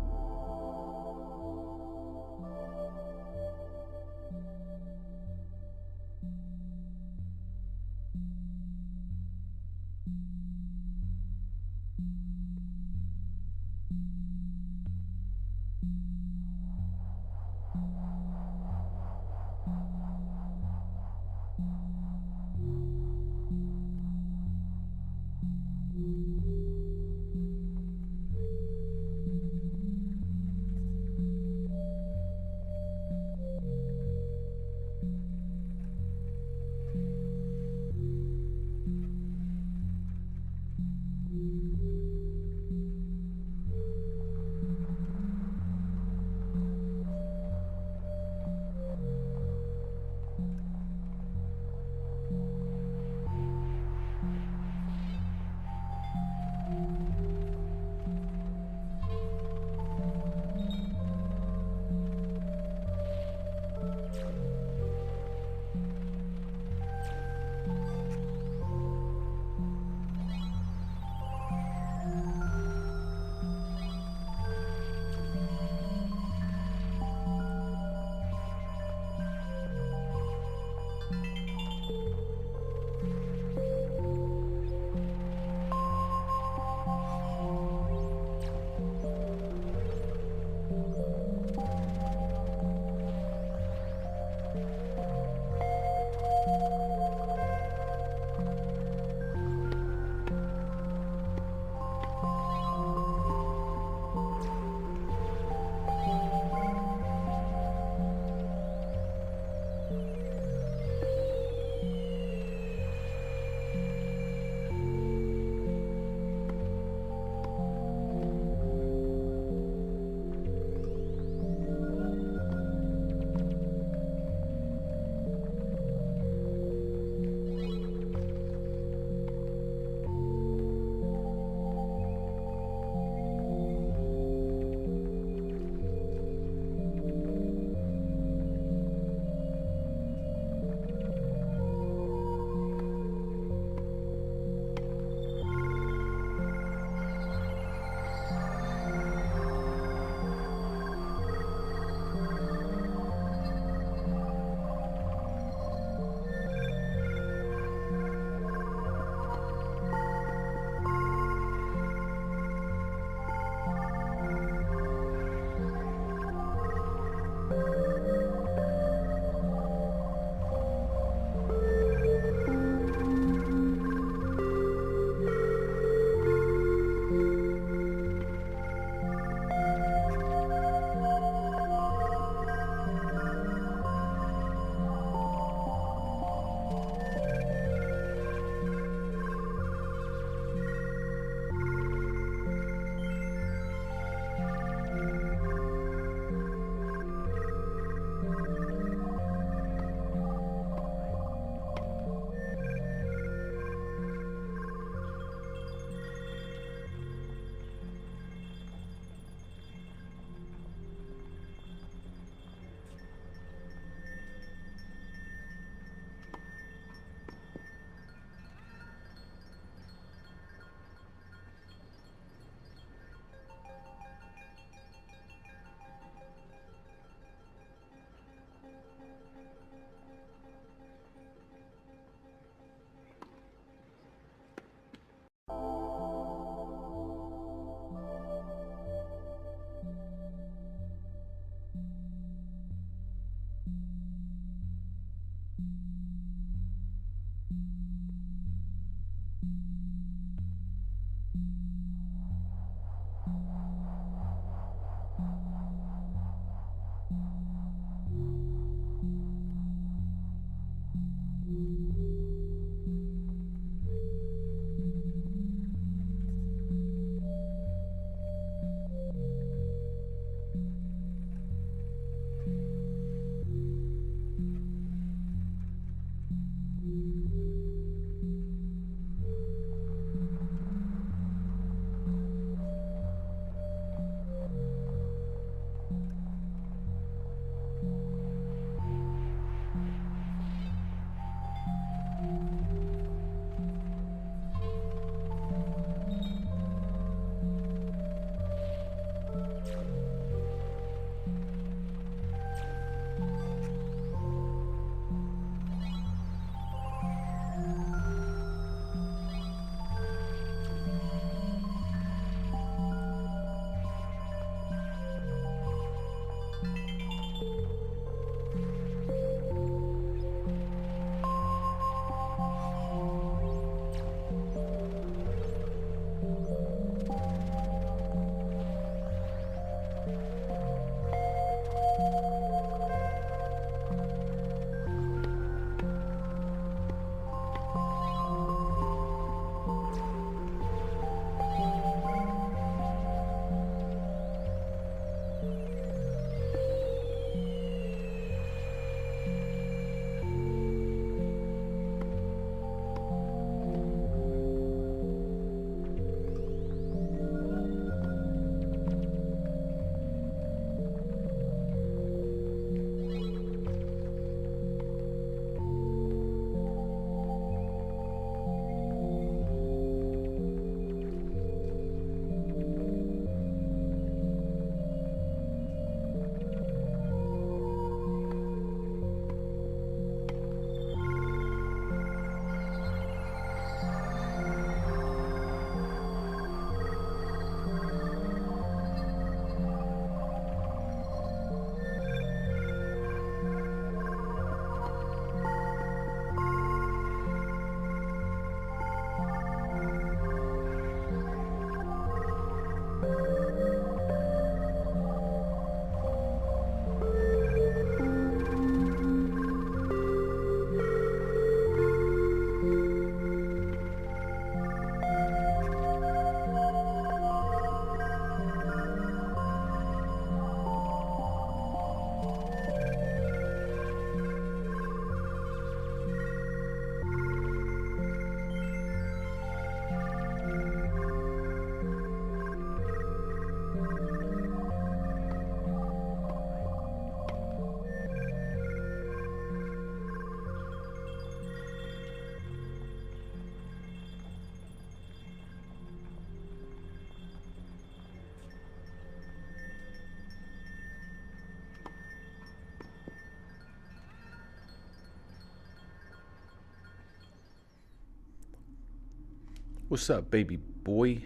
What's up, baby boy?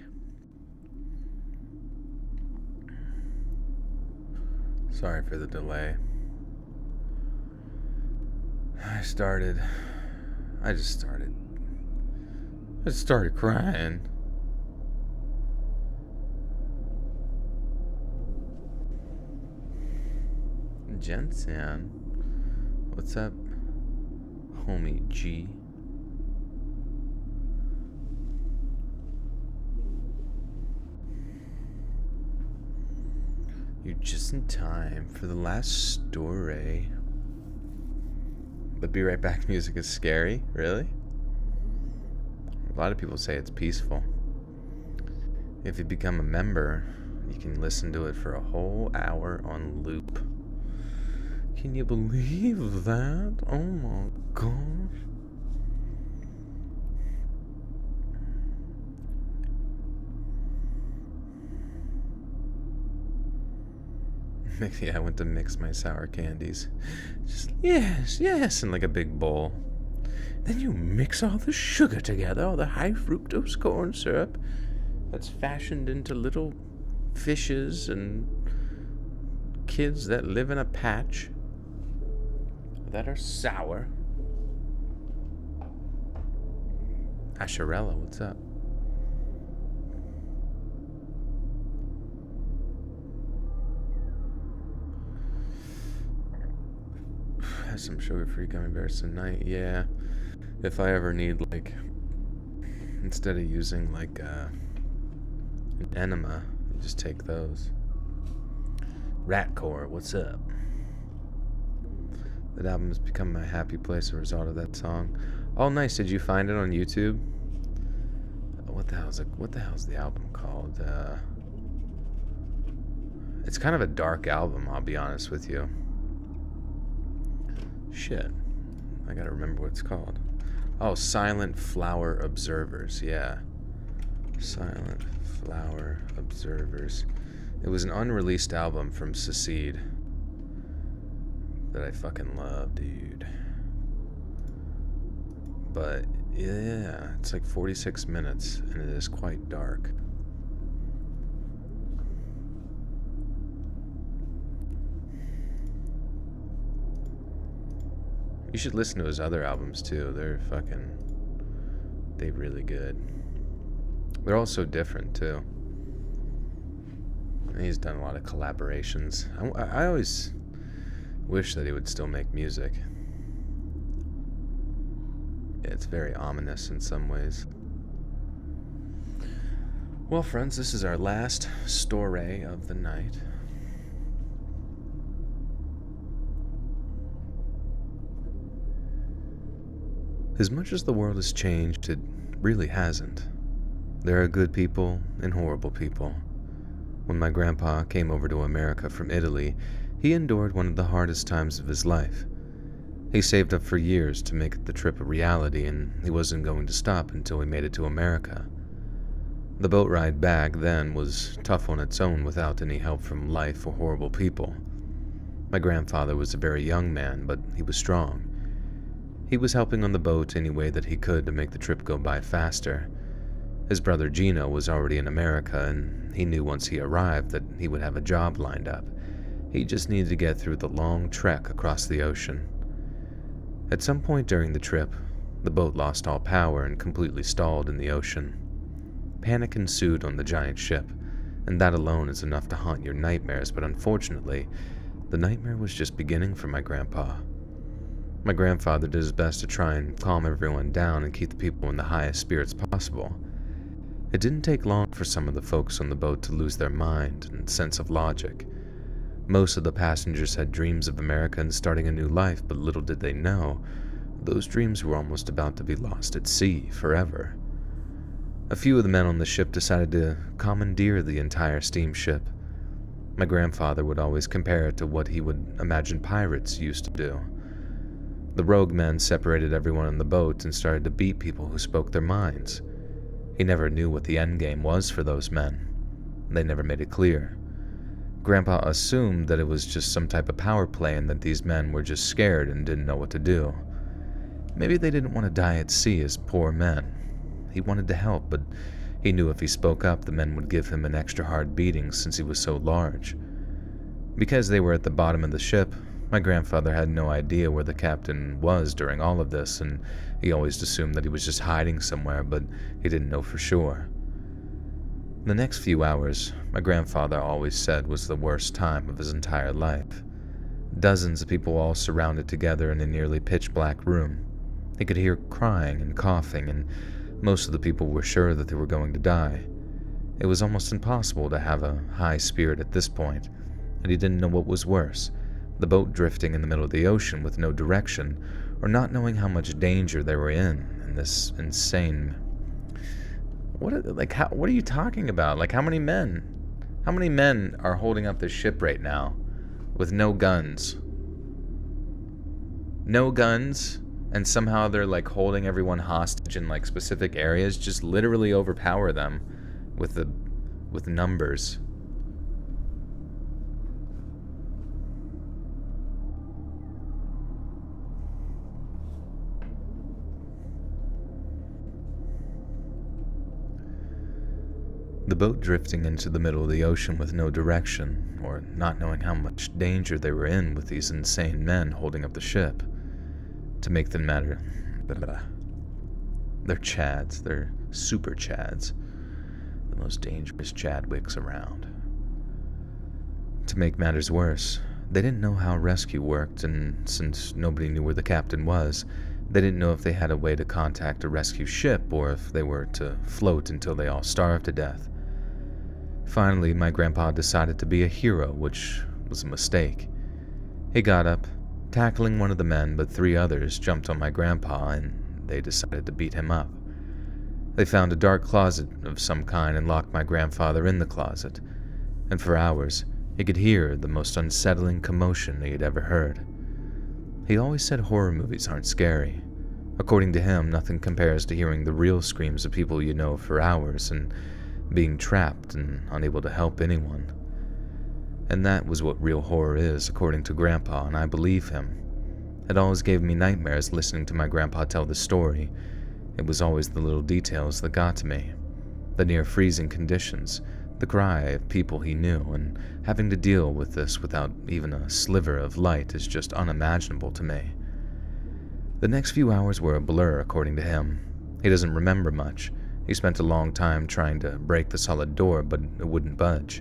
Sorry for the delay. I just started crying. Jensen. What's up, homie G? You're just in time for the last story. The Be Right Back music is scary, really? A lot of people say it's peaceful. If you become a member, you can listen to it for a whole hour on loop. Can you believe that? Oh my gosh. Yeah, I went to mix my sour candies. Just, yes, in like a big bowl. Then you mix all the sugar together, all the high fructose corn syrup that's fashioned into little fishes and kids that live in a patch that are sour. Asherella, what's up? Have some sugar-free gummy bears tonight. Yeah, if I ever need, like, instead of using like an enema, you just take those. Ratcore, what's up? That album has become my happy place as a result of that song. Oh, nice. Did you find it on YouTube? What the hell's the album called? It's kind of a dark album, I'll be honest with you. Shit. I gotta remember what it's called. Oh, Silent Flower Observers. Yeah. Silent Flower Observers. It was an unreleased album from Secede that I fucking love, dude. But yeah, it's like 46 minutes and it is quite dark. You should listen to his other albums too. They're really good. They're all so different too. And he's done a lot of collaborations. I always wish that he would still make music. Yeah, it's very ominous in some ways. Well, friends, this is our last story of the night. As much as the world has changed, it really hasn't. There are good people and horrible people. When my grandpa came over to America from Italy, he endured one of the hardest times of his life. He saved up for years to make the trip a reality, and he wasn't going to stop until he made it to America. The boat ride back then was tough on its own without any help from life or horrible people. My grandfather was a very young man, but he was strong. He was helping on the boat any way that he could to make the trip go by faster. His brother Gino was already in America, and he knew once he arrived that he would have a job lined up. He just needed to get through the long trek across the ocean. At some point during the trip, the boat lost all power and completely stalled in the ocean. Panic ensued on the giant ship, and that alone is enough to haunt your nightmares, but unfortunately, the nightmare was just beginning for my grandpa. My grandfather did his best to try and calm everyone down and keep the people in the highest spirits possible. It didn't take long for some of the folks on the boat to lose their mind and sense of logic. Most of the passengers had dreams of America and starting a new life, but little did they know, those dreams were almost about to be lost at sea forever. A few of the men on the ship decided to commandeer the entire steamship. My grandfather would always compare it to what he would imagine pirates used to do. The rogue men separated everyone on the boat and started to beat people who spoke their minds. He never knew what the endgame was for those men. They never made it clear. Grandpa assumed that it was just some type of power play and that these men were just scared and didn't know what to do. Maybe they didn't want to die at sea as poor men. He wanted to help, but he knew if he spoke up, the men would give him an extra hard beating since he was so large. Because they were at the bottom of the ship, my grandfather had no idea where the captain was during all of this, and he always assumed that he was just hiding somewhere, but he didn't know for sure. The next few hours, my grandfather always said was the worst time of his entire life. Dozens of people all surrounded together in a nearly pitch-black room. He could hear crying and coughing, and most of the people were sure that they were going to die. It was almost impossible to have a high spirit at this point, and he didn't know what was worse, the boat drifting in the middle of the ocean with no direction, or not knowing how much danger they were in this insane... What are you talking about? Like, how many men? How many men are holding up this ship right now with no guns? No guns, and somehow they're like holding everyone hostage in like specific areas. Just literally overpower them with numbers. The boat drifting into the middle of the ocean with no direction, or not knowing how much danger they were in with these insane men holding up the ship. To make them matter, they're Chads, they're super Chads, the most dangerous Chadwicks around. To make matters worse, they didn't know how rescue worked, and since nobody knew where the captain was, they didn't know if they had a way to contact a rescue ship or if they were to float until they all starved to death. Finally, my grandpa decided to be a hero, which was a mistake. He got up, tackling one of the men, but 3 others jumped on my grandpa and they decided to beat him up. They found a dark closet of some kind and locked my grandfather in the closet, and for hours he could hear the most unsettling commotion he had ever heard. He always said horror movies aren't scary. According to him, nothing compares to hearing the real screams of people you know for hours and being trapped and unable to help anyone. And that was what real horror is, according to Grandpa, and I believe him. It always gave me nightmares listening to my grandpa tell the story. It was always the little details that got to me. The near-freezing conditions, the cry of people he knew, and having to deal with this without even a sliver of light is just unimaginable to me. The next few hours were a blur, according to him. He doesn't remember much. He spent a long time trying to break the solid door, but it wouldn't budge.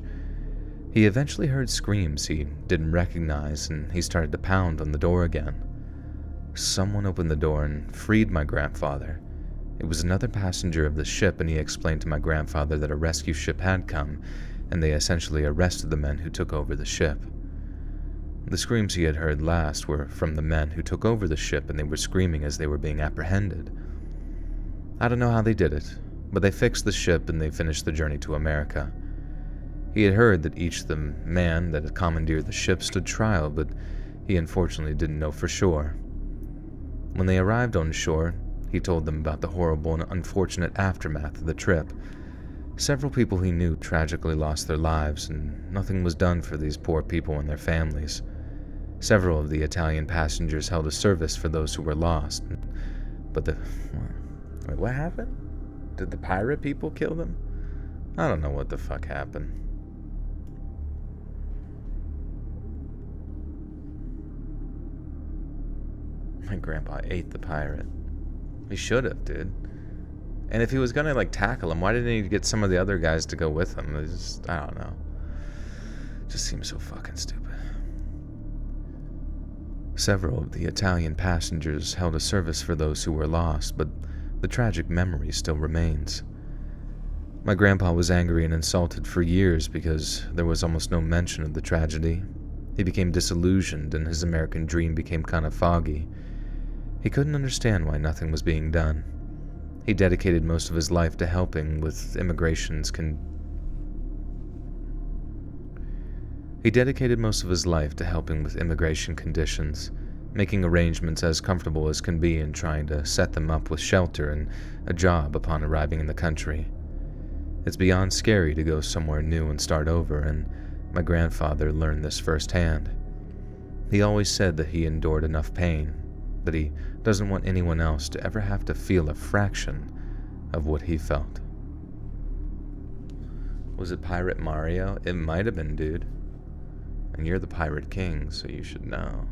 He eventually heard screams he didn't recognize, and he started to pound on the door again. Someone opened the door and freed my grandfather. It was another passenger of the ship, and he explained to my grandfather that a rescue ship had come, and they essentially arrested the men who took over the ship. The screams he had heard last were from the men who took over the ship, and they were screaming as they were being apprehended. I don't know how they did it, but they fixed the ship and they finished the journey to America. He had heard that each the man that had commandeered the ship stood trial, but he unfortunately didn't know for sure. When they arrived on shore, he told them about the horrible and unfortunate aftermath of the trip. Several people he knew tragically lost their lives, and nothing was done for these poor people and their families. Several of the Italian passengers held a service for those who were lost, but Wait, what happened? Did the pirate people kill them? I don't know what the fuck happened. My grandpa ate the pirate. He should have, dude. And if he was gonna, like, tackle him, why didn't he get some of the other guys to go with him? I don't know. It just seems so fucking stupid. Several of the Italian passengers held a service for those who were lost, but the tragic memory still remains. My grandpa was angry and insulted for years because there was almost no mention of the tragedy. He became disillusioned and his American dream became kind of foggy. He couldn't understand why nothing was being done. He dedicated most of his life to helping with immigration conditions, making arrangements as comfortable as can be and trying to set them up with shelter and a job upon arriving in the country. It's beyond scary to go somewhere new and start over, and my grandfather learned this firsthand. He always said that he endured enough pain, that he doesn't want anyone else to ever have to feel a fraction of what he felt. Was it Pirate Mario? It might have been, dude. And you're the Pirate King, so you should know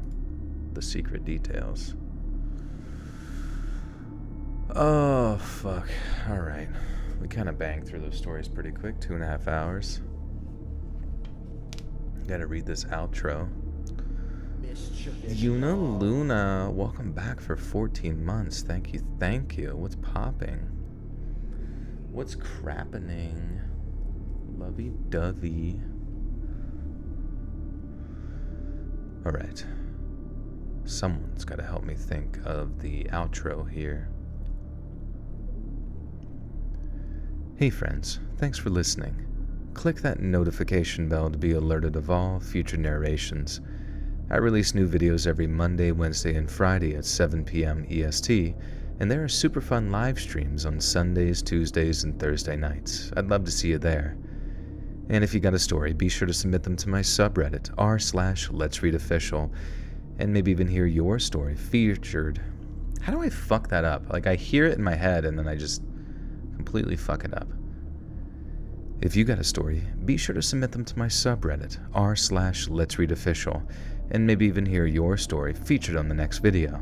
the secret details. Oh, fuck. Alright. We kind of banged through those stories pretty quick. 2.5 hours. Gotta read this outro. Yuna Luna, welcome back for 14 months. Thank you, thank you. What's popping? What's crappening? Lovey-dovey. Alright. Someone's gotta help me think of the outro here. Hey friends, thanks for listening. Click that notification bell to be alerted of all future narrations. I release new videos every Monday, Wednesday, and Friday at 7 p.m. EST, and there are super fun live streams on Sundays, Tuesdays, and Thursday nights. I'd love to see you there. And if you got a story, be sure to submit them to my subreddit, r/Let'sReadOfficial, and maybe even hear your story featured. How do I fuck that up? Like, I hear it in my head, and then I just completely fuck it up. If you got a story, be sure to submit them to my subreddit, r/Let'sReadOfficial, and maybe even hear your story featured on the next video.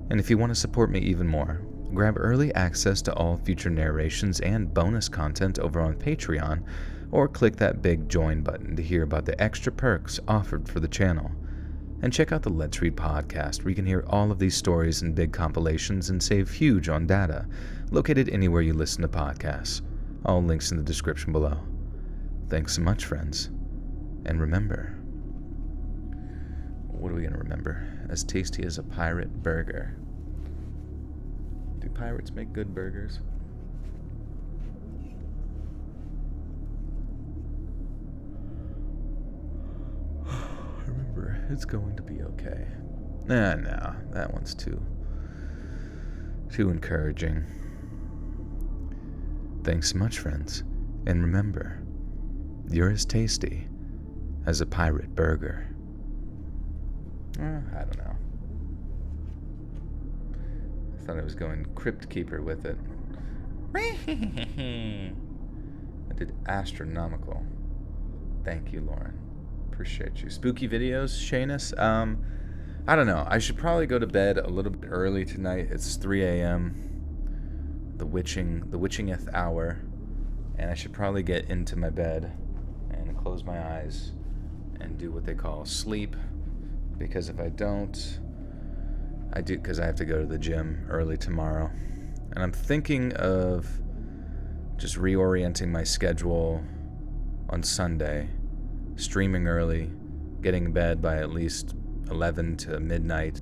And if you want to support me even more, grab early access to all future narrations and bonus content over on Patreon, or click that big join button to hear about the extra perks offered for the channel. And check out the Let's Read podcast, where you can hear all of these stories in big compilations and save huge on data, located anywhere you listen to podcasts. All links in the description below. Thanks so much, friends. And remember, what are we going to remember? As tasty as a pirate burger. Do pirates make good burgers? Remember, it's going to be okay. No, that one's too encouraging. Thanks so much, friends. And remember, you're as tasty as a pirate burger. I don't know. I thought I was going Crypt Keeper with it. I did astronomical. Thank you, Lauren. Appreciate you. Spooky videos, Shanus? I don't know. I should probably go to bed a little bit early tonight. It's 3 a.m. The witchingeth hour. And I should probably get into my bed and close my eyes and do what they call sleep. Because if I don't, I do, because I have to go to the gym early tomorrow. And I'm thinking of just reorienting my schedule on Sunday, streaming early, getting in bed by at least 11 to midnight,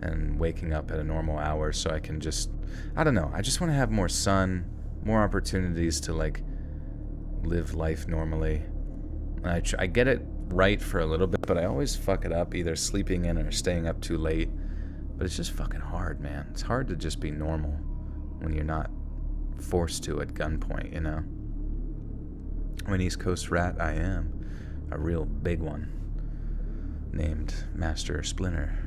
and waking up at a normal hour so I can just, I don't know, I just want to have more sun, more opportunities to like live life normally. And I get it right for a little bit, but I always fuck it up, either sleeping in or staying up too late. But it's just fucking hard, man. It's hard to just be normal when you're not forced to at gunpoint, you know? I'm an East Coast rat, I am. A real big one. Named Master Splinter.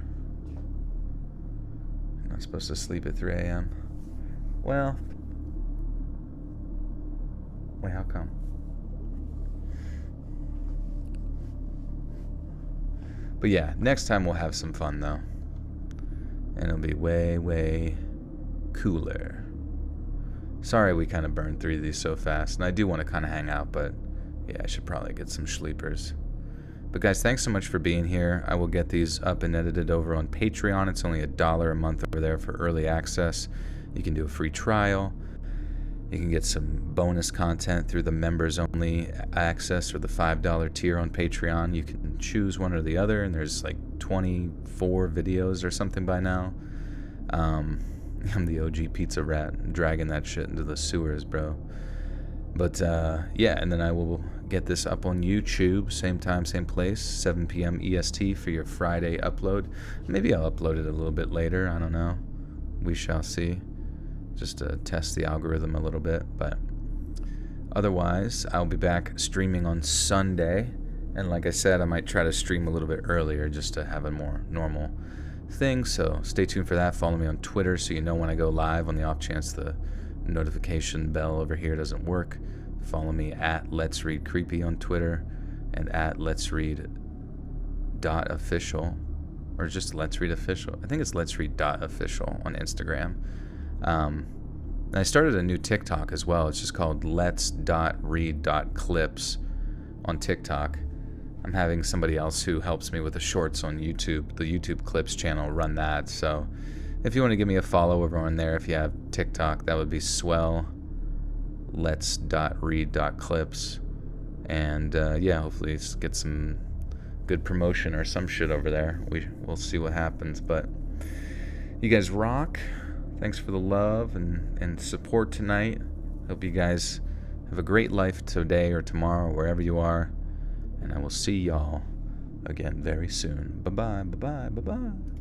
I'm not supposed to sleep at 3 a.m. Well, wait, how come? But yeah, next time we'll have some fun though. And it'll be way, way cooler. Sorry we kind of burned through these so fast. And I do want to kind of hang out, but yeah, I should probably get some sleepers. But guys, thanks so much for being here. I will get these up and edited over on Patreon. It's only $1 a month over there for early access. You can do a free trial. You can get some bonus content through the members only access or the $5 tier on Patreon. You can choose one or the other, and there's like 24 videos or something by now. I'm the OG pizza rat, dragging that shit into the sewers, bro. But yeah, and then I will get this up on YouTube, same time, same place, 7 p.m. EST for your Friday upload. Maybe I'll upload it a little bit later, I don't know. We shall see. Just to test the algorithm a little bit, but otherwise, I'll be back streaming on Sunday, and like I said, I might try to stream a little bit earlier just to have a more normal thing, so stay tuned for that. Follow me on Twitter so you know when I go live, on the off chance the notification bell over here doesn't work, follow me at Let's Read Creepy on Twitter and at Let's Read .official, or just Let's Read Official. I think it's Let's Read .official on Instagram. And I started a new TikTok as well. It's just called Let's.read.clips on TikTok. I'm having somebody else who helps me with the shorts on YouTube, the YouTube Clips channel, run that. So if you want to give me a follow over on there, if you have TikTok, that would be swell. Let's.read.clips. And yeah, hopefully get some good promotion or some shit over there. We'll see what happens. But you guys rock. Thanks for the love and support tonight. Hope you guys have a great life today or tomorrow, wherever you are. And I will see y'all again very soon. Bye-bye, bye-bye, bye-bye.